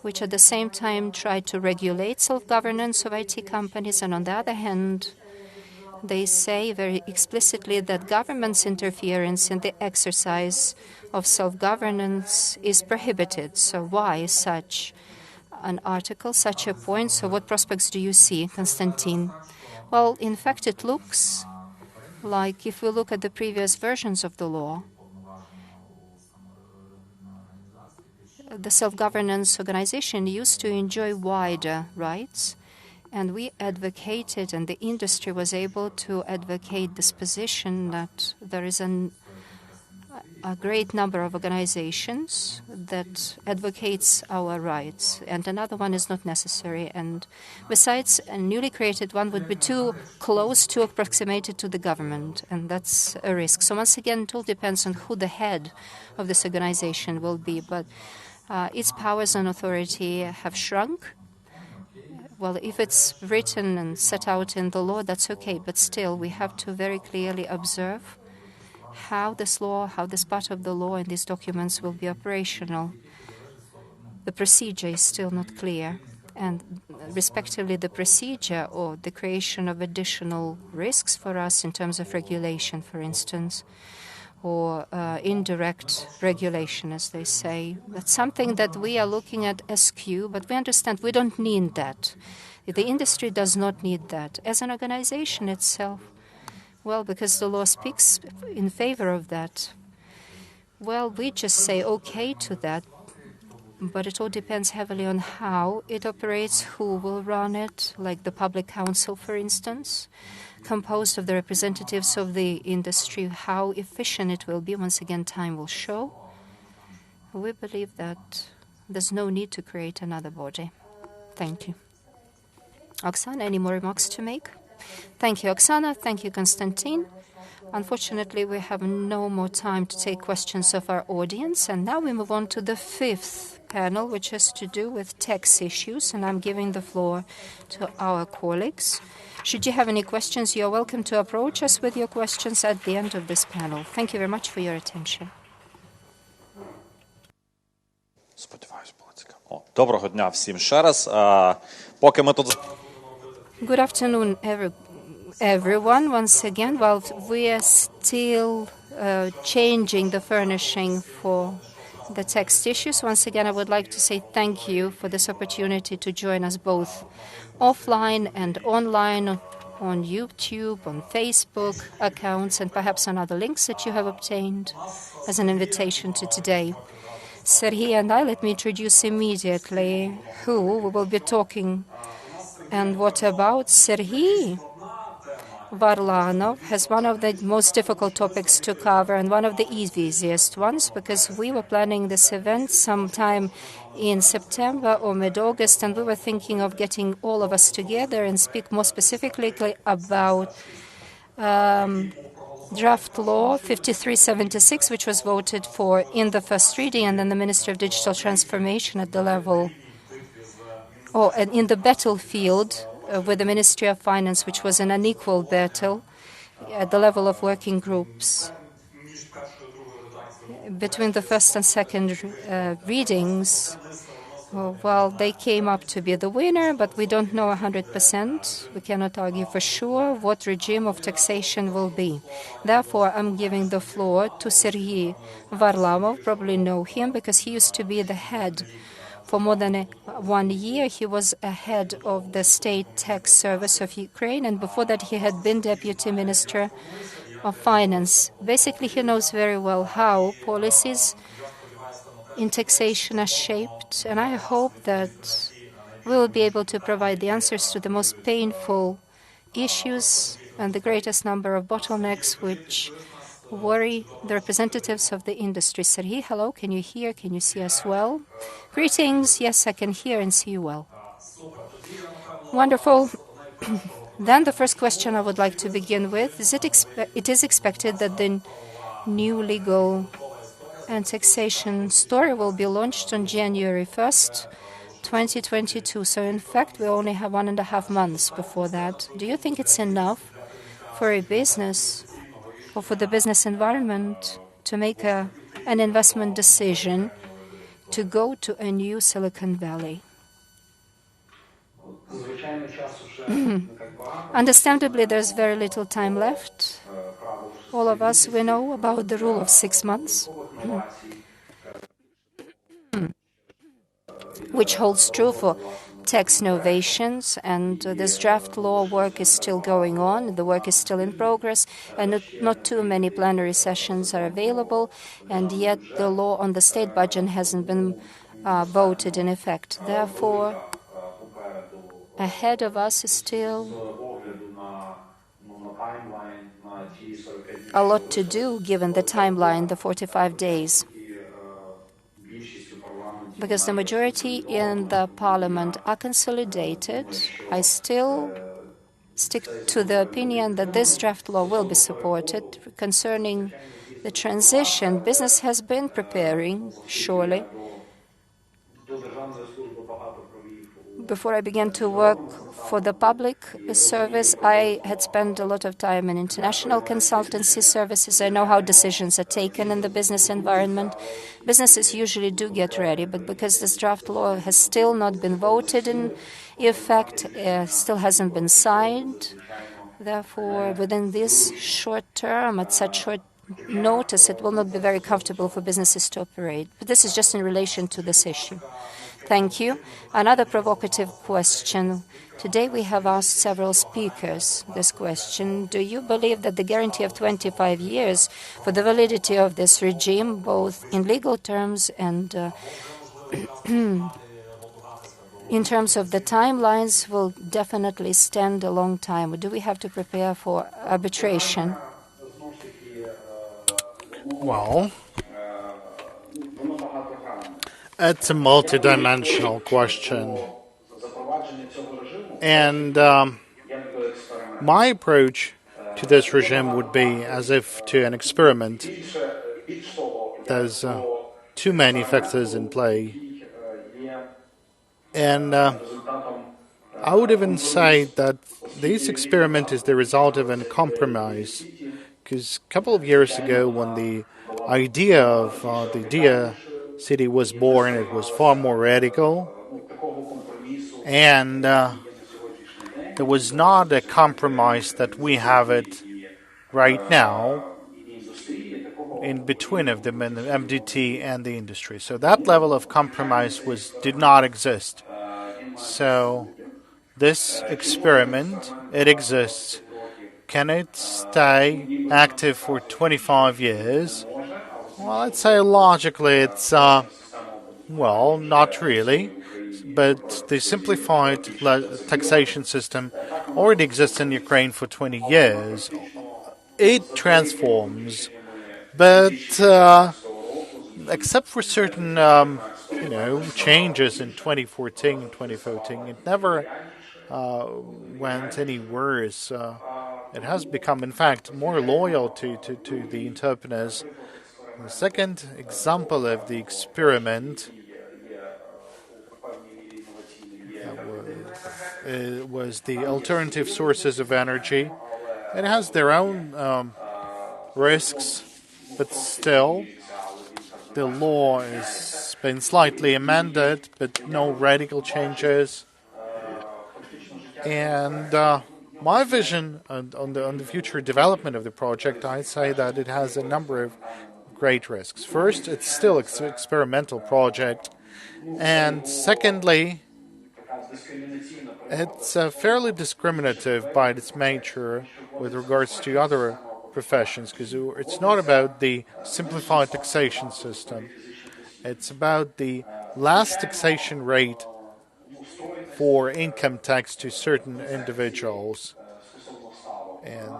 which at the same time try to regulate self-governance of IT companies, and on the other hand, they say very explicitly that government's interference in the exercise of self-governance is prohibited. So why such an article, such a point? So what prospects do you see, Konstantin? Well, in fact, it looks like if we look at the previous versions of the law, the self-governance organization used to enjoy wider rights, and we advocated, and the industry was able to advocate this position that there is a great number of organizations that advocates our rights, and another one is not necessary. And besides, a newly created one would be too close, too approximated to the government, and that's a risk. So once again, it all depends on who the head of this organization will be, but its powers and authority have shrunk. Well, if it's written and set out in the law, that's okay, but still we have to very clearly observe how this law, how this part of the law and these documents will be operational. The procedure is still not clear, and respectively the procedure or the creation of additional risks for us in terms of regulation, for instance, or indirect regulation, as they say. That's something that we are looking at SQ, but we understand we don't need that. The industry does not need that. As an organization itself, well, because the law speaks in favor of that, well, we just say okay to that, but it all depends heavily on how it operates, who will run it, like the public council, for instance, composed of the representatives of the industry. How efficient it will be, once again, time will show. We believe that there's no need to create another body. Thank you. Oksana, any more remarks to make? Thank you, Oksana. Thank you, Konstantin. Unfortunately, we have no more time to take questions of our audience. And now we move on to the fifth panel, which has to do with tax issues. And I'm giving the floor to our colleagues. Should you have any questions, you're welcome to approach us with your questions at the end of this panel. Thank you very much for your attention. Доброго дня всім ще раз. Поки ми тут Good afternoon, everyone. Once again, while we are still changing the furnishing for the text issues, once again, I would like to say thank you for this opportunity to join us both offline and online on YouTube, on Facebook accounts, and perhaps on other links that you have obtained as an invitation to today. Serhiy and I, let me introduce immediately who we will be talking and what about. Serhiy Varlamov has one of the most difficult topics to cover and one of the easiest ones, because we were planning this event sometime in September or mid-August, and we were thinking of getting all of us together and speak more specifically about draft law 5376, which was voted for in the first reading, and then the Ministry of Digital Transformation at the level, and in the battlefield with the Ministry of Finance, which was an unequal battle at the level of working groups. Between the first and second readings, well, they came up to be the winner, but we don't know 100%. We cannot argue for sure what regime of taxation will be. Therefore, I'm giving the floor to Serhiy Varlamov. Probably know him because he used to be the head. For more than 1 year, he was a head of the State Tax Service of Ukraine, and before that he had been Deputy Minister of Finance. Basically, he knows very well how policies in taxation are shaped, and I hope that we will be able to provide the answers to the most painful issues and the greatest number of bottlenecks which worry the representatives of the industry. Serhiy, hello, can you hear? Can you see us well? Greetings. Yes, I can hear and see you well. Wonderful. Then the first question I would like to begin with is it is expected that the new legal and taxation story will be launched on January 1st 2022. So in fact, we only have 1.5 months before that. Do you think it's enough for a business or for the business environment to make an investment decision to go to a new Silicon Valley? Understandably, there's very little time left. All of us, we know about the rule of 6 months, which holds true for tax innovations, and this draft law work is still going on. The work is still in progress, and not too many plenary sessions are available, and yet the law on the state budget hasn't been voted in effect. Therefore, ahead of us is still a lot to do, given the timeline, the 45 days. Because the majority in the parliament are consolidated, I still stick to the opinion that this draft law will be supported. Concerning the transition, business has been preparing, surely. Before I began to work for the public service, I had spent a lot of time in international consultancy services. I know how decisions are taken in the business environment. Businesses usually do get ready, but because this draft law has still not been voted in effect, still hasn't been signed, therefore, within this short term, at such short notice, it will not be very comfortable for businesses to operate. But this is just in relation to this issue. Thank you. Another provocative question. Today we have asked several speakers this question. Do you believe that the guarantee of 25 years for the validity of this regime, both in legal terms and in terms of the timelines, will definitely stand a long time? Or do we have to prepare for arbitration? Well, it's a multidimensional question. And my approach to this regime would be as if to an experiment. There's too many factors in play. And I would even say that this experiment is the result of a compromise. Because a couple of years ago, when the idea of the Diia City was born, it was far more radical. And there was not a compromise that we have it right now in between of the MDT and the industry. So that level of compromise did not exist. So this experiment, it exists. Can it stay active for 25 years? Well, I'd say logically it's, well, not really. But the simplified taxation system already exists in Ukraine for 20 years. It transforms, but except for certain, changes in 2014 and 2014, it never went any worse. It has become, in fact, more loyal to the entrepreneurs. The second example of the experiment was the alternative sources of energy. It has their own risks, but still, the law has been slightly amended, but no radical changes. And my vision on the future development of the project, I'd say that it has a number of great risks. First, it's still an experimental project. And secondly, it's fairly discriminative by its nature with regards to other professions, because it's not about the simplified taxation system. It's about the last taxation rate for income tax to certain individuals. And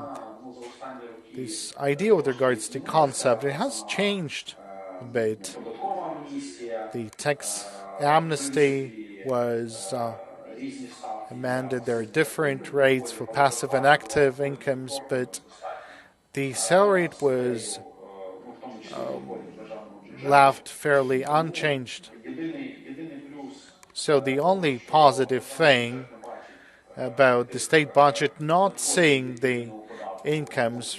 this idea with regards to concept, it has changed a bit. The tax amnesty was amended. There are different rates for passive and active incomes, but the salary rate was left fairly unchanged. So the only positive thing about the state budget not seeing the incomes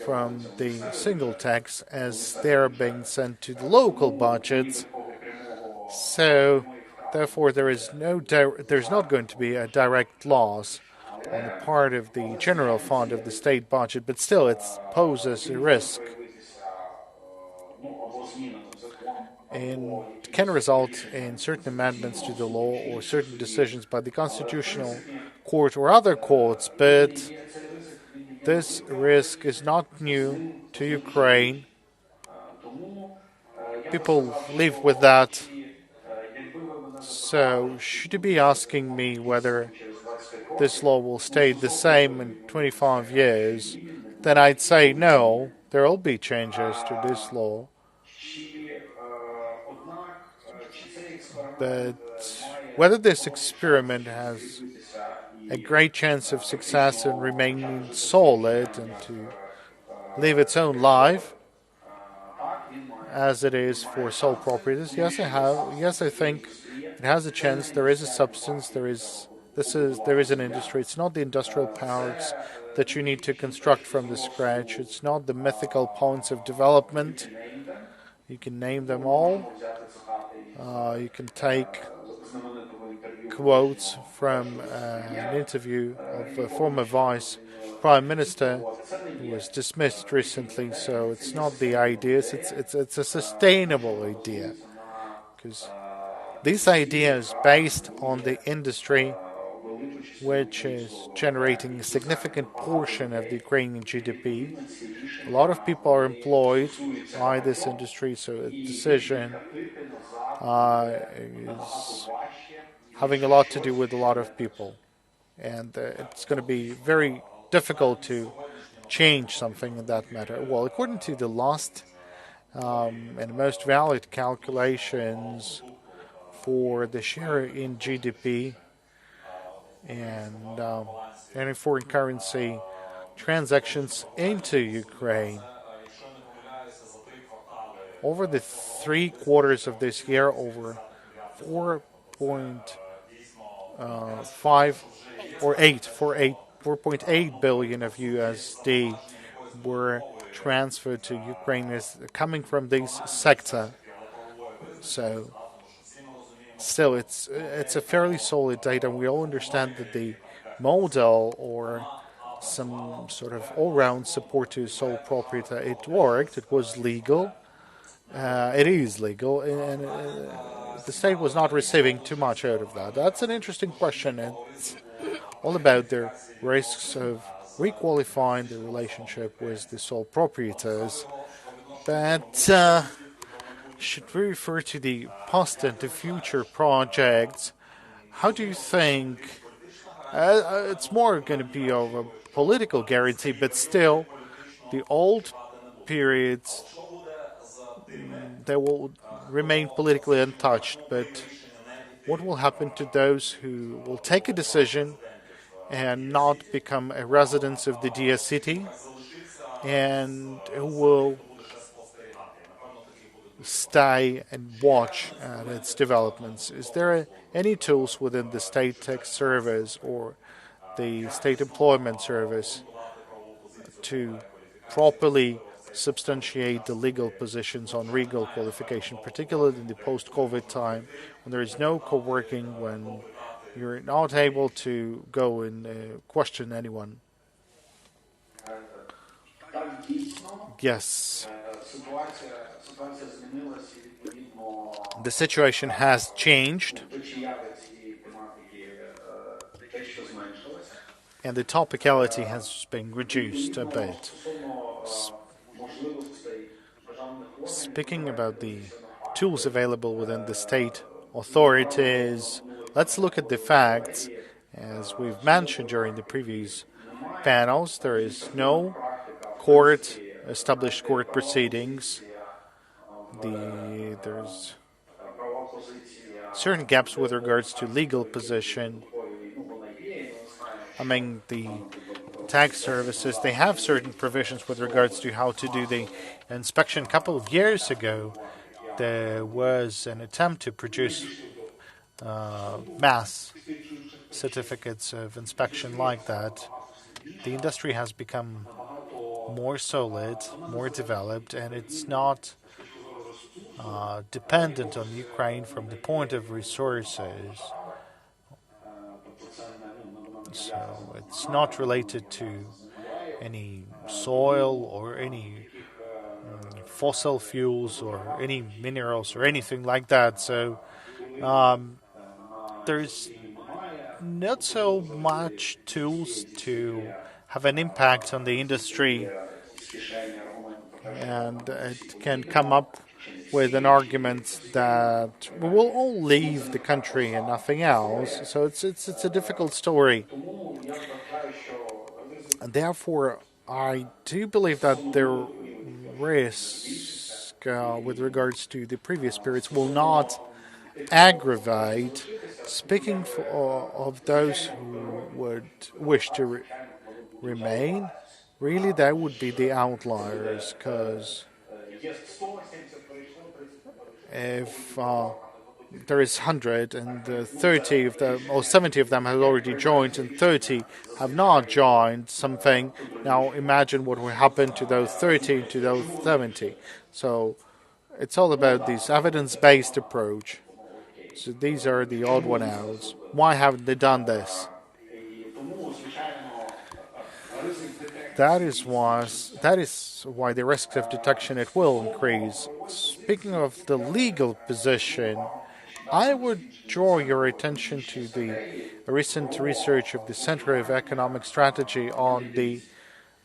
from the single tax as they're being sent to the local budgets. So therefore there's not going to be a direct loss on the part of the general fund of the state budget, but still it poses a risk and can result in certain amendments to the law or certain decisions by the Constitutional Court or other courts, but this risk is not new to Ukraine. People live with that. So, should you be asking me whether this law will stay the same in 25 years, then I'd say no, there will be changes to this law. But whether this experiment has a great chance of success and remaining solid and to live its own life, as it is for sole proprietors, yes, I think it has a chance. There is a substance. There is an industry. It's not the industrial parks that you need to construct from the scratch. It's not the mythical points of development. You can name them all. You can take quotes from an interview of a former vice prime minister who was dismissed recently. So it's not the ideas. It's a sustainable idea, because this idea is based on the industry, which is generating a significant portion of the Ukrainian GDP. A lot of people are employed by this industry, so a decision is having a lot to do with a lot of people. And it's going to be very difficult to change something in that matter. Well, according to the last and most valid calculations for the share in GDP and any foreign currency transactions into Ukraine, over the 3 quarters of this year, over 4.8 billion of USD were transferred to Ukraine as coming from this sector. So still, it's a fairly solid data. We all understand that the model or some sort of all-round support to sole proprietor, it worked. It was legal. It is legal, and the state was not receiving too much out of that. That's an interesting question. It's all about the risks of requalifying the relationship with the sole proprietors. But should we refer to the past and the future projects? How do you think? It's more going to be of a political guarantee, but still, the old periods, they will remain politically untouched. But what will happen to those who will take a decision and not become a resident of the Diia City, and who will stay and watch its developments? Is there any tools within the state tax service or the state employment service to properly substantiate the legal positions on legal qualification, particularly in the post-COVID time, when there is no co-working, when you're not able to go and question anyone? Yes. The situation has changed, and the topicality has been reduced a bit. Speaking about the tools available within the state authorities, let's look at the facts. As we've mentioned during the previous panels, there is no established court proceedings. There's certain gaps with regards to legal position. Among the tax services, they have certain provisions with regards to how to do the inspection. A couple of years ago, there was an attempt to produce mass certificates of inspection like that, the industry has become more solid, more developed, and it's not dependent on Ukraine from the point of resources. So it's not related to any soil or any fossil fuels or any minerals or anything like that. So there's not so much tools to have an impact on the industry, and it can come up with an argument that we will all leave the country and nothing else. So it's a difficult story. And therefore, I do believe that the risk with regards to the previous periods will not aggravate. Speaking of those who would wish to remain, really that would be the outliers, because if there is 100 and 30 of them, or 70 of them have already joined and 30 have not joined something, now imagine what will happen to those 30, to those 70. So it's all about this evidence-based approach. So these are the odd one outs. Why haven't they done this? That is why the risk of detection, it will increase. Speaking of the legal position, I would draw your attention to the recent research of the Center of Economic Strategy on the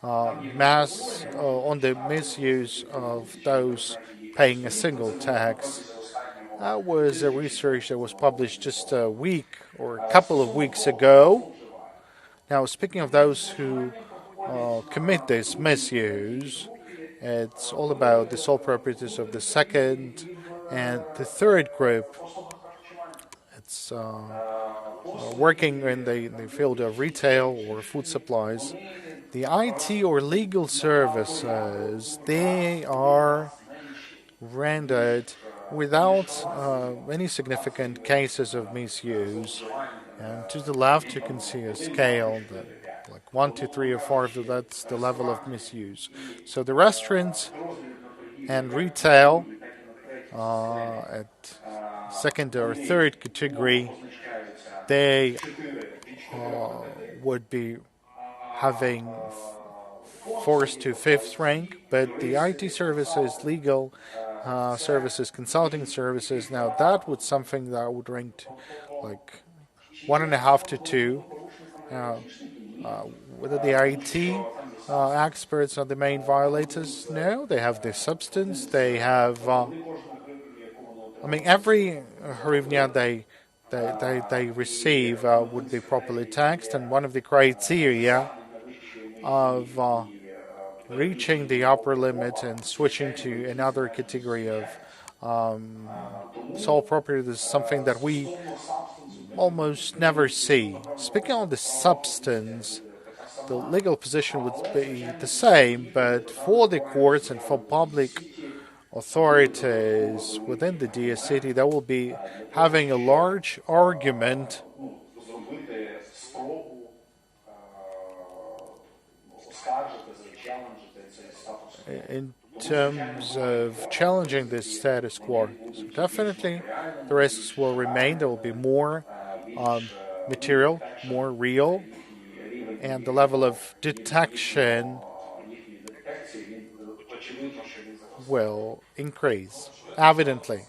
on the misuse of those paying a single tax. That was a research that was published just a week or a couple of weeks ago. Now, speaking of those who commit this misuse, it's all about the sole proprietors of the second and the third group. It's working in the field of retail or food supplies. The IT or legal services, they are rendered without any significant cases of misuse. And to the left, you can see a scale that, like 1, 2, 3, or 4. That's the level of misuse. So the restaurants and retail at second or third category, they would be having 4th to 5th rank, but the IT services, legal services, consulting services, now that would something that would rank to like 1.5 to 2. Whether the IT experts are the main violators, no, they have the substance, they have, every hryvnia they receive would be properly taxed, and one of the criteria of reaching the upper limit and switching to another category of sole proprietor is something that we almost never see. Speaking of the substance, the legal position would be the same, but for the courts and for public authorities within the Diia City, they will be having a large argument in terms of challenging this status quo. So definitely the risks will remain. There will be more material, more real, and the level of detection will increase, evidently.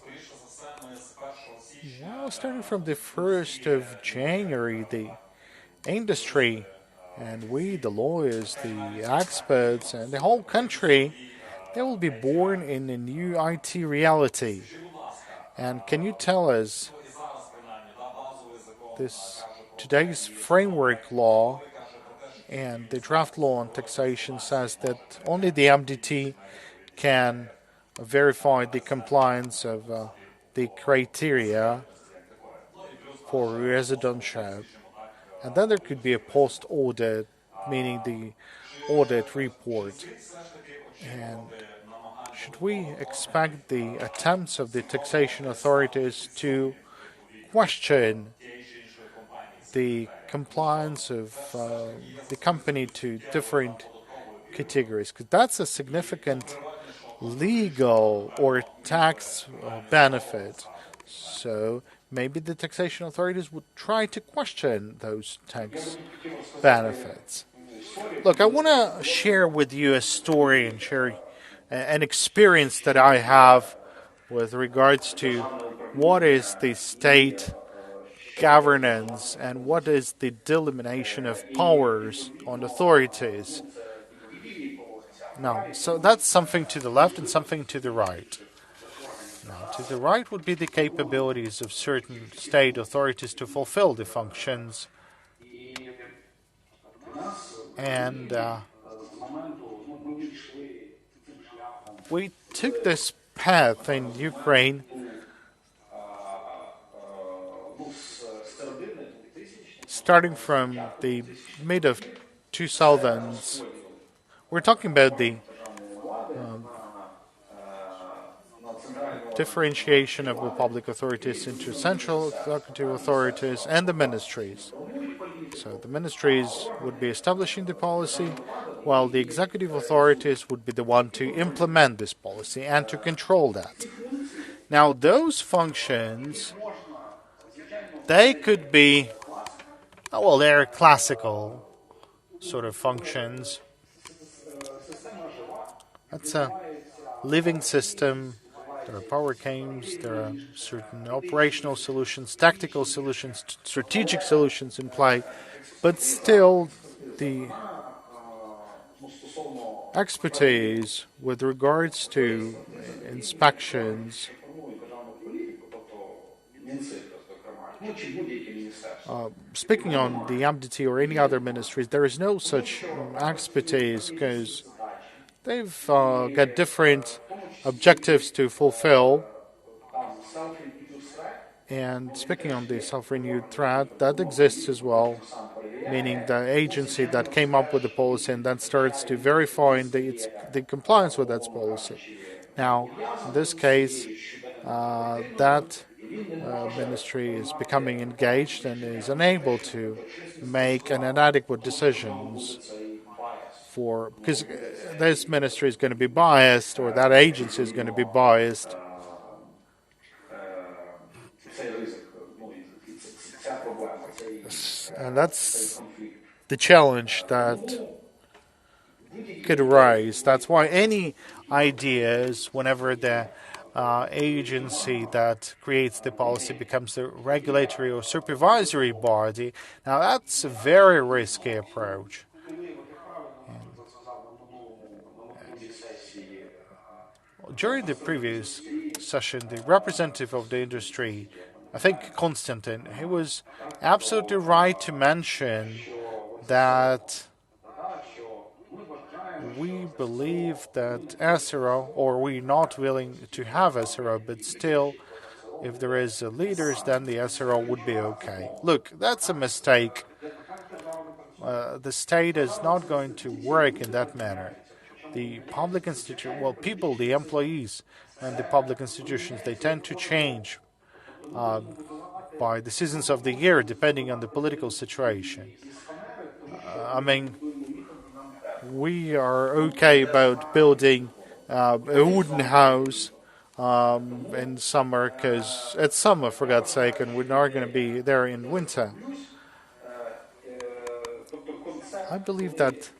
Well, starting from the 1st of January, the industry and we, the lawyers, the experts, and the whole country, they will be born in a new IT reality. And can you tell us, today's framework law and the draft law on taxation says that only the MDT can verify the compliance of the criteria for residentship. And then there could be a post-audit, meaning the audit report. And should we expect the attempts of the taxation authorities to question the compliance of the company to different categories, because that's a significant legal or tax benefit. So maybe the taxation authorities would try to question those tax benefits. Look, I want to share with you a story and share an experience that I have with regards to what is the state governance and what is the delimitation of powers on authorities. Now, so that's something to the left and something to the right. Now, to the right would be the capabilities of certain state authorities to fulfill the functions. And we took this path in Ukraine starting from the mid of 2000s. We're talking about the differentiation of the public authorities into central executive authorities and the ministries. So the ministries would be establishing the policy, while the executive authorities would be the one to implement this policy and to control that. Now, those functions, they could be, well, they're classical sort of functions. That's a living system. There are power games, there are certain operational solutions, tactical solutions, strategic solutions in play, but still the expertise with regards to inspections speaking on the MDT or any other ministries, there is no such expertise because they've got different objectives to fulfill. And speaking on the self-renewed threat, that exists as well, meaning the agency that came up with the policy and then starts to verify the compliance with that policy. Now, in this case, that ministry is becoming engaged and is unable to make an inadequate decisions because this ministry is going to be biased or that agency is going to be biased. And that's the challenge that could arise. That's why any ideas, whenever the agency that creates the policy becomes the regulatory or supervisory body, now that's a very risky approach. During the previous session, the representative of the industry, I think Konstantin, he was absolutely right to mention that we believe that SRO, or we're not willing to have SRO, but still, if there is leaders, then the SRO would be okay. Look, that's a mistake. The state is not going to work in that manner. The public institution, well, people, the employees, and the public institutions, they tend to change by the seasons of the year, depending on the political situation. We are okay about building a wooden house in summer, because it's summer, for God's sake, and we're not going to be there in winter. I believe that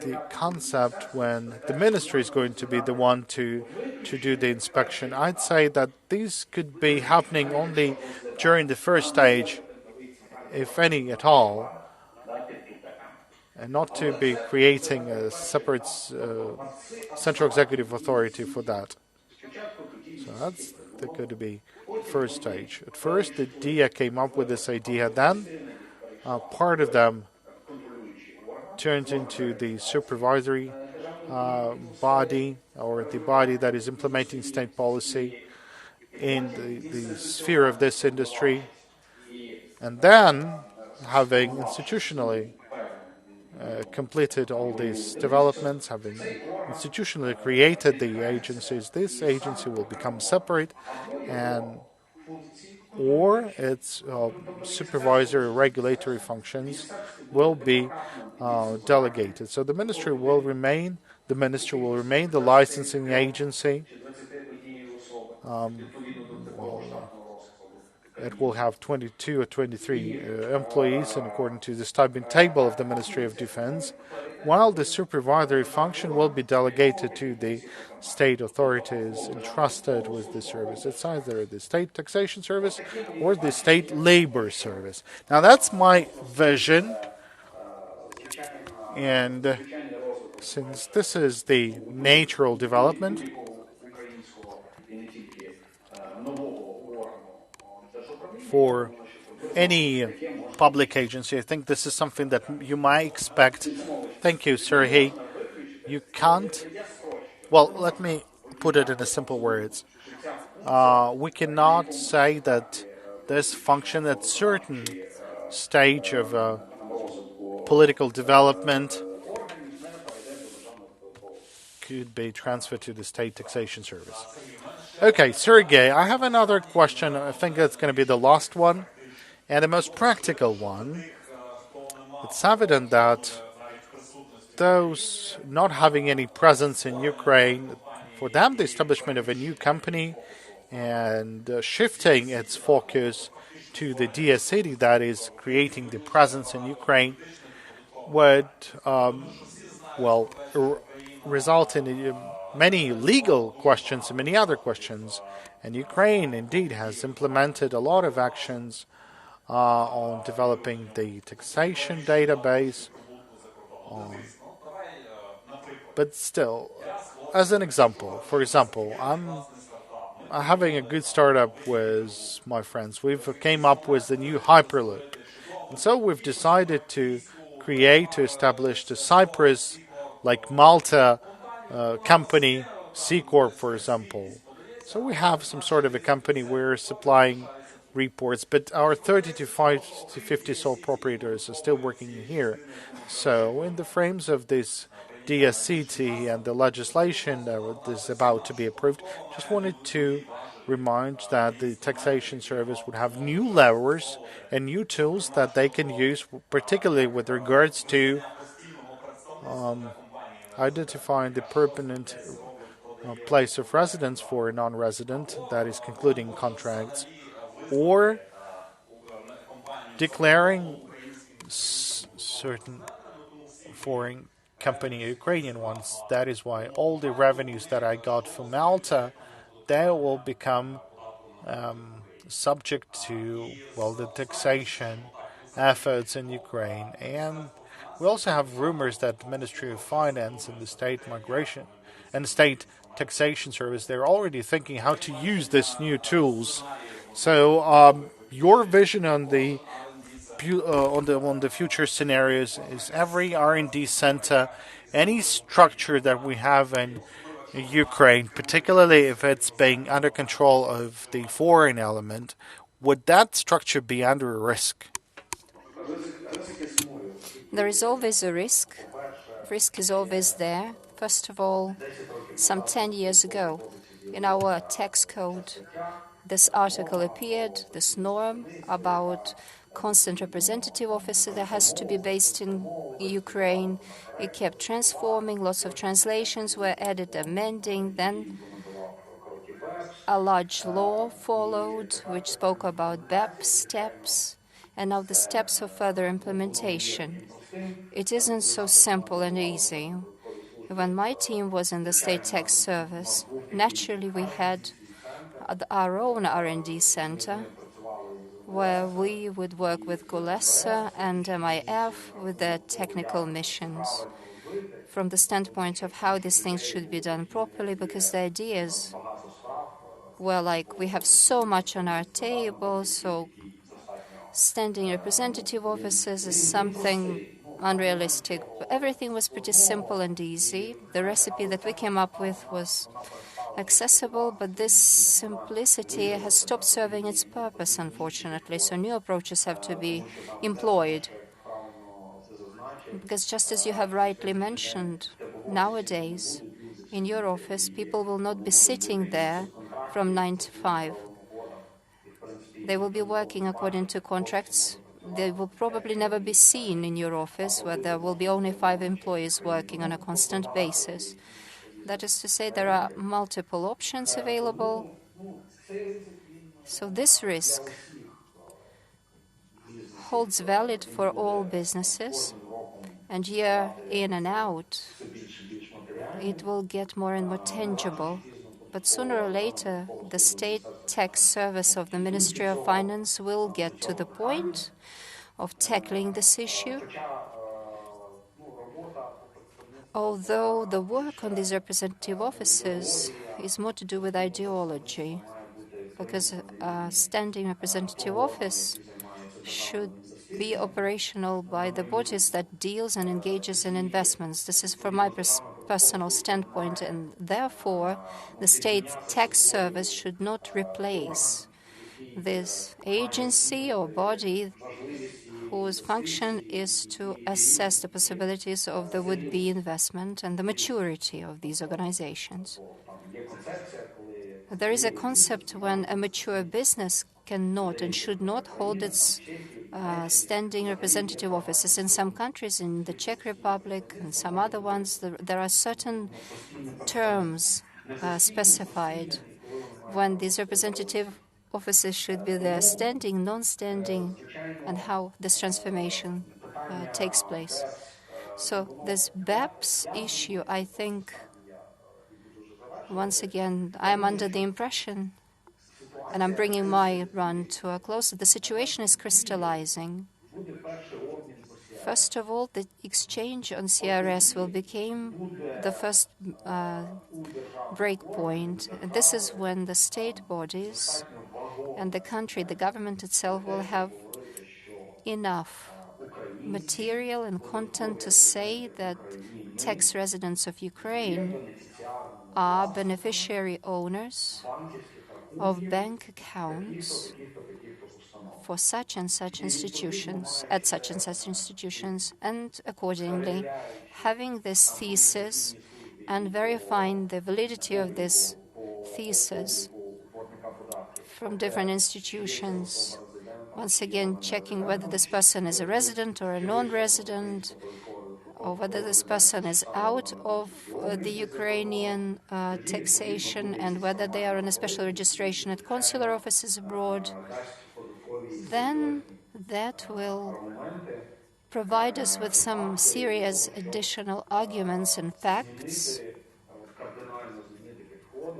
the concept when the ministry is going to be the one to do the inspection, I'd say that these could be happening only during the first stage, if any at all, and not to be creating a separate central executive authority for that. So that's going to be the first stage. At first, the Diia came up with this idea, then part of them turned into the supervisory body, or the body that is implementing state policy in the sphere of this industry, and then having institutionally completed all these developments, having institutionally created the agencies, this agency will become separate and or its supervisory regulatory functions will be delegated. So the ministry will remain the licensing agency. It will have 22 or 23 employees, and according to this table of the Ministry of Defense, while the supervisory function will be delegated to the state authorities entrusted with the service. It's either the state taxation service or the state labor service. Now that's my vision, and since this is the natural development for any public agency, I think this is something that you might expect. Thank you, Sergey. You can't. Well, let me put it in a simple words. We cannot say that this function at certain stage of political development could be transferred to the state taxation service. Okay, Sergey, I have another question. I think that's going to be the last one and the most practical one. It's evident that those not having any presence in Ukraine, for them the establishment of a new company and shifting its focus to the Diia City, that is creating the presence in Ukraine, would result in many legal questions and many other questions. And Ukraine indeed has implemented a lot of actions on developing the taxation database. But still, as an example, for example, I'm having a good startup with my friends. We've came up with the new Hyperloop. And so we've decided to establish the Cyprus, like Malta company, C Corp, for example. So we have some sort of a company we're supplying reports, but our 30 to 50 sole proprietors are still working here. So in the frames of this Diia City and the legislation that is about to be approved, just wanted to remind that the taxation service would have new levers and new tools that they can use, particularly with regards to identifying the permanent place of residence for a non-resident that is concluding contracts, or declaring certain foreign company Ukrainian ones. That is why all the revenues that I got from Malta, they will become subject to the taxation efforts in Ukraine. And we also have rumors that the Ministry of Finance and the State Migration and the State Taxation Service, they're already thinking how to use these new tools. So your vision on the future scenarios is every R&D center, any structure that we have in Ukraine, particularly if it's being under control of the foreign element, would that structure be under risk? There is always a risk. Risk is always there. First of all, some 10 years ago, in our tax code, this article appeared, this norm about constant representative officer that has to be based in Ukraine. It kept transforming, lots of translations were added, amending. Then a large law followed, which spoke about BEP steps, and now the steps of further implementation. It isn't so simple and easy. When my team was in the State Tax Service, naturally we had our own R&D center where we would work with GULESA and MIF with their technical missions from the standpoint of how these things should be done properly, because the ideas were like, we have so much on our table, so standing representative offices is something unrealistic. Everything was pretty simple and easy. The recipe that we came up with was accessible, but this simplicity has stopped serving its purpose, unfortunately. So new approaches have to be employed. Because just as you have rightly mentioned, nowadays, in your office, people will not be sitting there from 9 to 5. They will be working according to contracts. They will probably never be seen in your office, where there will be only 5 employees working on a constant basis. That is to say, there are multiple options available. So this risk holds valid for all businesses, and year in and out, it will get more and more tangible. But sooner or later, the state tax service of the Ministry of Finance will get to the point of tackling this issue. Although the work on these representative offices is more to do with ideology, because a standing representative office should be operational by the bodies that deals and engages in investments. This is from my personal standpoint, and therefore the state tax service should not replace this agency or body whose function is to assess the possibilities of the would-be investment and the maturity of these organizations. There is a concept when a mature business cannot and should not hold its standing representative offices. In some countries, in the Czech Republic and some other ones, there are certain terms specified when these representative offices should be there, standing, non-standing, and how this transformation takes place. So this BEPS issue, I think, once again, I'm under the impression, and I'm bringing my run to a close, that the situation is crystallizing. First of all, the exchange on CRS will become the first break point. This is when the state bodies and the country, the government itself, will have enough material and content to say that tax residents of Ukraine are beneficiary owners of bank accounts for such and such institutions, at such and such institutions, and accordingly, having this thesis and verifying the validity of this thesis from different institutions, once again checking whether this person is a resident or a non-resident, or whether this person is out of the Ukrainian taxation, and whether they are on a special registration at consular offices abroad, then that will provide us with some serious additional arguments and facts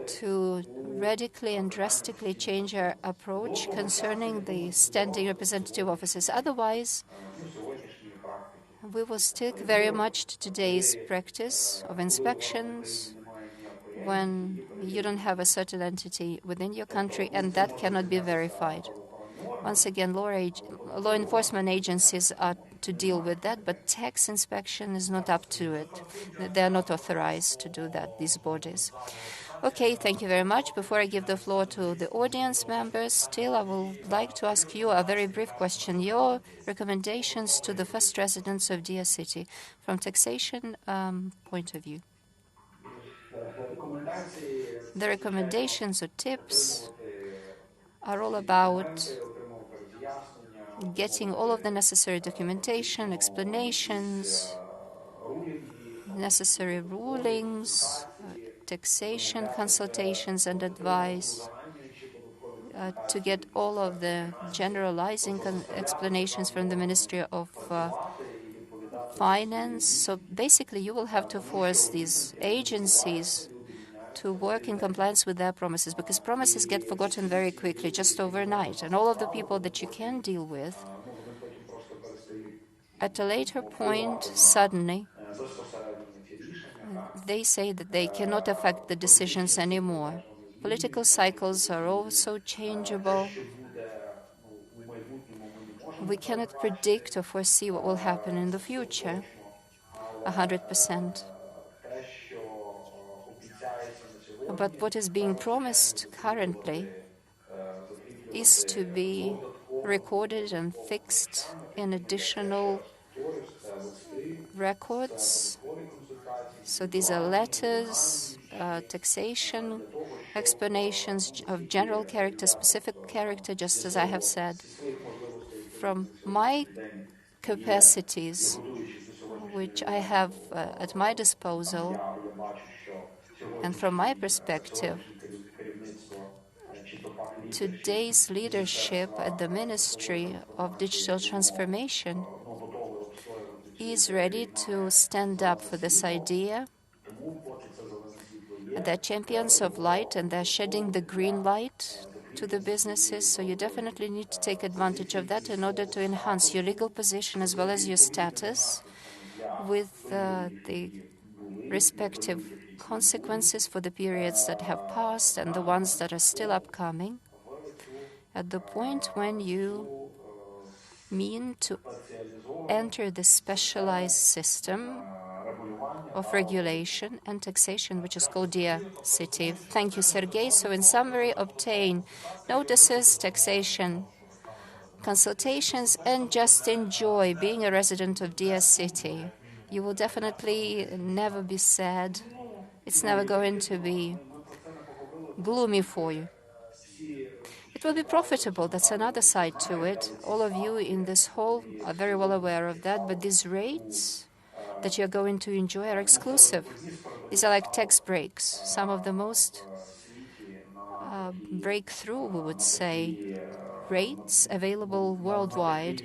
to radically and drastically change our approach concerning the standing representative offices. Otherwise, we will stick very much to today's practice of inspections when you don't have a certain entity within your country and that cannot be verified. Once again, law enforcement agencies are to deal with that, but tax inspection is not up to it. They are not authorized to do that, these bodies. Okay, thank you very much. Before I give the floor to the audience members, still I would like to ask you a very brief question. Your recommendations to the first residents of Diia City from taxation point of view. The recommendations or tips are all about getting all of the necessary documentation, explanations, necessary rulings, taxation consultations and advice, to get all of the generalizing explanations from the Ministry of Finance. So basically, you will have to force these agencies to work in compliance with their promises, because promises get forgotten very quickly, just overnight. And all of the people that you can deal with, at a later point, suddenly, they say that they cannot affect the decisions anymore. Political cycles are also changeable. We cannot predict or foresee what will happen in the future 100%. But what is being promised currently is to be recorded and fixed in additional records. So these are letters, taxation explanations of general character, specific character, just as I have said. From my capacities, which I have at my disposal, and from my perspective, today's leadership at the Ministry of Digital Transformation is ready to stand up for this idea. They're champions of light, and they're shedding the green light to the businesses, so you definitely need to take advantage of that in order to enhance your legal position as well as your status with the respective consequences for the periods that have passed and the ones that are still upcoming, at the point when you mean to enter the specialized system of regulation and taxation, which is called Diia City. Thank you, Sergei. So in summary, obtain notices, taxation, consultations, and just enjoy being a resident of Diia City. You will definitely never be sad. It's never going to be gloomy for you. It will be profitable. That's another side to it. All of you in this hall are very well aware of that, but these rates that you're going to enjoy are exclusive. These are like tax breaks, some of the most breakthrough, we would say, rates available worldwide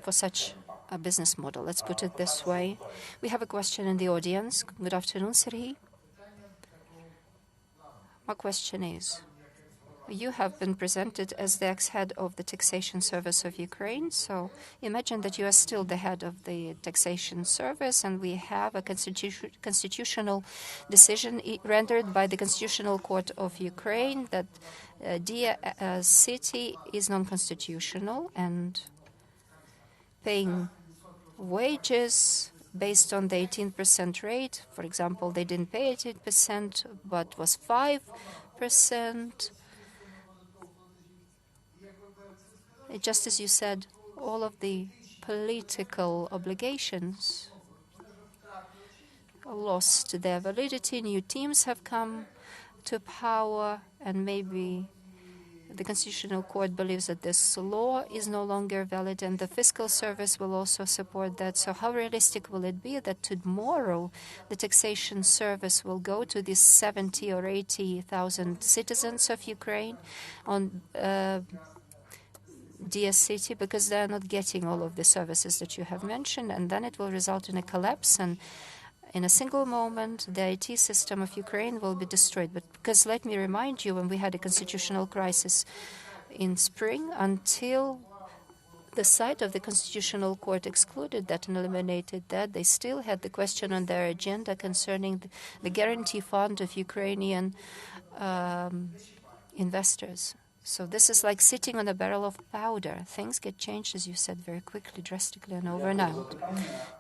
for such a business model. Let's put it this way. We have a question in the audience. Good afternoon, Sergei. My question is, you have been presented as the ex-head of the taxation service of Ukraine. So imagine that you are still the head of the taxation service, and we have a constitutional decision rendered by the Constitutional Court of Ukraine that Diia City is non-constitutional, and paying wages based on the 18% rate. For example, they didn't pay 18%, but was 5%. Just as you said, all of the political obligations lost their validity. New teams have come to power, and maybe the Constitutional Court believes that this law is no longer valid, and the fiscal service will also support that. So how realistic will it be that tomorrow the taxation service will go to these 70 or 80,000 citizens of Ukraine on Diia City, because they're not getting all of the services that you have mentioned, and then it will result in a collapse, and in a single moment the IT system of Ukraine will be destroyed. But because let me remind you, when we had a constitutional crisis in spring, until the site of the Constitutional Court excluded that and eliminated that, they still had the question on their agenda concerning the guarantee fund of Ukrainian investors. So this is like sitting on a barrel of powder. Things get changed, as you said, very quickly, drastically, and overnight.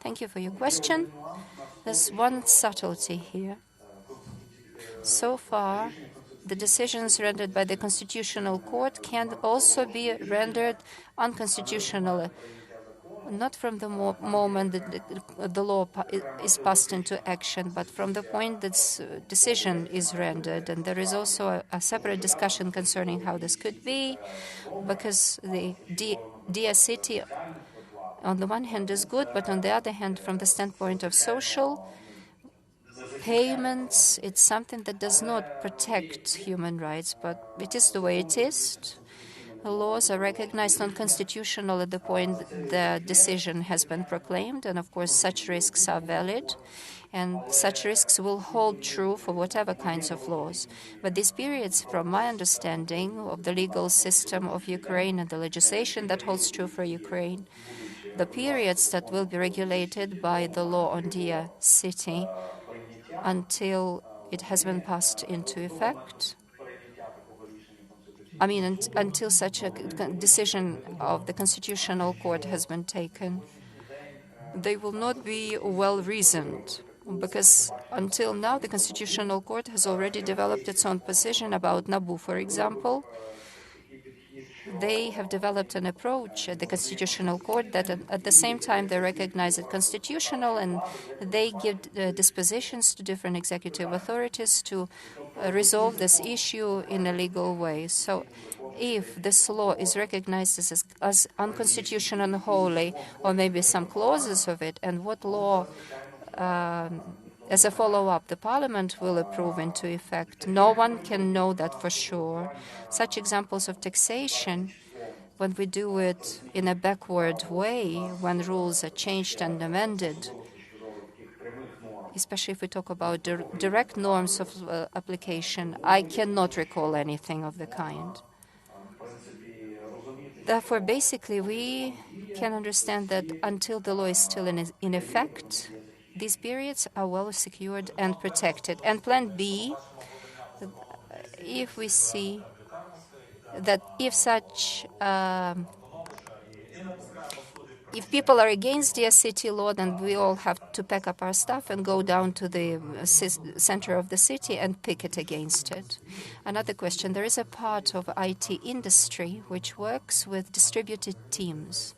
Thank you for your question. There's one subtlety here. So far, the decisions rendered by the Constitutional Court can also be rendered unconstitutional, not from the moment that the law is passed into action, but from the point that decision is rendered. And there is also a separate discussion concerning how this could be, because the Diia City, on the one hand, is good, but on the other hand, from the standpoint of social payments, it's something that does not protect human rights, but it is the way it is. The laws are recognized unconstitutional at the point the decision has been proclaimed, and of course such risks are valid, and such risks will hold true for whatever kinds of laws. But these periods, from my understanding of the legal system of Ukraine and the legislation that holds true for Ukraine, the periods that will be regulated by the law on Diia City until it has been passed into effect, I mean, until such a decision of the Constitutional Court has been taken, they will not be well reasoned, because until now the Constitutional Court has already developed its own position about NABU, for example. They have developed an approach at the Constitutional Court that at the same time they recognize it constitutional, and they give dispositions to different executive authorities to resolve this issue in a legal way. So if this law is recognized as unconstitutional and unholy, or maybe some clauses of it, and what law, as a follow-up, the parliament will approve into effect, no one can know that for sure. Such examples of taxation, when we do it in a backward way, when rules are changed and amended, especially if we talk about direct norms of application, I cannot recall anything of the kind. Therefore, basically, we can understand that until the law is still in effect, these periods are well secured and protected. And Plan B, if we see that if people are against Diia City law, then we all have to pack up our stuff and go down to the center of the city and picket against it. Another question, there is a part of IT industry which works with distributed teams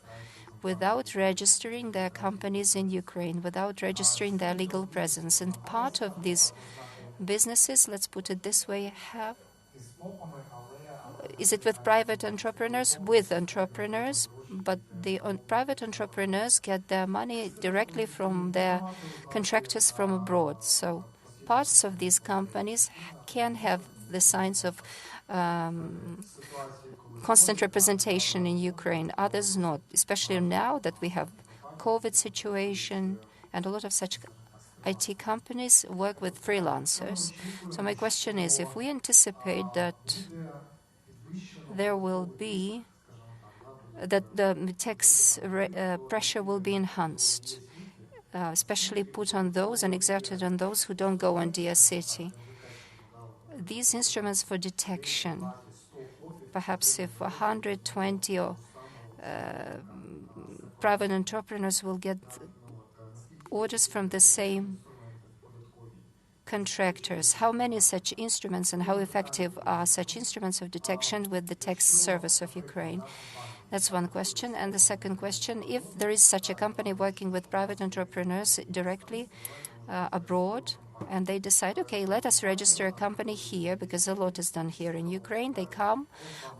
without registering their companies in Ukraine, without registering their legal presence. And part of these businesses, let's put it this way, is it with private entrepreneurs? With entrepreneurs, but the private entrepreneurs get their money directly from their contractors from abroad. So parts of these companies can have the signs of constant representation in Ukraine, others not, especially now that we have COVID situation, and a lot of such IT companies work with freelancers. So my question is, if we anticipate that there will be, that the tax pressure will be enhanced, especially put on those and exerted on those who don't go on Diia City. These instruments for detection, perhaps if 120 or private entrepreneurs will get orders from the same contractors, how many such instruments and how effective are such instruments of detection with the tax service of Ukraine? That's one question. And the second question, if there is such a company working with private entrepreneurs directly abroad, and they decide, okay, let us register a company here because a lot is done here in Ukraine. They come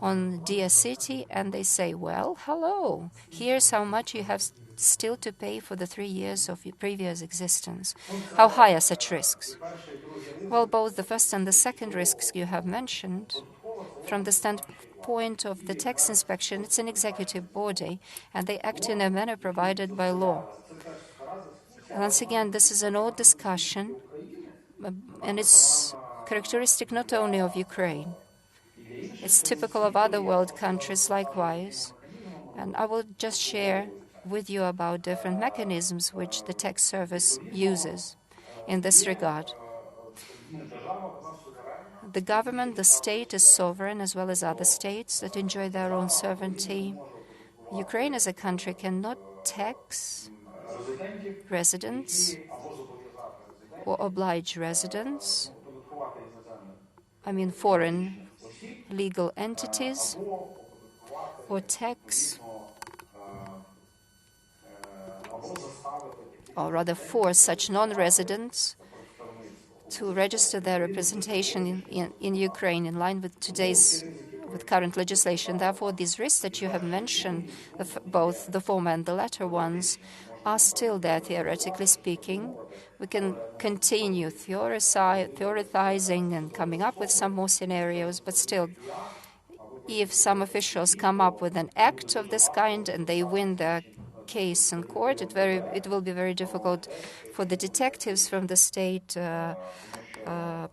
on Diia City and they say, well, hello, here's how much you have still to pay for the 3 years of your previous existence. How high are such risks? Well, both the first and the second risks you have mentioned, from the standpoint of the tax inspection, it's an executive body, and they act in a manner provided by law. Once again, this is an old discussion, and it's characteristic not only of Ukraine. It's typical of other world countries likewise. And I will just share with you about different mechanisms which the tax service uses in this regard. The government, the state is sovereign, as well as other states that enjoy their own sovereignty. Ukraine as a country cannot tax residents or oblige residents, I mean foreign legal entities, or tax, or rather force such non-residents to register their representation in Ukraine in line with current legislation. Therefore, these risks that you have mentioned, both the former and the latter ones, are still there, theoretically speaking. We can continue theorizing and coming up with some more scenarios, but still, if some officials come up with an act of this kind and they win their case in court, it will be very difficult for the detectives from the state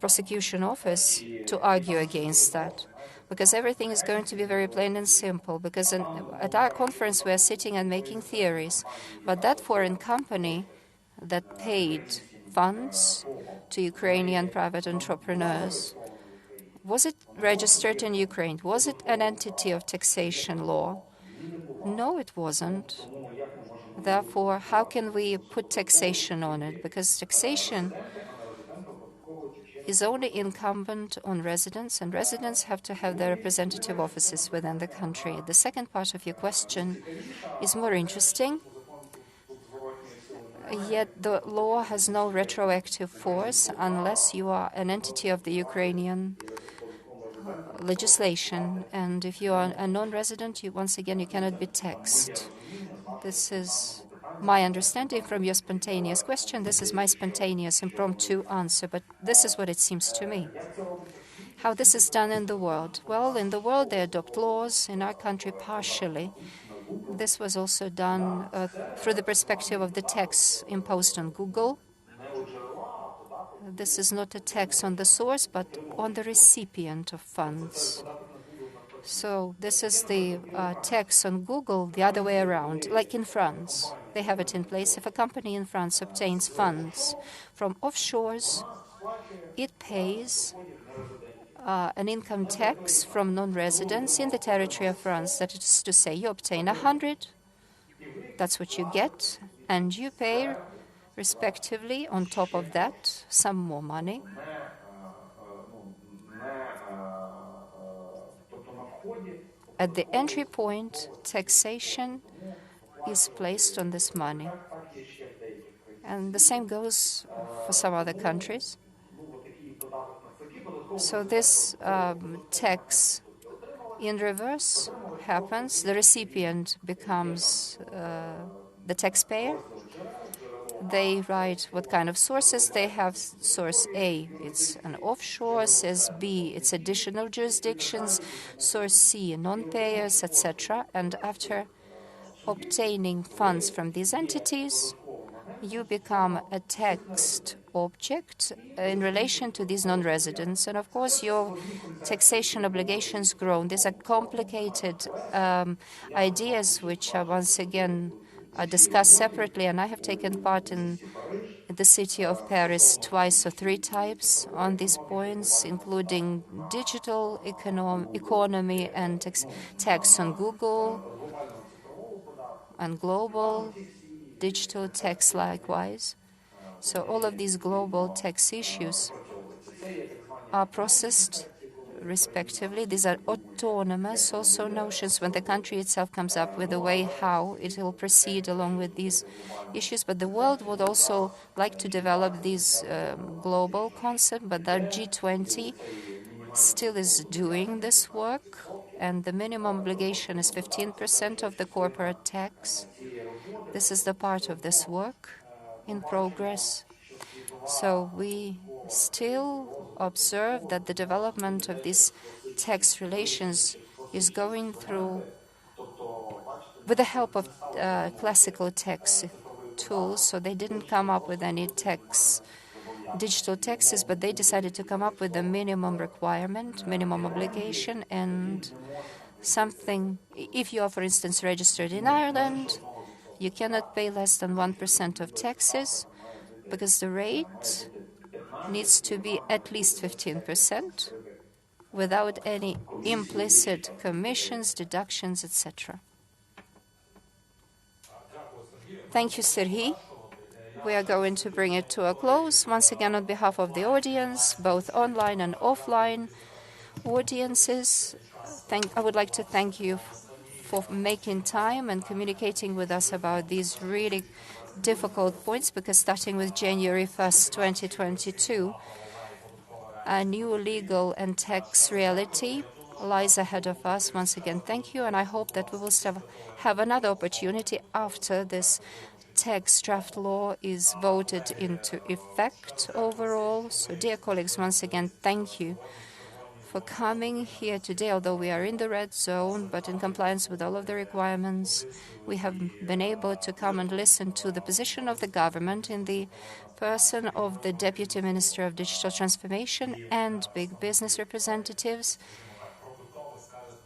prosecution office to argue against that, because everything is going to be very plain and simple, because at our conference we are sitting and making theories, but that foreign company that paid funds to Ukrainian private entrepreneurs, was it registered in Ukraine? Was it an entity of taxation law? No, it wasn't. Therefore, how can we put taxation on it? Because taxation is only incumbent on residents, and residents have to have their representative offices within the country. The second part of your question is more interesting. Yet the law has no retroactive force unless you are an entity of the Ukrainian legislation. And if you are a non-resident, once again, you cannot be taxed. This is my understanding from your spontaneous question. This is my spontaneous impromptu answer, but this is what it seems to me. How this is done in the world? Well, in the world they adopt laws. In our country, partially. This was also done through the perspective of the tax imposed on Google. This is not a tax on the source, but on the recipient of funds. So this is the tax on Google the other way around, like in France. They have it in place. If a company in France obtains funds from offshores, it pays an income tax from non-residents in the territory of France. That is to say, you obtain 100, that's what you get, and you pay, respectively, on top of that, some more money. At the entry point, taxation is placed on this money. And the same goes for some other countries. So this tax in reverse happens. The recipient becomes the taxpayer. They write what kind of sources they have. Source A, it's an offshore. Source B, it's additional jurisdictions. Source C, non-payers, etc. And after obtaining funds from these entities, you become a taxed object in relation to these non-residents. And of course, your taxation obligations grow. These are complicated ideas which are once again discussed separately. And I have taken part in the city of Paris twice or three times on these points, including digital economy and tax on Google and global digital tax likewise. So all of these global tax issues are processed respectively. These are autonomous also notions when the country itself comes up with a way how it will proceed along with these issues. But the world would also like to develop these global concepts, but that G20 still is doing this work, and the minimum obligation is 15% of the corporate tax. This is the part of this work in progress. So we still observe that the development of these tax relations is going through with the help of classical tax tools. So they didn't come up with any digital taxes, but they decided to come up with a minimum requirement, minimum obligation, and something. If you are, for instance, registered in Ireland, you cannot pay less than 1% of taxes, because the rate needs to be at least 15% without any implicit commissions, deductions, etc. Thank you, Serhiy. We are going to bring it to a close. Once again, on behalf of the audience, both online and offline audiences, I would like to thank you for making time and communicating with us about these really difficult points, because starting with January 1st, 2022, a new legal and tax reality lies ahead of us. Once again, thank you, and I hope that we will still have another opportunity after this tax draft law is voted into effect overall. So, dear colleagues, once again, thank you for coming here today. Although we are in the red zone, but in compliance with all of the requirements, we have been able to come and listen to the position of the government in the person of the Deputy Minister of Digital Transformation and big business representatives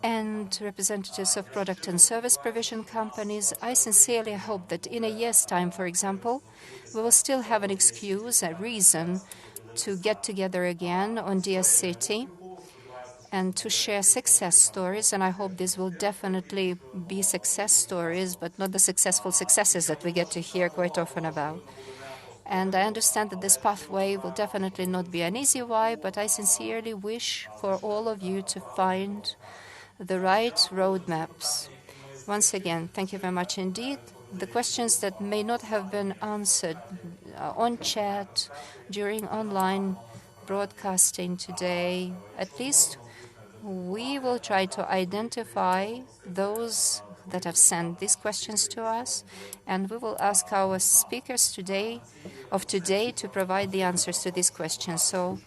and representatives of product and service provision companies. I sincerely hope that in a year's time, for example, we will still have an excuse, a reason to get together again on Diia City and to share success stories. And I hope these will definitely be success stories, but not the successful successes that we get to hear quite often about. And I understand that this pathway will definitely not be an easy one, but I sincerely wish for all of you to find the right roadmaps. Once again, thank you very much indeed. the questions that may not have been answered on chat, during online broadcasting today, at least we will try to identify those that have sent these questions to us, and we will ask our speakers today to provide the answers to these questions. So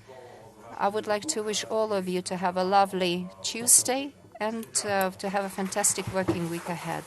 I would like to wish all of you to have a lovely Tuesday and to have a fantastic working week ahead.